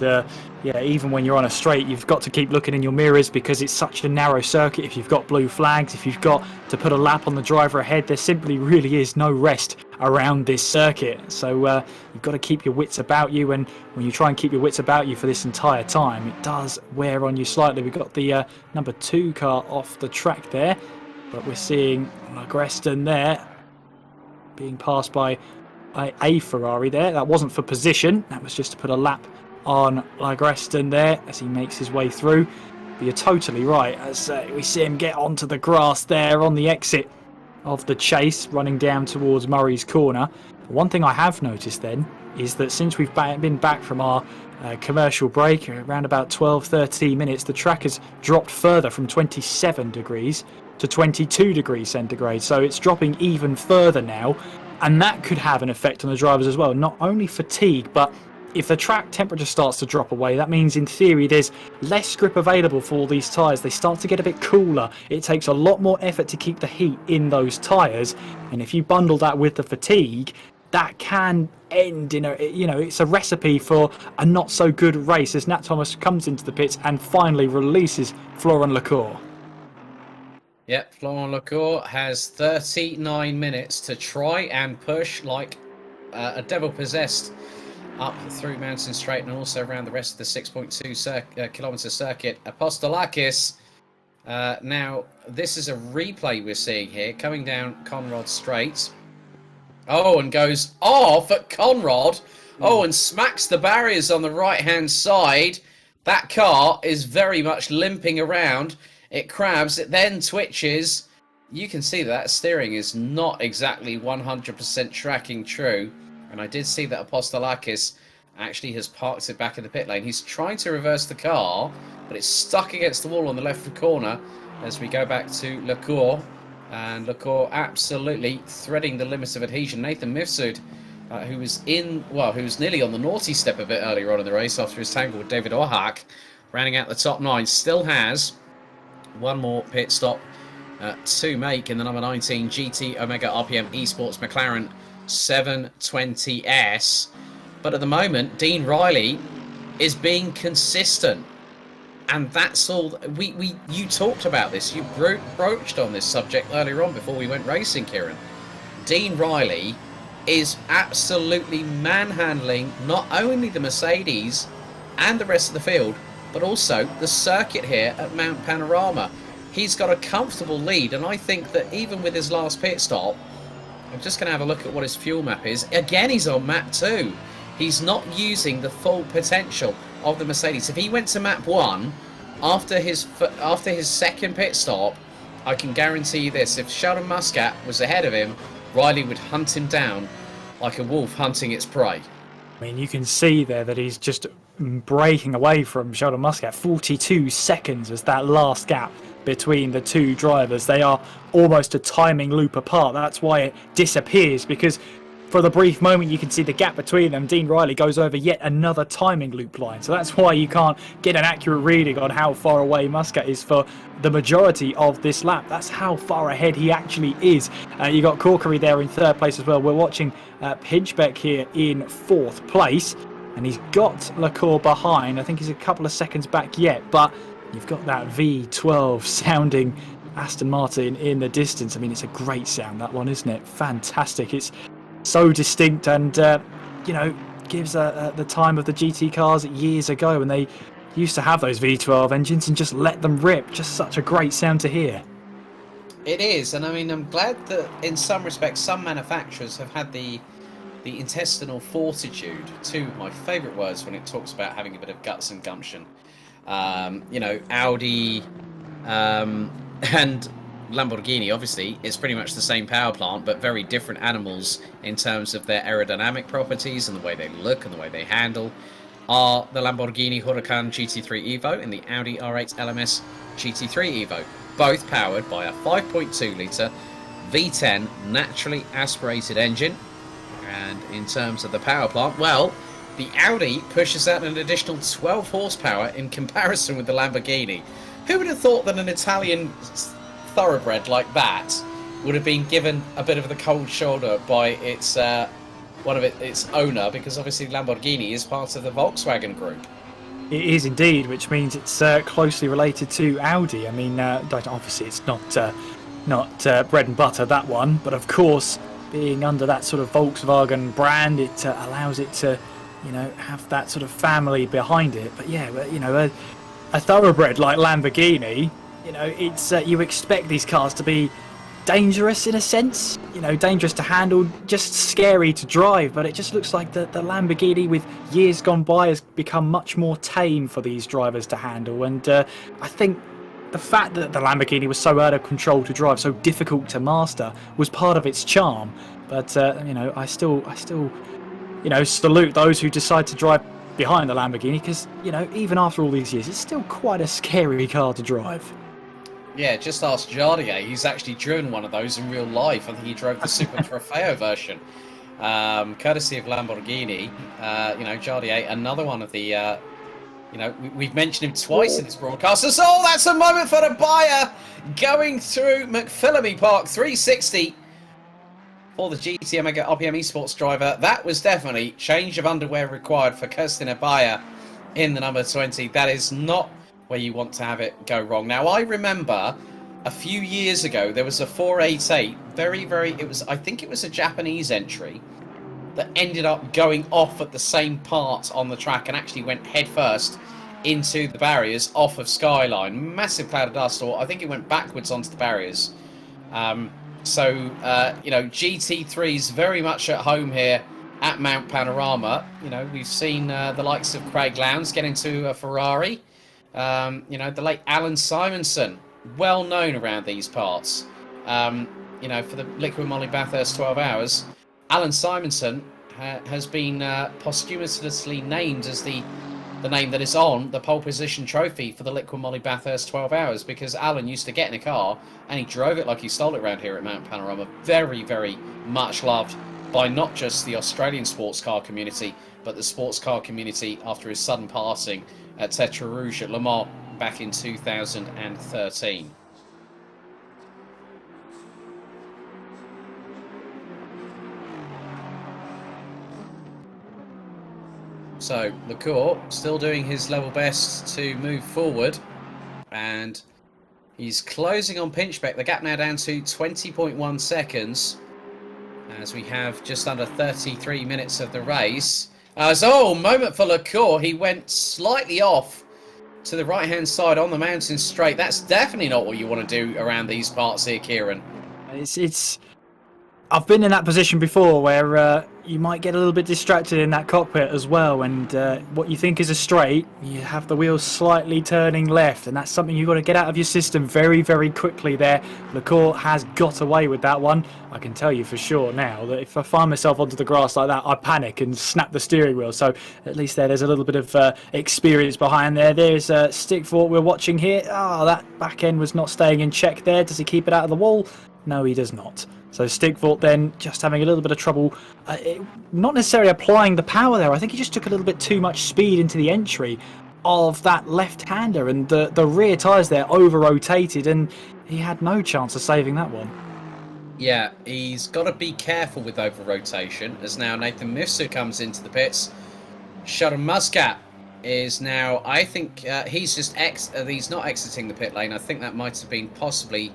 yeah, even when you're on a straight, you've got to keep looking in your mirrors because it's such a narrow circuit. If you've got blue flags, if you've got to put a lap on the driver ahead, there simply really is no rest around this circuit. So you've got to keep your wits about you, and when you try and keep your wits about you for this entire time, it does wear on you slightly. We've got the number 2 car off the track there, but we're seeing Ligreston there being passed by a Ferrari there. That wasn't for position, that was just to put a lap on Ligreston there as he makes his way through. But you're totally right, as we see him get onto the grass there on the exit of the chase, running down towards Murray's Corner. But one thing I have noticed then is that since we've been back from our commercial break, around about 12-13 minutes, the track has dropped further from 27 degrees to 22 degrees centigrade, so it's dropping even further now. And that could have an effect on the drivers as well. Not only fatigue, but if the track temperature starts to drop away, that means in theory there's less grip available for all these tyres. They start to get a bit cooler. It takes a lot more effort to keep the heat in those tyres, and if you bundle that with the fatigue, that can end in it's a recipe for a not so good race as Nat Thomas comes into the pits and finally releases Florent Lecour. Yep, Florent Lecour has 39 minutes to try and push like a devil possessed up through Mountain Straight and also around the rest of the 6.2 kilometre circuit. Apostolakis, now this is a replay we're seeing here, coming down Conrad Straight. Oh, and goes off at Conrad. Oh, and smacks the barriers on the right-hand side. That car is very much limping around. It crabs, it then twitches. You can see that steering is not exactly 100% tracking true. And I did see that Apostolakis actually has parked it back in the pit lane. He's trying to reverse the car, but it's stuck against the wall on the left corner as we go back to Lecour. And Lecour absolutely threading the limits of adhesion. Nathan Mifsud, who was nearly on the naughty step a bit earlier on in the race after his tangle with David Ohak, rounding out the top 9, still has one more pit stop to make in the number 19 GT Omega RPM Esports McLaren 720S. But at the moment, Dean Riley is being consistent. And that's all. You talked about this. You broached on this subject earlier on before we went racing, Kieran. Dean Riley is absolutely manhandling not only the Mercedes and the rest of the field, but also the circuit here at Mount Panorama. He's got a comfortable lead, and I think that even with his last pit stop, I'm just going to have a look at what his fuel map is. Again, he's on map 2. He's not using the full potential of the Mercedes. If he went to map 1 after his second pit stop, I can guarantee you this: if Sheldon Muscat was ahead of him, Riley would hunt him down like a wolf hunting its prey. I mean, you can see there that he's just breaking away from Sheldon Muscat. 42 seconds is that last gap between the two drivers. They are almost a timing loop apart. That's why it disappears, because for the brief moment you can see the gap between them. Dean Riley goes over yet another timing loop line. So that's why you can't get an accurate reading on how far away Muscat is for the majority of this lap. That's how far ahead he actually is. You got Corkery there in third place as well. We're watching Pinchbeck here in fourth place, and he's got Lecour behind. I think he's a couple of seconds back yet, but you've got that V12 sounding Aston Martin in the distance. I mean, it's a great sound, that one, isn't it? Fantastic. It's so distinct, and gives the time of the GT cars years ago when they used to have those V12 engines and just let them rip. Just such a great sound to hear. It is, and I mean, I'm glad that in some respects some manufacturers have had the intestinal fortitude, two of my favourite words when it talks about having a bit of guts and gumption. Audi and Lamborghini, obviously, it's pretty much the same power plant, but very different animals in terms of their aerodynamic properties and the way they look and the way they handle. Are the Lamborghini Huracan GT3 Evo and the Audi R8 LMS GT3 Evo, both powered by a 5.2 litre V10 naturally aspirated engine. And in terms of the power plant, well, the Audi pushes out an additional 12 horsepower in comparison with the Lamborghini. Who would have thought that an Italian thoroughbred like that would have been given a bit of the cold shoulder by its its owner, because obviously Lamborghini is part of the Volkswagen group. It is indeed, which means it's closely related to Audi. I mean, obviously it's not bread and butter, that one, but of course, being under that sort of Volkswagen brand, it allows it to, have that sort of family behind it. But yeah, a thoroughbred like Lamborghini, it's you expect these cars to be dangerous in a sense, dangerous to handle, just scary to drive, but it just looks like the Lamborghini with years gone by has become much more tame for these drivers to handle. And I think the fact that the Lamborghini was so out of control to drive, so difficult to master, was part of its charm. But I still salute those who decide to drive behind the Lamborghini, because even after all these years, it's still quite a scary car to drive. Yeah, just ask Jardier. He's actually driven one of those in real life. I think he drove the Super Trofeo version. courtesy of Lamborghini. Jardier, another one of the, we've mentioned him twice in this broadcast. So that's a moment for the buyer going through McPhillamy Park 360 for the GT Omega RPM Esports driver. That was definitely change of underwear required for Kirsten Abaya in the number 20. That is not where you want to have it go wrong. Now, I remember a few years ago, there was a 488, I think it was a Japanese entry that ended up going off at the same part on the track and actually went headfirst into the barriers off of Skyline. Massive cloud of dust, or I think it went backwards onto the barriers. GT3's very much at home here at Mount Panorama. We've seen the likes of Craig Lowndes get into a Ferrari. The late Alan Simonson, well known around these parts. For the Liquid Molly Bathurst 12 Hours, Alan Simonson has been posthumously named as the name that is on the pole position trophy for the Liquid Molly Bathurst 12 Hours, because Alan used to get in a car and he drove it like he stole it around here at Mount Panorama. Very, very much loved by not just the Australian sports car community, but the sports car community after his sudden passing at Tetra Rouge at Le Mans back in 2013. So, LaCour still doing his level best to move forward, and he's closing on Pinchbeck. The gap now down to 20.1 seconds, as we have just under 33 minutes of the race. Moment for LaCour. He went slightly off to the right-hand side on the mountain straight. That's definitely not what you want to do around these parts here, Kieran. I've been in that position before where you might get a little bit distracted in that cockpit as well, and what you think is a straight, you have the wheels slightly turning left, and that's something you've got to get out of your system very, very quickly there. LaCour has got away with that one. I can tell you for sure now that if I find myself onto the grass like that, I panic and snap the steering wheel. So at least there's a little bit of experience behind there. There's Stickfort we're watching here. That back end was not staying in check there. Does he keep it out of the wall? No, he does not. So Stickfort then just having a little bit of trouble, not necessarily applying the power there. I think he just took a little bit too much speed into the entry of that left-hander, and the rear tyres there over-rotated, and he had no chance of saving that one. Yeah, he's got to be careful with over-rotation, as now Nathan Mifsud comes into the pits. Sheldon Muscat is now, I think, he's just he's not exiting the pit lane. I think that might have been possibly...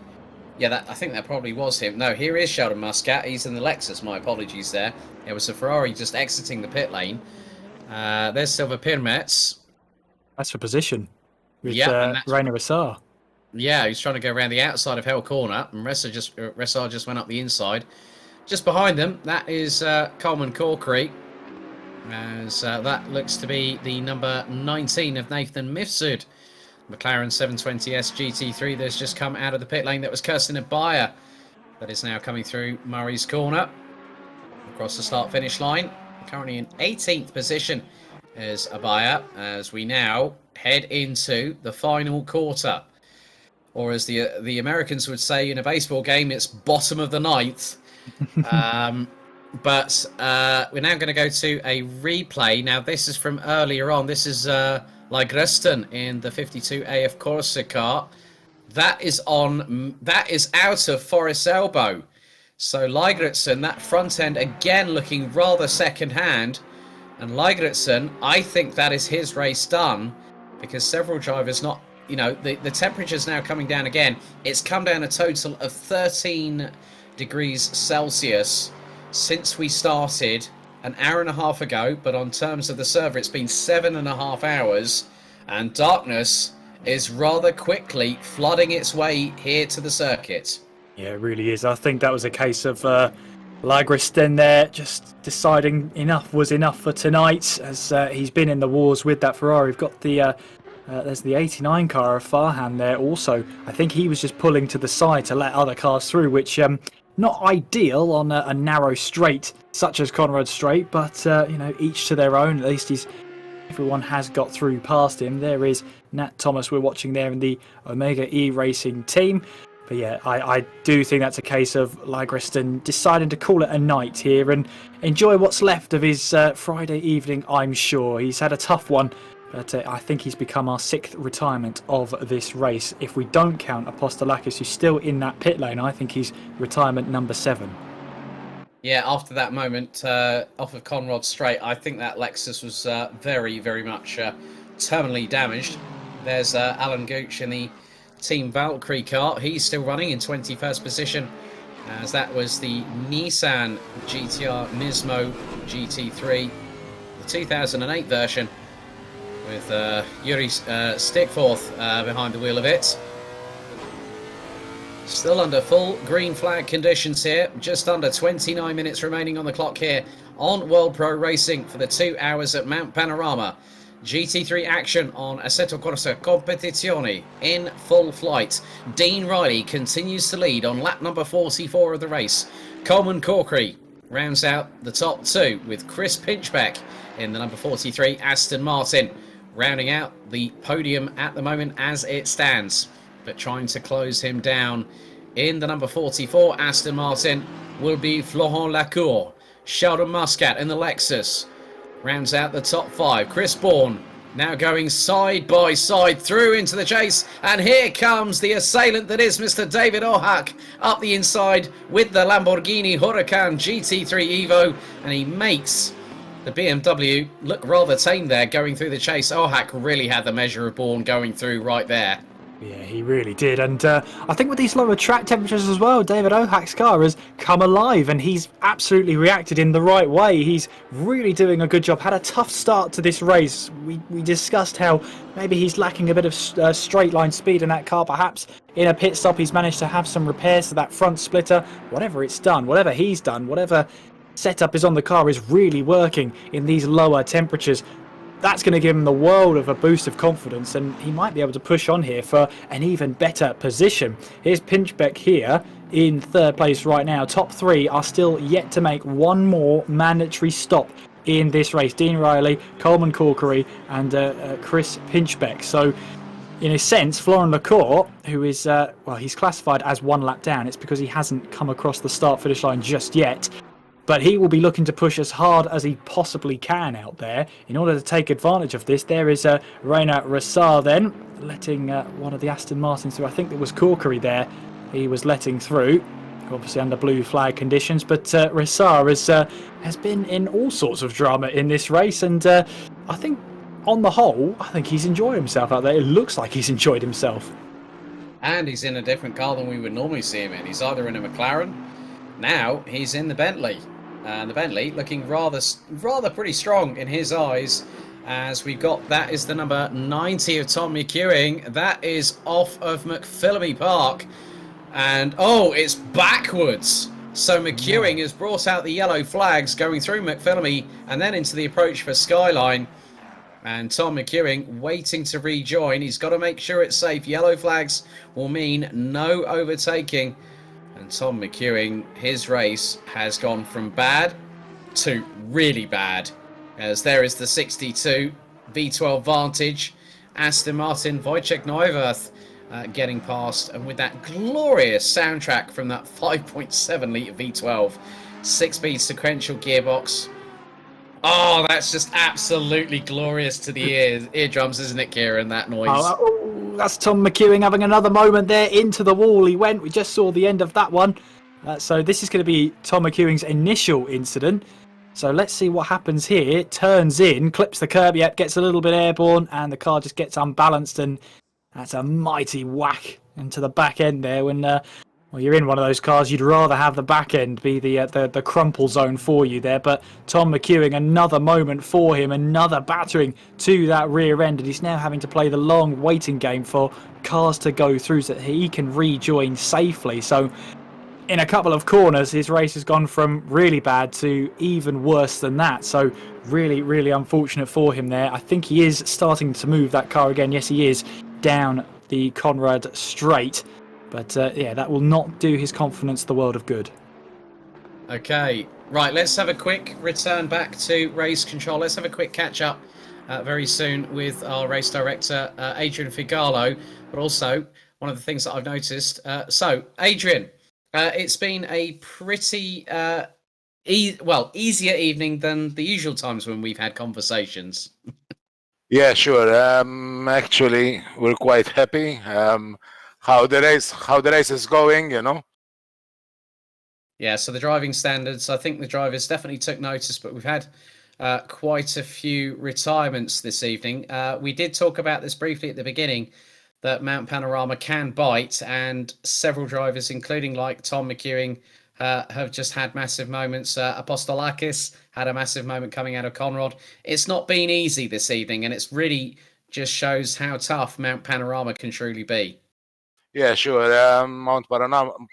Yeah, I think that probably was him. No, here is Sheldon Muscat. He's in the Lexus. My apologies there. It was a Ferrari just exiting the pit lane. There's Silver Pirmets. That's for position with Rainer Ressar. Yeah, he's trying to go around the outside of Hell Corner, and Ressar just went up the inside. Just behind them, that is Coleman Corkery, as that looks to be the number 19 of Nathan Mifsud. McLaren 720S GT3 that's just come out of the pit lane. That was Kirsten Abaya. That is now coming through Murray's Corner. Across the start-finish line. Currently in 18th position is Abaya, as we now head into the final quarter. Or as the Americans would say in a baseball game, it's bottom of the ninth. But we're now going to go to a replay. Now, this is from earlier on. This is... Lygreston in the 52 AF Corsa car. That is out of Forest Elbow. So Lygreston, that front end again looking rather second hand. And Lygreston, I think that is his race done, because several drivers the temperature's now coming down again. It's come down a total of 13 degrees Celsius since we started an hour and a half ago, but on terms of the server, it's been 7.5 hours, and darkness is rather quickly flooding its way here to the circuit. Yeah, it really is. I think that was a case of Lygreston there just deciding enough was enough for tonight, as he's been in the wars with that Ferrari. We've got there's the 89 car of Farhan there also. I think he was just pulling to the side to let other cars through, which not ideal on a narrow straight such as Conrad Straight, but each to their own. At least everyone has got through past him. There is Nat Thomas we're watching there in the Omega E Racing team. But yeah, I do think that's a case of Lagreston deciding to call it a night here and enjoy what's left of his Friday evening, I'm sure. He's had a tough one, but I think he's become our 6th retirement of this race. If we don't count Apostolakis, who's still in that pit lane, I think he's retirement number 7. Yeah, after that moment off of Conrod Straight, I think that Lexus was very, very much terminally damaged. There's Alan Gooch in the Team Valkyrie car. He's still running in 21st position, as that was the Nissan GTR Nismo GT3, the 2008 version, with Yuri Stickforth behind the wheel of it. Still under full green flag conditions here. Just under 29 minutes remaining on the clock here on World Pro Racing for the 2 hours at Mount Panorama. GT3 action on Assetto Corsa Competizione in full flight. Dean Riley continues to lead on lap number 44 of the race. Coleman Corkery rounds out the top 2 with Chris Pinchbeck in the number 43 Aston Martin, rounding out the podium at the moment as it stands. But trying to close him down in the number 44 Aston Martin will be Florent Lacour. Sheldon Muscat in the Lexus rounds out the top 5. Chris Bourne now going side by side through into the chase, and here comes the assailant that is Mr. David Ohak up the inside with the Lamborghini Huracan GT3 Evo, and he makes the BMW look rather tame there going through the chase. Ohak really had the measure of Bourne going through right there. Yeah, he really did. And I think with these lower track temperatures as well, David Ohak's car has come alive and he's absolutely reacted in the right way. He's really doing a good job. Had a tough start to this race. We discussed how maybe he's lacking a bit of straight line speed in that car. Perhaps in a pit stop he's managed to have some repairs to that front splitter. Whatever it's done, whatever he's done, whatever setup is on the car is really working in these lower temperatures. That's going to give him the world of a boost of confidence, and he might be able to push on here for an even better position. Here's Pinchbeck here in 3rd place right now. Top 3 are still yet to make one more mandatory stop in this race. Dean Riley, Coleman Corkery and Chris Pinchbeck. So in a sense, Florent Lacour, who is, well, he's classified as 1 lap down. It's because he hasn't come across the start-finish line just yet. But he will be looking to push as hard as he possibly can out there in order to take advantage of this. There is Rainer Ressar then, letting one of the Aston Martins through. I think it was Corkery there he was letting through, obviously under blue flag conditions. But Ressar has been in all sorts of drama in this race. And I think on the whole, I think he's enjoyed himself out there. It looks like he's enjoyed himself. And he's in a different car than we would normally see him in. He's either in a McLaren, now he's in the Bentley. And the Bentley looking rather pretty strong in his eyes, as we've got, that is the number 90 of Tom McEwing. That is off of McPhillamy Park. And, oh, it's backwards. So McEwing has brought out the yellow flags going through McPhillamy and then into the approach for Skyline. And Tom McEwing waiting to rejoin. He's got to make sure it's safe. Yellow flags will mean no overtaking. And Tom McEwing, his race has gone from bad to really bad, as there is the 62 V12 Vantage, Aston Martin Wojciech Neuwirth getting past, and with that glorious soundtrack from that 5.7 litre V12, 6-speed sequential gearbox. Oh, that's just absolutely glorious to the eardrums, isn't it, Kieran, that noise? That's Tom McEwing having another moment there. Into the wall he went. We just saw the end of that one. So this is going to be Tom McEwing's initial incident. So let's see what happens here. Turns in, clips the curb, yet gets a little bit airborne, and the car just gets unbalanced, and that's a mighty whack into the back end there. When well, you're in one of those cars, you'd rather have the back end be the crumple zone for you there. But Tom McEwing, another moment for him, another battering to that rear end, and he's now having to play the long waiting game for cars to go through so that he can rejoin safely. So in a couple of corners, his race has gone from really bad to even worse than that. So really, really unfortunate for him there. I think he is starting to move that car again. Yes, he is, down the Conrad straight. But yeah, that will not do his confidence the world of good. Okay, right, let's have a quick return back to race control. Let's have a quick catch up very soon with our race director, Adrian Figalo. But also, one of the things that I've noticed. So, Adrian, it's been a pretty easier evening than the usual times when we've had conversations. Yeah, sure. Actually, we're quite happy how the race is going. Yeah, so the driving standards, I think the drivers definitely took notice, but we've had quite a few retirements this evening. We did talk about this briefly at the beginning, that Mount Panorama can bite, and several drivers, including like Tom McEwing, have just had massive moments. Apostolakis had a massive moment coming out of Conrad. It's not been easy this evening, and it's really just shows how tough Mount Panorama can truly be. Yeah, sure. Mount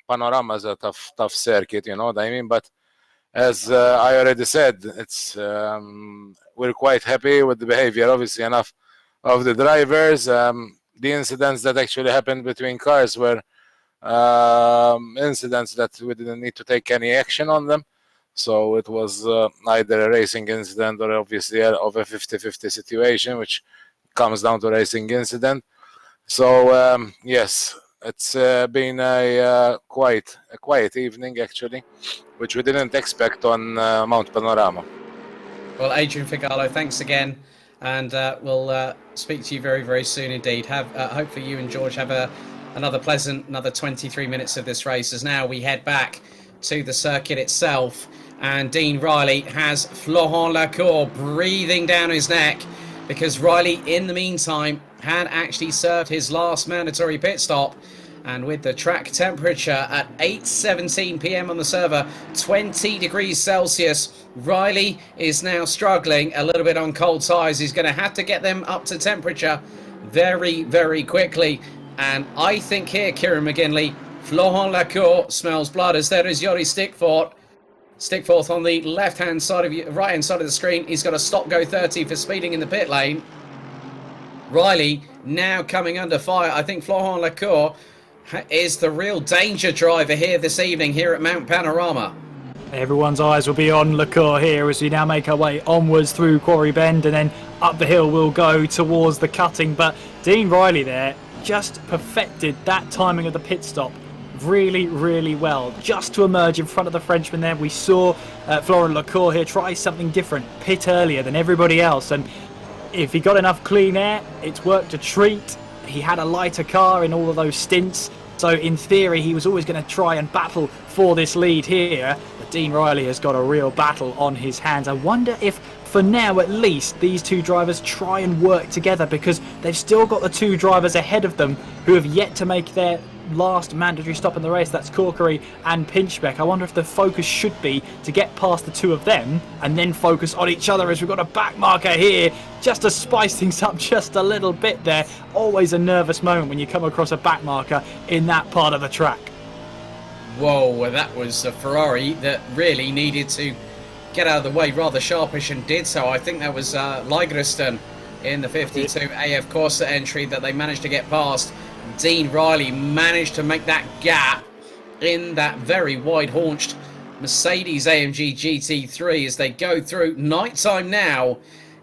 Panorama is a tough circuit, you know what I mean? But as I already said, it's we're quite happy with the behavior, obviously enough, of the drivers. The incidents that actually happened between cars were incidents that we didn't need to take any action on them. So it was either a racing incident or obviously of a 50-50 situation, which comes down to racing incident. So yes, it's been a quiet evening actually, which we didn't expect on Mount Panorama. Well, Adrian Figallo, thanks again, and we'll speak to you very, very soon indeed. Hopefully you and George have another 23 minutes of this race, as now we head back to the circuit itself, and Dean Riley has Florent Lacour breathing down his neck, because Riley in the meantime had actually served his last mandatory pit stop, and with the track temperature at 8:17 p.m. on the server, 20 degrees Celsius, Riley is now struggling a little bit on cold tyres. He's going to have to get them up to temperature very, very quickly. And I think here, Kieran McGinley, Florent Lacour smells blood, as there is Yori Stickforth. Stickforth on the right-hand side of the screen. He's got a stop-go 30 for speeding in the pit lane. Riley now coming under fire. I think Florent Lacour is the real danger driver here this evening here at Mount Panorama. Everyone's eyes will be on Lacour here as we now make our way onwards through Quarry Bend, and then up the hill we'll go towards the cutting. But Dean Riley there just perfected that timing of the pit stop really, really well, just to emerge in front of the Frenchman there. We saw Florent Lacour here try something different, pit earlier than everybody else, and if he got enough clean air, it's worked a treat. He had a lighter car in all of those stints, so in theory he was always going to try and battle for this lead here. But Dean Riley has got a real battle on his hands. I wonder if, for now at least, these two drivers try and work together, because they've still got the two drivers ahead of them who have yet to make their last mandatory stop in the race. That's Corkery and Pinchbeck. I wonder if the focus should be to get past the two of them and then focus on each other, as we've got a back marker here just to spice things up just a little bit there. Always a nervous moment when you come across a back marker in that part of the track. Whoa, that was a Ferrari that really needed to get out of the way rather sharpish, and did so. I think that was Ligreston in the 52 AF Corsa entry that they managed to get past. Dean Riley managed to make that gap in that very wide-haunched Mercedes AMG GT3 as they go through. Nighttime now,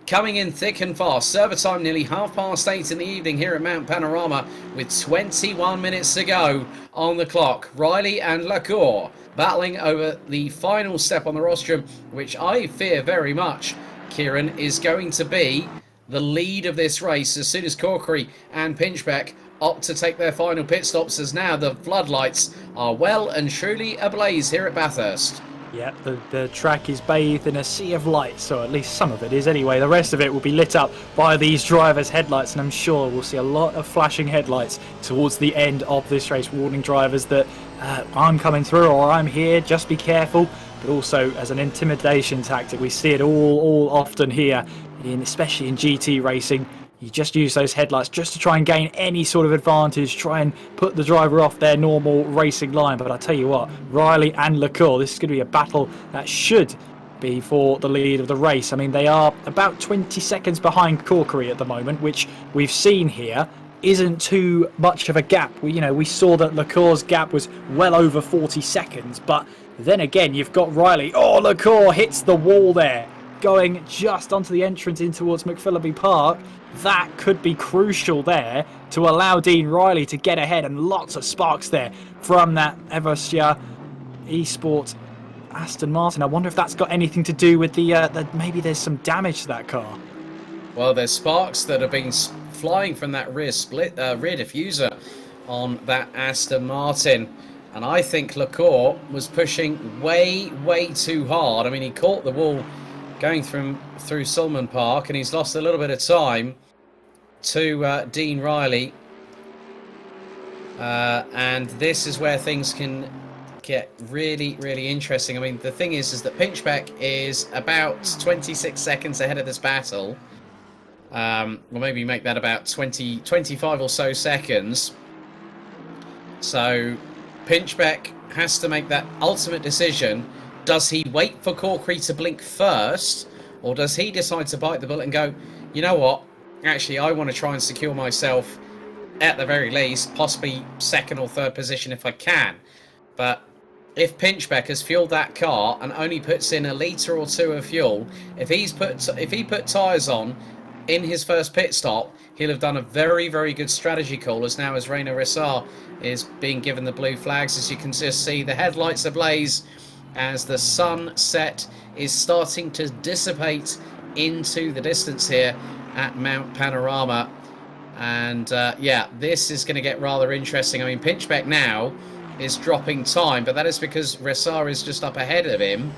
coming in thick and fast. Server time nearly 8:30 in the evening here at Mount Panorama, with 21 minutes to go on the clock. Riley and Lacour battling over the final step on the rostrum, which I fear very much, Kieran, is going to be the lead of this race as soon as Corkery and Pinchbeck opt to take their final pit stops, as now the floodlights are well and truly ablaze here at Bathurst. Yeah, the track is bathed in a sea of light, so at least some of it is anyway. The rest of it will be lit up by these drivers' headlights, and I'm sure we'll see a lot of flashing headlights towards the end of this race, warning drivers that I'm coming through or I'm here, just be careful. But also as an intimidation tactic, we see it all often here, especially in GT racing. You just use those headlights just to try and gain any sort of advantage, try and put the driver off their normal racing line. But I tell you what, Riley and Lacour, this is going to be a battle that should be for the lead of the race. I mean, they are about 20 seconds behind Corkery at the moment, which we've seen here isn't too much of a gap. We saw that Lacour's gap was well over 40 seconds, but then again, you've got Riley. Oh, Lacour hits the wall there. going just onto the entrance in towards McPhilliby Park. That could be crucial there to allow Dean Riley to get ahead, and lots of sparks there from that Eversia Esports Aston Martin. I wonder if that's got anything to do with the maybe there's some damage to that car. Well, there's sparks that have been flying from that rear diffuser on that Aston Martin. And I think Lacour was pushing way, way too hard. I mean, he caught the wall going through Sulman Park, and he's lost a little bit of time to Dean Riley. And this is where things can get really, really interesting. I mean, the thing is that Pinchbeck is about 26 seconds ahead of this battle. Or maybe make that about 25 or so seconds. So Pinchbeck has to make that ultimate decision. Does he wait for Corkery to blink first, or does he decide to bite the bullet and go, you know what, actually I want to try and secure myself at the very least, possibly second or third position if I can. But if Pinchbeck has fueled that car and only puts in a litre or two of fuel, if he put tyres on in his first pit stop, he'll have done a very, very good strategy call, as now as Reina Rissar is being given the blue flags. As you can just see, the headlights ablaze as the sunset is starting to dissipate into the distance here at Mount Panorama. And yeah, this is going to get rather interesting. I mean, Pinchbeck now is dropping time, but that is because Rissar is just up ahead of him.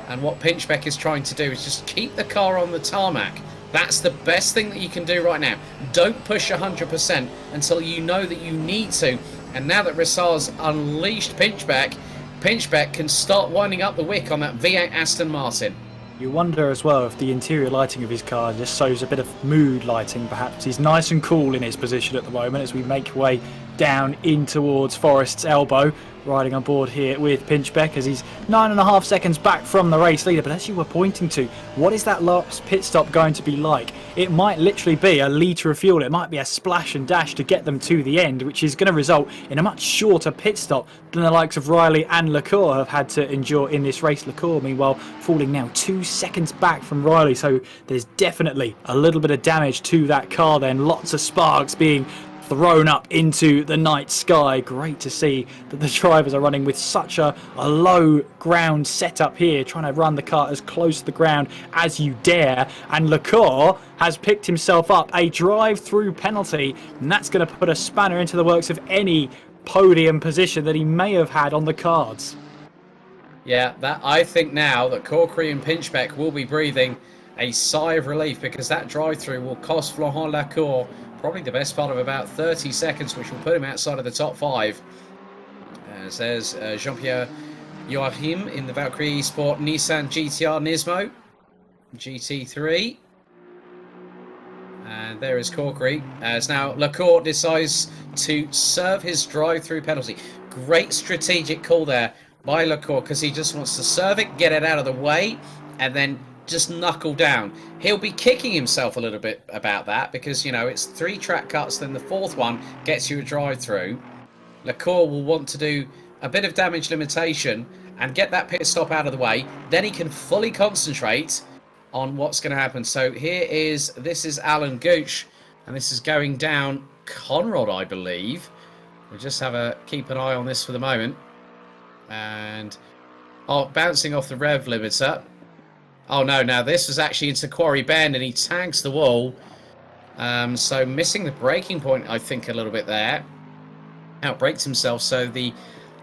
And what Pinchbeck is trying to do is just keep the car on the tarmac. That's the best thing that you can do right now. Don't push 100% until you know that you need to. And now that Rissar's unleashed Pinchbeck, Pinchbeck can start winding up the wick on that V8 Aston Martin. You wonder as well if the interior lighting of his car just shows a bit of mood lighting, perhaps. He's nice and cool in his position at the moment as we make way down in towards Forest's elbow, riding on board here with Pinchbeck as he's 9.5 seconds back from the race leader. But as you were pointing to, what is that last pit stop going to be like? It might literally be a litre of fuel. It might be a splash and dash to get them to the end, which is going to result in a much shorter pit stop than the likes of Riley and Lacour have had to endure in this race. Lacour, meanwhile, falling now 2 seconds back from Riley, so there's definitely a little bit of damage to that car then. Lots of sparks being thrown up into the night sky. Great to see that the drivers are running with such a low ground setup here, trying to run the car as close to the ground as you dare. And Lacour has picked himself up a drive-through penalty, and that's going to put a spanner into the works of any podium position that he may have had on the cards. Yeah, that I think now that Corkery and Pinchbeck will be breathing a sigh of relief, because that drive-through will cost Florent Lacour probably the best part of about 30 seconds, which will put him outside of the top 5. There's Jean-Pierre Joachim in the Valkyrie Sport Nissan GTR Nismo GT3. And there is Corkery, as now Lacour decides to serve his drive-through penalty. Great strategic call there by Lacour, because he just wants to serve it, get it out of the way, and then just knuckle down. He'll be kicking himself a little bit about that, because, you know, it's 3 track cuts, then the 4th one gets you a drive-through. Lacour will want to do a bit of damage limitation and get that pit stop out of the way. Then he can fully concentrate on what's going to happen. So this is Alan Gooch, and this is going down Conrad, I believe. We'll just keep an eye on this for the moment. And bouncing off the rev limiter. Oh no, now this was actually into Quarry Bend, and he tags the wall. So missing the braking point, I think, a little bit there. Outbraked himself, so the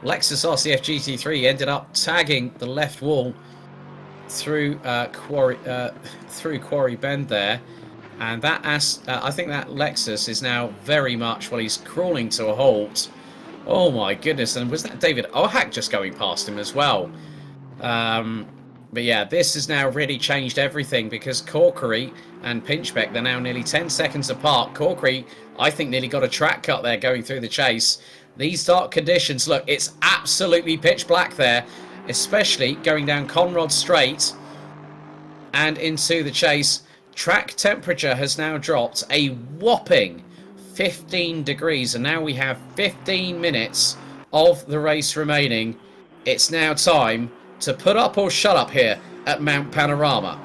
Lexus RCF GT3 ended up tagging the left wall through Quarry Bend there. And that I think that Lexus is now very much, well, he's crawling to a halt. Oh my goodness, and was that David Ohak just going past him as well? But yeah, this has now really changed everything, because Corkery and Pinchbeck, they're now nearly 10 seconds apart. Corkery, I think, nearly got a track cut there going through the chase. These dark conditions, look, it's absolutely pitch black there, especially going down Conrod Straight and into the chase. Track temperature has now dropped a whopping 15 degrees, and now we have 15 minutes of the race remaining. It's now time to put up or shut up here at Mount Panorama.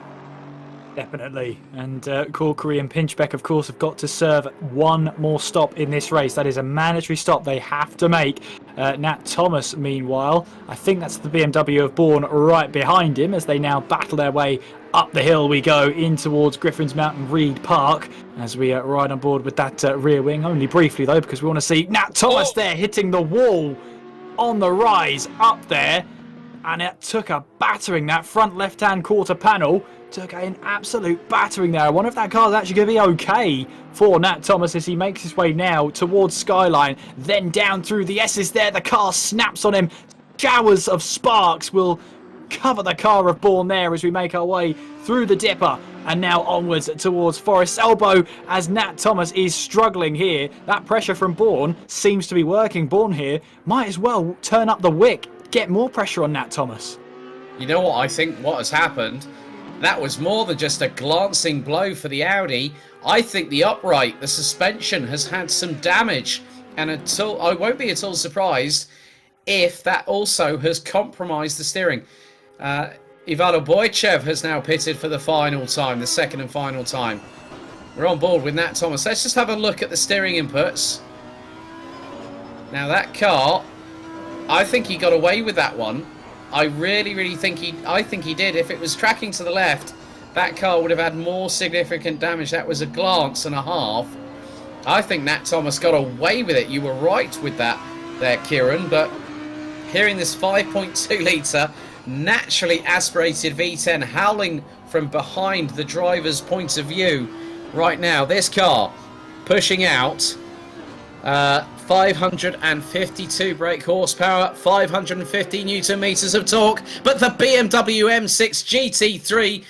Definitely. And Corkery and Pinchbeck, of course, have got to serve one more stop in this race. That is a mandatory stop they have to make. Nat Thomas, meanwhile, I think that's the BMW of Bourne right behind him as they now battle their way up the hill we go in towards Griffin's Mountain Reed Park as we ride on board with that rear wing. Only briefly, though, because we want to see Nat Thomas there hitting the wall on the rise up there. And it took a battering, that front left-hand quarter panel. Took an absolute battering there. I wonder if that car's actually going to be okay for Nat Thomas as he makes his way now towards Skyline. Then down through the S's there. The car snaps on him. Showers of sparks will cover the car of Bourne there as we make our way through the Dipper. And now onwards towards Forest's Elbow as Nat Thomas is struggling here. That pressure from Bourne seems to be working. Bourne here might as well turn up the wick. Get more pressure on Nat Thomas. You know what I think what has happened? That was more than just a glancing blow for the Audi. I think the upright, the suspension has had some damage. And I won't be at all surprised if that also has compromised the steering. Ivalo Boychev has now pitted for the final time, the second and final time. We're on board with Nat Thomas. Let's just have a look at the steering inputs. Now that car, I think he got away with that one. I really think he did. If it was tracking to the left, that car would have had more significant damage. That was a glance and a half. I think Nat Thomas got away with it. You were right with that there, Kieran. But hearing this 5.2 litre naturally aspirated V10 howling from behind the driver's point of view right now, this car pushing out 552 brake horsepower, 550 newton meters of torque, but the BMW M6 GT3,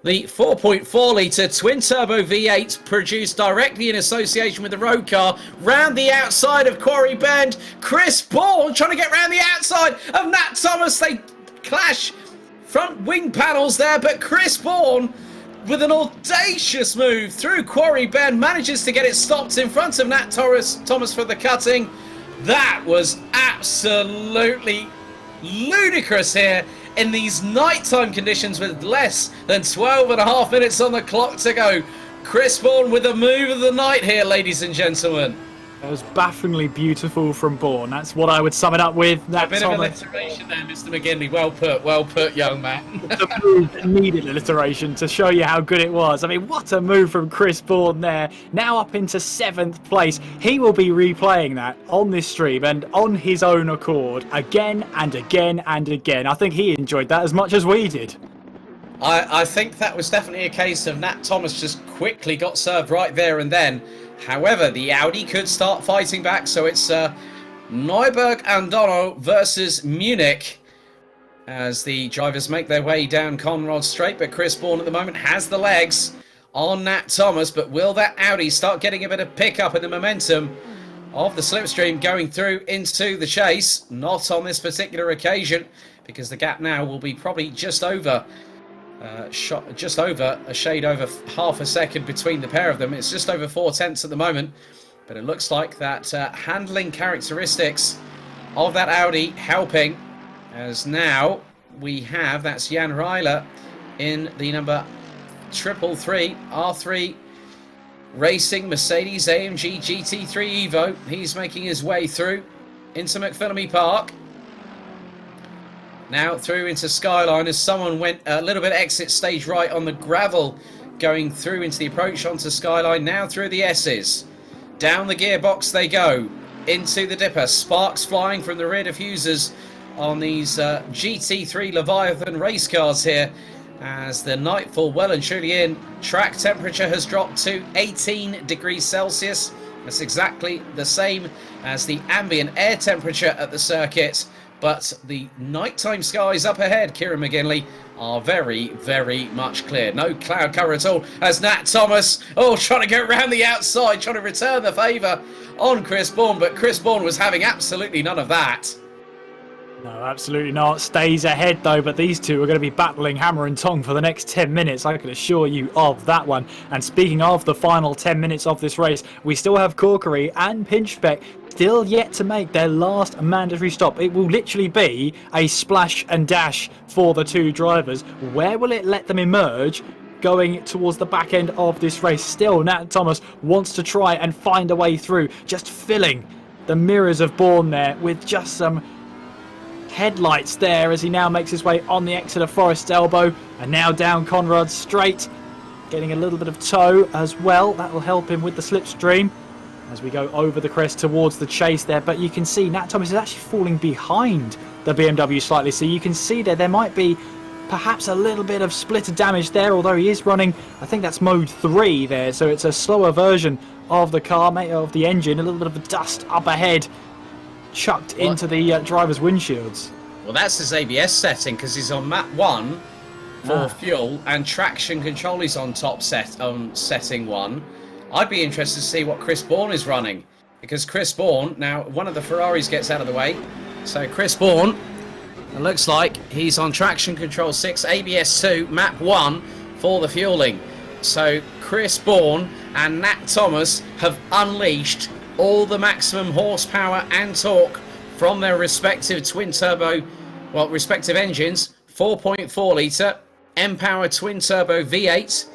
the 4.4 litre twin turbo V8 produced directly in association with the road car, round the outside of Quarry Bend. Chris Bourne trying to get round the outside of Nat Thomas. They clash front wing panels there, but Chris Bourne, with an audacious move through Quarry Bend, manages to get it stopped in front of Nat Thomas for the cutting. That was absolutely ludicrous here in these nighttime conditions with less than 12.5 minutes on the clock to go. Chris Bourne with the move of the night here, ladies and gentlemen. It was bafflingly beautiful from Bourne. That's what I would sum it up with. A bit of alliteration there, Mr. McGinley. Well put, young man. The move needed alliteration to show you how good it was. I mean, what a move from Chris Bourne there. Now up into 7th place. He will be replaying that on this stream and on his own accord again and again and again. I think he enjoyed that as much as we did. I think that was definitely a case of Nat Thomas just quickly got served right there and then. However, the Audi could start fighting back, so it's Neuberg-Andorra versus Munich as the drivers make their way down Conrad Straight. But Chris Bourne at the moment has the legs on Nat Thomas. But will that Audi start getting a bit of pickup in the momentum of the slipstream going through into the chase? Not on this particular occasion, because the gap now will be probably just over a shade over half a second between the pair of them. It's just over 4/10 at the moment, but it looks like that handling characteristics of that Audi helping, as now we have, that's Jan Reiler in the number 333 R3 Racing Mercedes AMG GT3 Evo. He's making his way through into McPhillamy Park. Now through into Skyline as someone went a little bit exit stage right on the gravel going through into the approach onto Skyline. Now through the S's. Down the gearbox they go into the Dipper. Sparks flying from the rear diffusers on these GT3 Leviathan race cars here as the nightfall well and truly in. Track temperature has dropped to 18 degrees Celsius. That's exactly the same as the ambient air temperature at the circuit. But the nighttime skies up ahead, Kieran McGinley, are very much clear. No cloud cover at all as Nat Thomas, trying to get around the outside, trying to return the favour on Chris Bourne. But Chris Bourne was having absolutely none of that. No, absolutely not. Stays ahead though, but these two are going to be battling hammer and tong for the next 10 minutes. I can assure you of that one. And speaking of the final 10 minutes of this race, we still have Corkery and Pinchbeck still yet to make their last mandatory stop. It will literally be a splash and dash for the two drivers. Where will it let them emerge? going towards the back end of this race. Still, Nat Thomas wants to try and find a way through, just filling the mirrors of Bourne there with just some headlights there as he now makes his way on the exit of Forest Elbow, and now down Conrad Straight, getting a little bit of toe as well. That will help him with the slipstream as we go over the crest towards the chase there. But you can see Nat Thomas is actually falling behind the BMW slightly, so you can see there might be perhaps a little bit of splitter damage there, although he is running, I think that's mode 3 there, so it's a slower version of the car, of the engine. A little bit of dust up ahead chucked into the driver's windshields. Well, that's his ABS setting, because he's on map 1 for fuel, and traction control is on top setting 1. I'd be interested to see what Chris Bourne is running, because Chris Bourne, now one of the Ferraris gets out of the way, so Chris Bourne, it looks like he's on traction control 6, ABS 2, map 1 for the fueling. So Chris Bourne and Nat Thomas have unleashed all the maximum horsepower and torque from their respective respective engines. 4.4 litre M-Power twin-turbo V8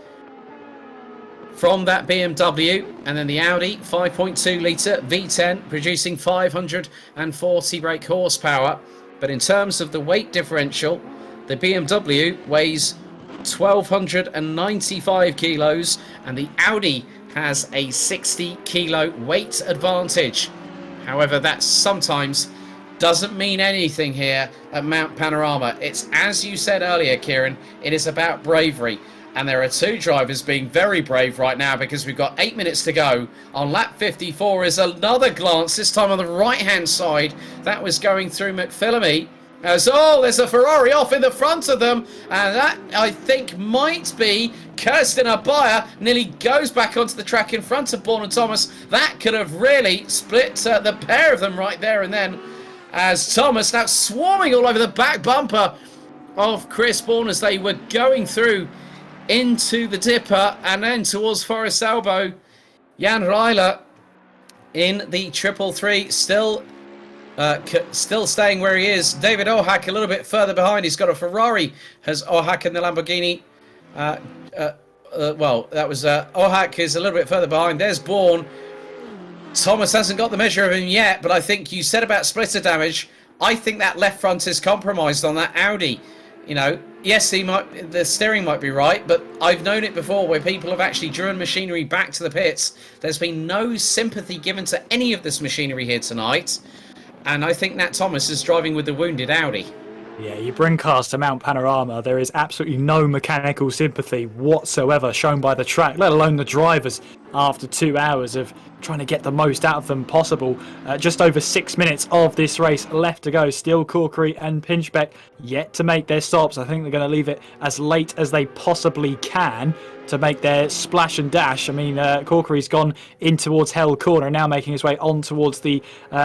from that BMW, and then the Audi 5.2 litre V10 producing 540 brake horsepower. But in terms of the weight differential, the BMW weighs 1,295 kilos and the Audi has a 60 kilo weight advantage. However, that sometimes doesn't mean anything here at Mount Panorama. It's, as you said earlier, Kieran, it is about bravery. And there are two drivers being very brave right now, because we've got 8 minutes to go. On lap 54 is another glance, this time on the right-hand side. That was going through McPhillamy. As, there's a Ferrari off in the front of them. And that, I think, might be Kirsten Abaya. Nearly goes back onto the track in front of Bourne and Thomas. That could have really split the pair of them right there and then. As Thomas now swarming all over the back bumper of Chris Bourne as they were going through into the dipper and then towards Forest Elbow. Jan Reiler in the 333, still staying where he is. David Ohak a little bit further behind. He's got a Ferrari, has Ohak in the Lamborghini. Ohak is a little bit further behind. There's Bourne. Thomas hasn't got the measure of him yet, but I think you said about splitter damage. I think that left front is compromised on that Audi. You know, yes, the steering might be right, but I've known it before where people have actually driven machinery back to the pits. There's been no sympathy given to any of this machinery here tonight. And I think Nat Thomas is driving with the wounded Audi. Yeah, you bring cars to Mount Panorama, there is absolutely no mechanical sympathy whatsoever shown by the track, let alone the drivers, after 2 hours of trying to get the most out of them possible. Just over 6 minutes of this race left to go. Still Corkery and Pinchbeck yet to make their stops. I think they're going to leave it as late as they possibly can to make their splash and dash. I mean, Corkery's gone in towards Hell Corner, now making his way on towards the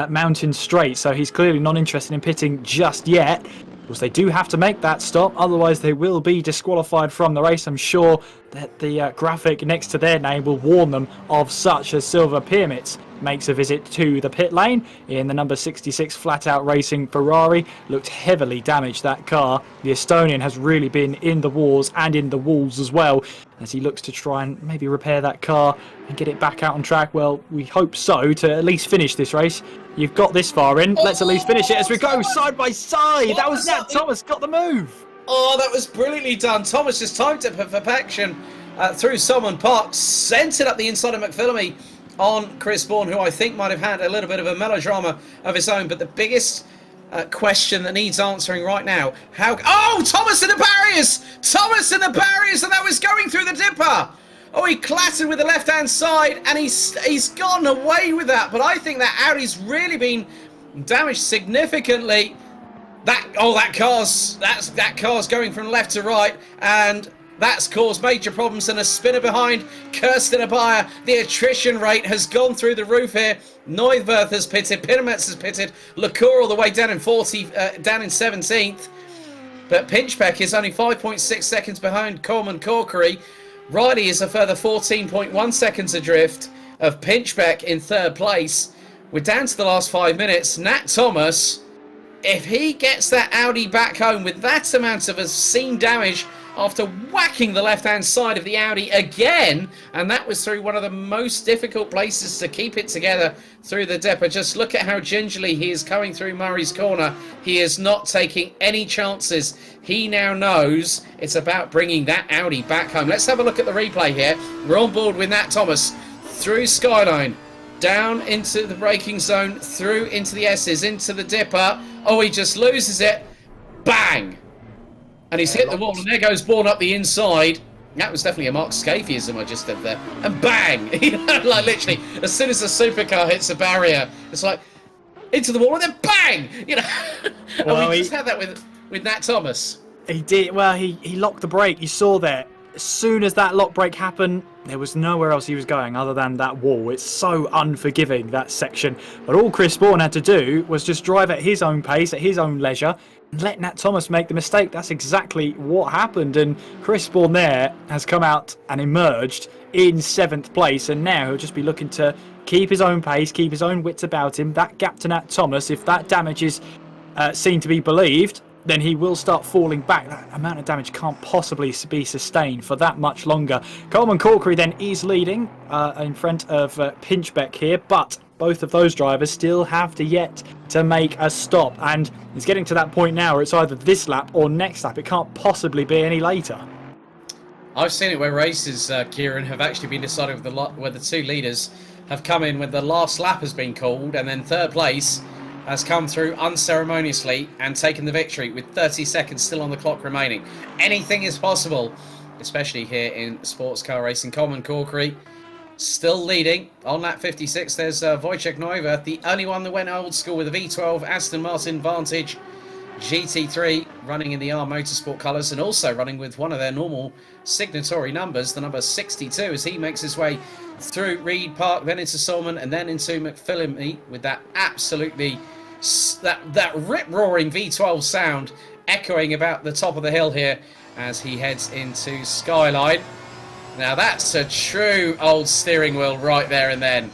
Mountain Straight, so he's clearly not interested in pitting just yet. Of course, they do have to make that stop, otherwise they will be disqualified from the race. I'm sure that the graphic next to their name will warn them of such, as Silver Pyramids makes a visit to the pit lane in the number 66 Flat Out Racing Ferrari. Looked heavily damaged, that car. The Estonian has really been in the wars and in the walls as well, as he looks to try and maybe repair that car and get it back out on track. Well, we hope so, to at least finish this race. You've got this far in, let's at least finish it as we go side by side. That was Nat Thomas, got the move. Oh, that was brilliantly done. Thomas just timed it for perfection through Solomon Park, sent it up the inside of McPhillamy on Chris Bourne, who I think might have had a little bit of a melodrama of his own. But the biggest question that needs answering right now, Thomas in the barriers! Thomas in the barriers, and that was going through the dipper! Oh, he clattered with the left-hand side, and he's gotten away with that. But I think that Audi's really been damaged significantly. That car's going from left to right, and that's caused major problems, and a spinner behind Kirsten Abaya. The attrition rate has gone through the roof here. Neuwirth has pitted, Pinametz has pitted, Lacour all the way down in 17th. But Pinchbeck is only 5.6 seconds behind Coleman Corkery. Riley is a further 14.1 seconds adrift of Pinchbeck in third place. We're down to the last 5 minutes. Nat Thomas, if he gets that Audi back home with that amount of obscene damage after whacking the left-hand side of the Audi again, and that was through one of the most difficult places to keep it together through the dip. Just look at how gingerly he is coming through Murray's corner. He is not taking any chances. He now knows it's about bringing that Audi back home. Let's have a look at the replay here. We're on board with Nat Thomas through Skyline, down into the braking zone, through into the S's, into the dipper. Oh, he just loses it. Bang! And he's hit the wall, and there goes Bourne up the inside. That was definitely a Mark Scafeism I just did there. And bang! Like literally, as soon as the supercar hits a barrier, it's like into the wall, and then bang! And we just had that with Nat Thomas. He did. Well, he locked the brake. You saw there. As soon as that lock brake happened, there was nowhere else he was going other than that wall. It's so unforgiving, that section. But all Chris Bourne had to do was just drive at his own pace, at his own leisure, and let Nat Thomas make the mistake. That's exactly what happened. And Chris Bourne there has come out and emerged in 7th place. And now he'll just be looking to keep his own pace, keep his own wits about him. That gap to Nat Thomas, if that damage is seen to be believed, then he will start falling back. That amount of damage can't possibly be sustained for that much longer. Coleman Corkery then is leading in front of Pinchbeck here, but both of those drivers still have to yet to make a stop, and it's getting to that point now where it's either this lap or next lap. It can't possibly be any later. I've seen it where races, Kieran, have actually been decided where the two leaders have come in when the last lap has been called, and then third place has come through unceremoniously and taken the victory with 30 seconds still on the clock remaining. Anything is possible, especially here in sports car racing. Coleman Corkery still leading on lap 56. There's Wojciech Neuwer, the only one that went old school with a V12 Aston Martin Vantage GT3, running in the R Motorsport colours, and also running with one of their normal signatory numbers, the number 62, as he makes his way through Reed Park, then into Solman, and then into McPhillamy with that absolutely that rip-roaring V12 sound echoing about the top of the hill here as he heads into Skyline. Now that's a true old steering wheel right there and then.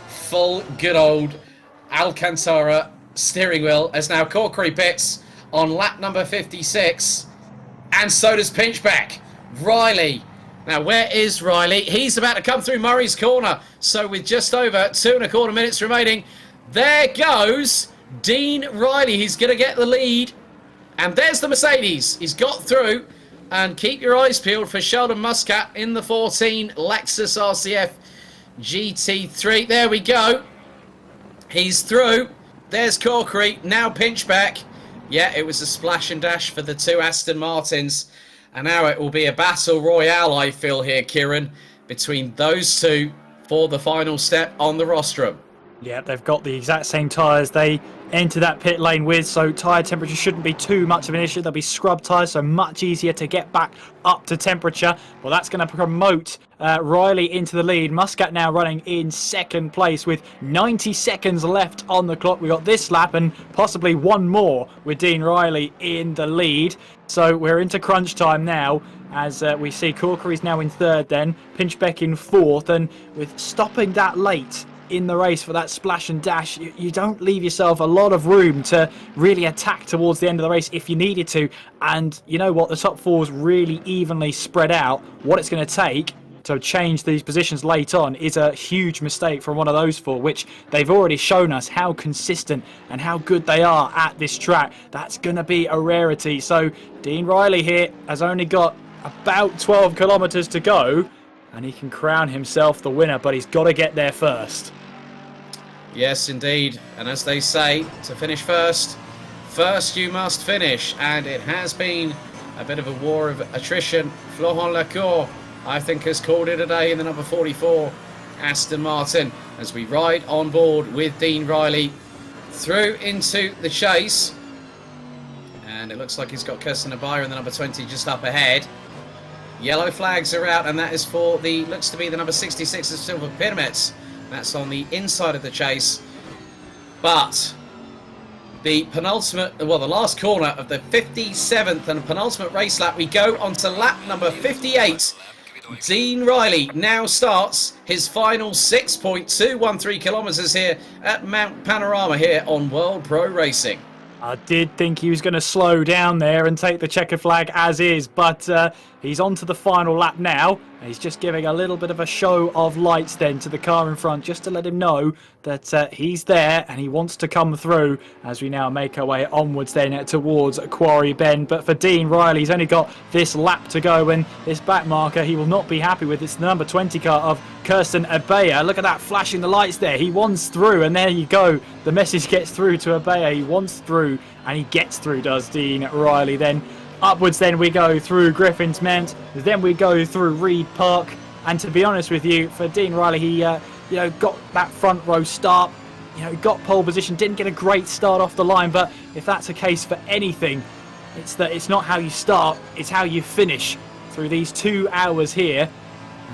Full good old Alcantara steering wheel as now Corkery pits on lap number 56, and so does Pinchbeck. Riley. Now, where is Riley? He's about to come through Murray's corner. So with just over 2.25 minutes remaining, there goes Dean Riley. He's going to get the lead. And there's the Mercedes. He's got through. And keep your eyes peeled for Sheldon Muscat in the 14 Lexus RCF GT3. There we go. He's through. There's Corkery. Now Pinchbeck. Yeah, it was a splash and dash for the two Aston Martins. And now it will be a battle royale, I feel here, Kieran, between those two for the final step on the rostrum. Yeah, they've got the exact same tyres they enter that pit lane with, so tyre temperature shouldn't be too much of an issue. They'll be scrub tyres, so much easier to get back up to temperature. Well, that's going to promote Riley into the lead. Muscat now running in 2nd place with 90 seconds left on the clock. We got this lap and possibly one more with Dean Riley in the lead. So we're into crunch time now, as we see Corkery's now in 3rd then, Pinchbeck in 4th, and with stopping that late in the race for that splash and dash, you don't leave yourself a lot of room to really attack towards the end of the race if you needed to. And you know what, the top 4 is really evenly spread out. What it's going to take to change these positions late on is a huge mistake from one of those 4, which they've already shown us how consistent and how good they are at this track. That's going to be a rarity. So Dean Riley here has only got about 12 kilometres to go, and he can crown himself the winner, but he's got to get there first. Yes, indeed. And as they say, to finish first you must finish. And it has been a bit of a war of attrition. Florent Lacour, I think, has called it a day in the number 44 Aston Martin as we ride on board with Dean Riley through into the chase. And it looks like he's got Kirsten Abaya in the number 20 just up ahead. Yellow flags are out, and that is for the, looks to be the number 66 of Silver Pyramids. That's on the inside of the chase. But the penultimate, well, the last corner of the 57th and penultimate race lap, we go on to lap number 58. Dean Riley now starts his final 6.213 kilometres here at Mount Panorama here on World Pro Racing. I did think he was going to slow down there and take the checkered flag as is, but he's on to the final lap now. He's just giving a little bit of a show of lights then to the car in front, just to let him know that he's there and he wants to come through as we now make our way onwards then towards Quarry Bend. But for Dean Riley, he's only got this lap to go, and this back marker he will not be happy with. It's the number 20 car of Kirsten Abea. Look at that, flashing the lights there. He wants through, and there you go. The message gets through to Abea. He wants through, and he gets through, does Dean Riley. Then upwards then we go through Griffin's Mount, then we go through Reed Park, and to be honest with you, for Dean Riley, he got that front row start, got pole position, didn't get a great start off the line, but if that's a case for anything, it's that it's not how you start, it's how you finish through these 2 hours here.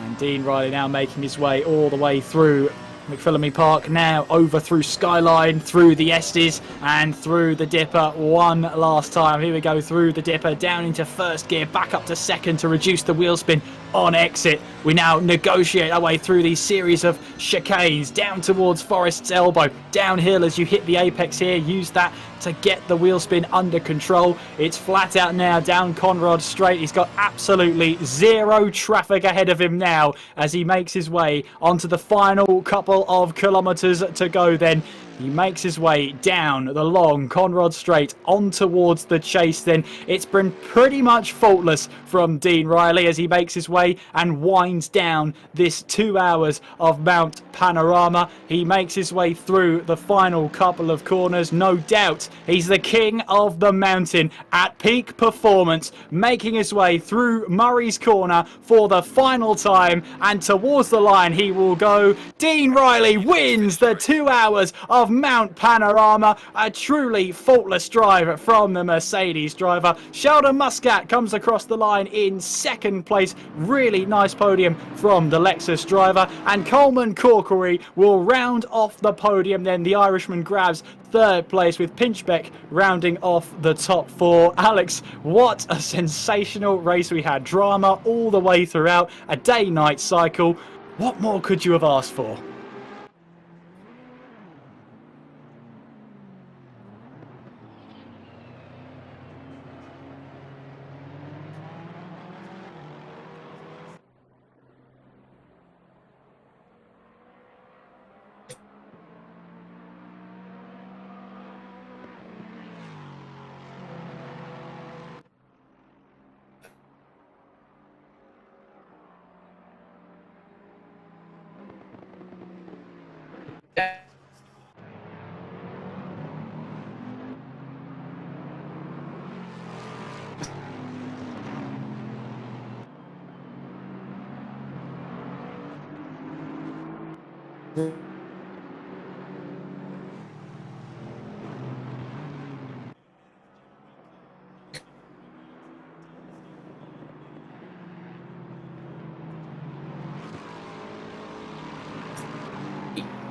And Dean Riley now making his way all the way through McPhillamy Park, now over through Skyline, through the Estes and through the Dipper one last time. Here we go through the Dipper, down into first gear, back up to second to reduce the wheel spin on exit. We now negotiate our way through these series of chicanes, down towards Forest's Elbow, downhill as you hit the apex here, use that to get the wheel spin under control. It's flat out now down Conrod Straight. He's got absolutely zero traffic ahead of him now as he makes his way onto the final couple of kilometres to go then. He makes his way down the long Conrod Straight on towards the chase then. It's been pretty much faultless from Dean Riley as he makes his way and winds down this 2 hours of Mount Panorama. He makes his way through the final couple of corners. No doubt he's the king of the mountain at peak performance, making his way through Murray's Corner for the final time, and towards the line he will go. Dean Riley wins the 2 hours of Mount Panorama. A truly faultless drive from the Mercedes driver. Sheldon Muscat comes across the line in second place. Really nice podium from the Lexus driver, and Coleman Corkery will round off the podium then. The Irishman grabs third place with Pinchbeck rounding off the top four. Alex, what a sensational race we had. Drama all the way throughout, a day-night cycle. What more could you have asked for?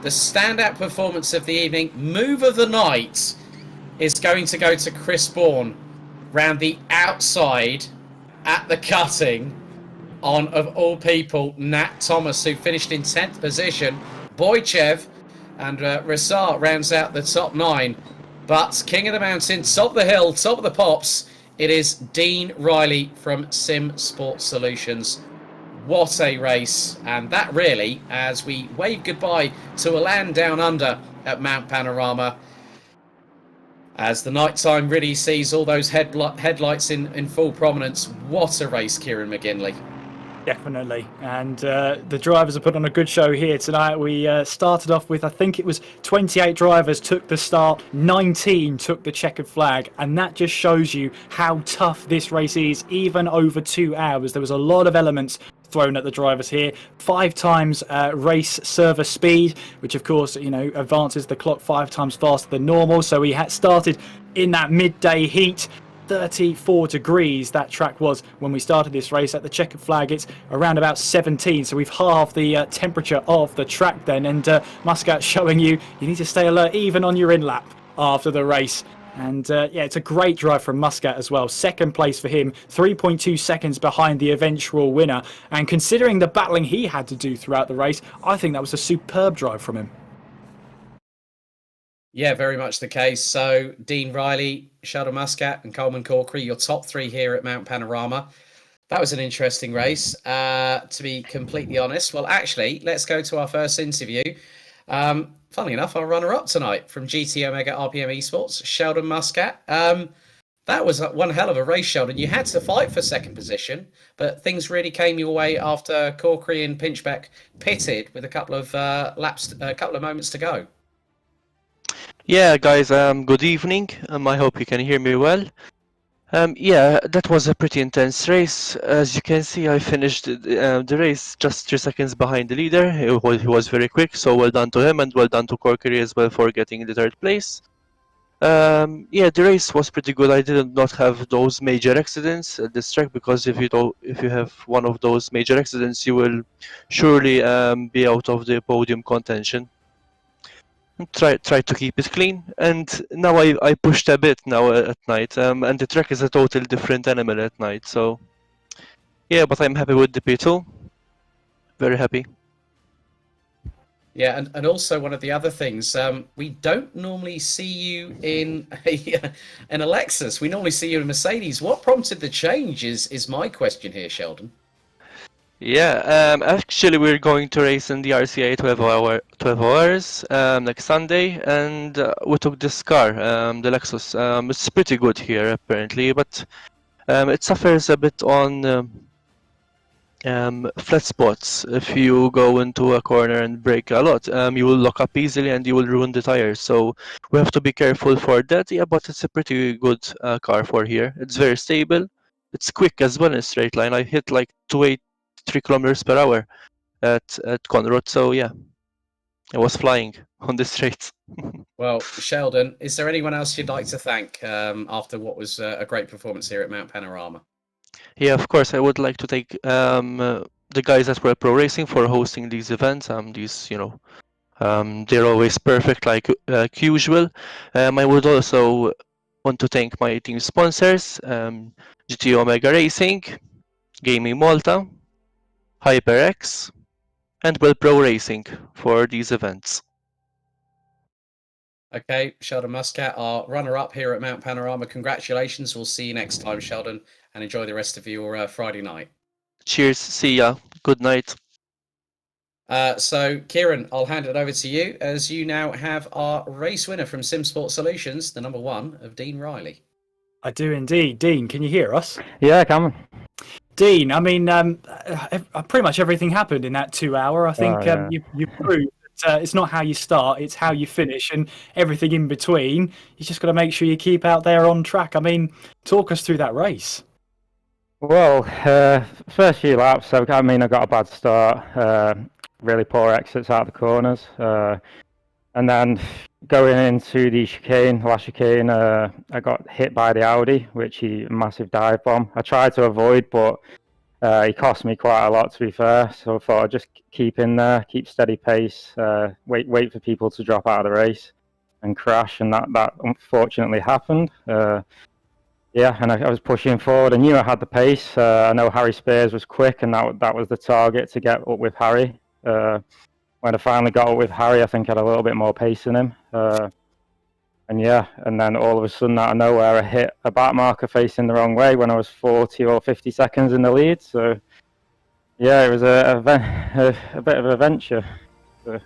The standout performance of the evening, move of the night, is going to go to Chris Bourne round the outside at the cutting on, of all people, Nat Thomas, who finished in 10th position. Boychev and Rissart rounds out the top 9. But King of the Mountain, top of the hill, top of the pops, it is Dean Riley from Sim Sports Solutions. What a race. And that really, as we wave goodbye to a land down under at Mount Panorama, as the nighttime really sees all those headlights in full prominence. What a race, Kieran McGinley. Definitely, and the drivers have put on a good show here tonight. We started off with, I think it was 28 drivers took the start, 19 took the checkered flag, and that just shows you how tough this race is, even over 2 hours. There was a lot of elements thrown at the drivers here. 5 times race server speed, which of course, advances the clock 5 times faster than normal. So we had started in that midday heat. 34 degrees that track was when we started this race. At the checkered flag it's around about 17, so we've halved the temperature of the track then, and Muscat showing you need to stay alert even on your in lap after the race. And yeah, it's a great drive from Muscat as well. Second place for him, 3.2 seconds behind the eventual winner, and considering the battling he had to do throughout the race, I think that was a superb drive from him. Yeah, very much the case. So, Dean Riley, Sheldon Muscat, and Coleman Corkery, your top three here at Mount Panorama. That was an interesting race, to be completely honest. Well, actually, let's go to our first interview. Funnily enough, our runner-up tonight from GT Omega RPM Esports, Sheldon Muscat. That was one hell of a race, Sheldon. You had to fight for second position, but things really came your way after Corkery and Pinchbeck pitted with a couple of moments to go. Yeah, guys, good evening. I hope you can hear me well. Yeah, that was a pretty intense race. As you can see, I finished the race just 3 seconds behind the leader. He was very quick, so well done to him, and well done to Corkery as well for getting the third place. Yeah, the race was pretty good. I did not have those major accidents at this track, because if you have one of those major accidents, you will surely be out of the podium contention. Try to keep it clean, and now I pushed a bit now at night, and the track is a totally different animal at night. So yeah, but I'm happy with the P2. Very happy. Yeah, and also one of the other things, we don't normally see you in an Lexus. We normally see you in a Mercedes. What prompted the change is my question here, Sheldon. Yeah, actually we're going to race in the RCA 12 hours next Sunday, and we took this car, the Lexus. It's pretty good here apparently, but it suffers a bit on flat spots. If you go into a corner and brake a lot, you will lock up easily and you will ruin the tires. So we have to be careful for that. Yeah, but it's a pretty good car for here. It's very stable. It's quick as well in a straight line. I hit like 283 kilometers per hour at Conrod. So yeah, I was flying on the straight. Well, Sheldon, is there anyone else you'd like to thank after what was a great performance here at Mount Panorama? Yeah, of course. I would like to thank the guys at World Pro Racing for hosting these events. They're always perfect, like usual. I would also want to thank my team sponsors, GT Omega Racing, Gaming Malta, HyperX, and World Pro Racing for these events. Okay, Sheldon Muscat, our runner-up here at Mount Panorama. Congratulations. We'll see you next time, Sheldon, and enjoy the rest of your Friday night. Cheers. See ya. Good night. So, Kieran, I'll hand it over to you, as you now have our race winner from SimSport Solutions, the number one of Dean Riley. I do indeed. Dean, can you hear us? Yeah, I can. Dean, I mean, pretty much everything happened in that 2 hour. I think you proved that it's not how you start, it's how you finish, and everything in between. You just got to make sure you keep out there on track. I mean, talk us through that race. Well, first few laps, I got a bad start, really poor exits out of the corners, and then going into the last chicane, I got hit by the Audi, which he massive dive bomb. I tried to avoid, but he cost me quite a lot, to be fair. So I thought I'd just keep in there, keep steady pace, wait for people to drop out of the race and crash, and that unfortunately happened. Yeah, and I was pushing forward. I knew I had the pace. I know Harry Spears was quick, and that was the target, to get up with Harry. When I finally got up with Harry, I think I had a little bit more pace in him. And then all of a sudden, out of nowhere, I hit a back marker facing the wrong way when I was 40 or 50 seconds in the lead. So, yeah, it was a bit of an adventure. So.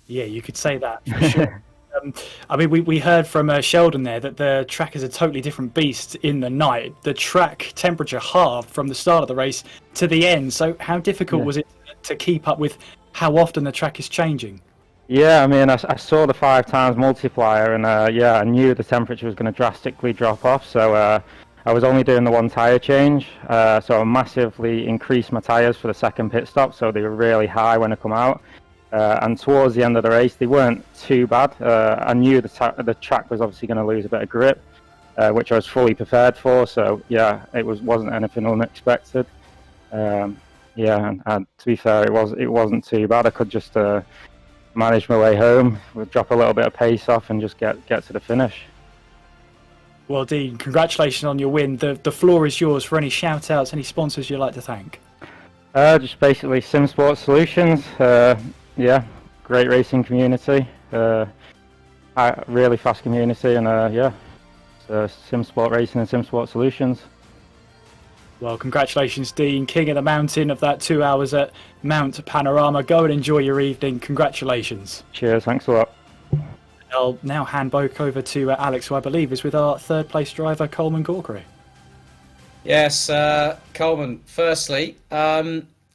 Yeah, you could say that for sure. I mean, we heard from Sheldon there that the track is a totally different beast in the night. The track temperature halved from the start of the race to the end. So how difficult was it to keep up with how often the track is changing? Yeah, I mean, I saw the 5 times multiplier, and I knew the temperature was going to drastically drop off. So I was only doing the 1 tyre change. So I massively increased my tyres for the second pit stop, so they were really high when I come out. And towards the end of the race, they weren't too bad. I knew the track was obviously going to lose a bit of grip, which I was fully prepared for. So yeah, it wasn't anything unexpected. And to be fair, it wasn't too bad. I could just manage my way home, drop a little bit of pace off, and just get to the finish. Well, Dean, congratulations on your win. The floor is yours for any shout-outs, any sponsors you'd like to thank. Just basically SimSport Solutions. Great racing community. really fast community, and yeah, it's Sim Sport Racing and Sim Sport Solutions. Well, congratulations, Dean, king of the mountain of that 2 hours at Mount Panorama. Go and enjoy your evening. Congratulations. Cheers, thanks a lot. I'll now hand back over to Alex, who I believe is with our third place driver, Coleman Corkery. Yes, Coleman, firstly,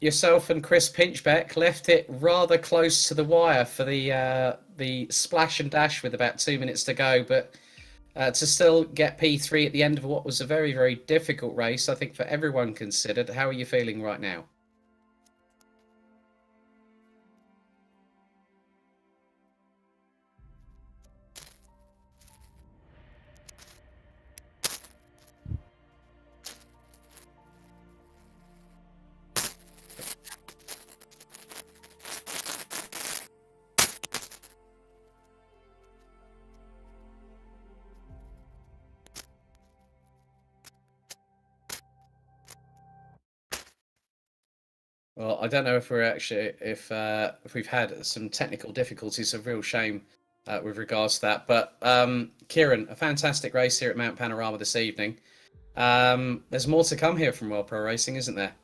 yourself and Chris Pinchbeck left it rather close to the wire for the splash and dash with about 2 minutes to go, but to still get P3 at the end of what was a very, very difficult race, I think, for everyone considered. How are you feeling right now? Well, I don't know if we're actually if we've had some technical difficulties. A real shame with regards to that. But Kieran, a fantastic race here at Mount Panorama this evening. There's more to come here from World Pro Racing, isn't there?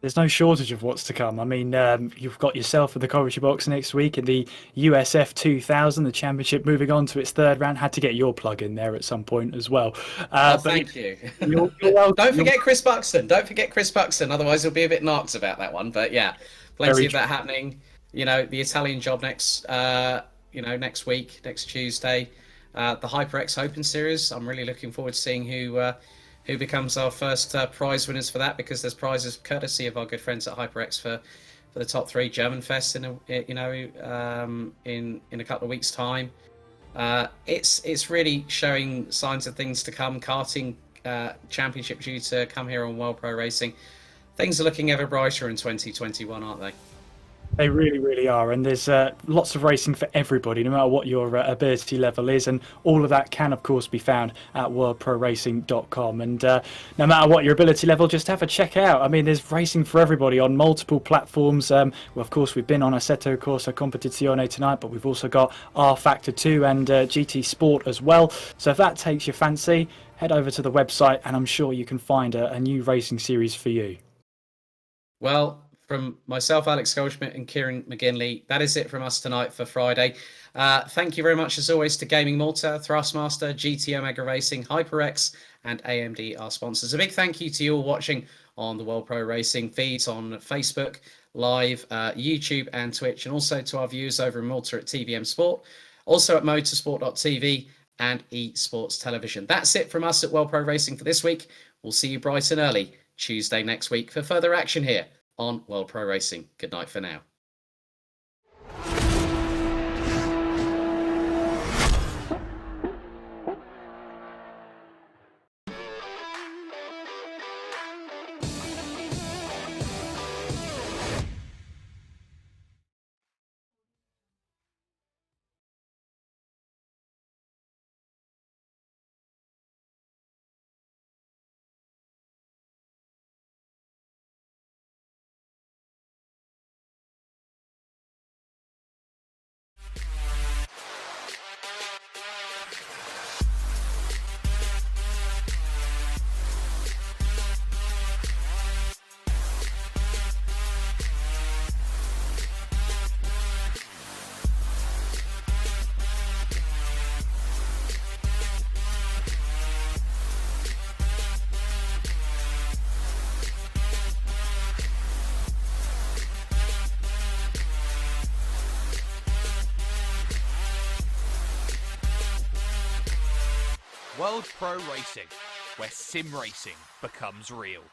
There's no shortage of what's to come. I mean, you've got yourself at the Coventry Box next week in the USF 2000, the championship moving on to its third round. Had to get your plug in there at some point as well. Thank you. You're welcome. Don't forget Chris Buxton. Don't forget Chris Buxton. Otherwise, he'll be a bit knocked about that one. But yeah, plenty of that happening. You know, the Italian job next week, next Tuesday. The HyperX Open Series. I'm really looking forward to seeing who becomes our first prize winners for that, because there's prizes courtesy of our good friends at HyperX for the top 3 German Fest in a couple of weeks' time. It's really showing signs of things to come. Karting championship due to come here on World Pro Racing. Things are looking ever brighter in 2021, aren't they? They really, really are, and there's lots of racing for everybody, no matter what your ability level is, and all of that can, of course, be found at worldproracing.com. And no matter what your ability level, just have a check out. I mean, there's racing for everybody on multiple platforms. Well, of course, we've been on Assetto Corsa Competizione tonight, but we've also got R Factor 2 and GT Sport as well. So if that takes your fancy, head over to the website, and I'm sure you can find a new racing series for you. Well, from myself, Alex Goldschmidt, and Kieran McGinley, that is it from us tonight for Friday. Thank you very much, as always, to Gaming Malta, Thrustmaster, GT Omega Racing, HyperX, and AMD, our sponsors. A big thank you to you all watching on the World Pro Racing feeds on Facebook, Live, YouTube, and Twitch, and also to our viewers over in Malta at TVM Sport, also at motorsport.tv and eSports Television. That's it from us at World Pro Racing for this week. We'll see you bright and early Tuesday next week for further action here on World Pro Racing. Good night for now. World Pro Racing, where sim racing becomes real.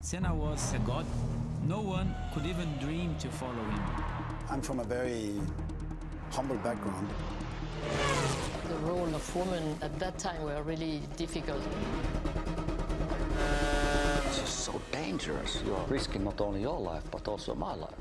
Senna was a god. No one could even dream to follow him. I'm from a very humble background. The role of women at that time were really difficult. This is so dangerous. You're risking not only your life, but also my life.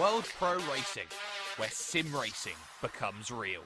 World Pro Racing, where sim racing becomes real.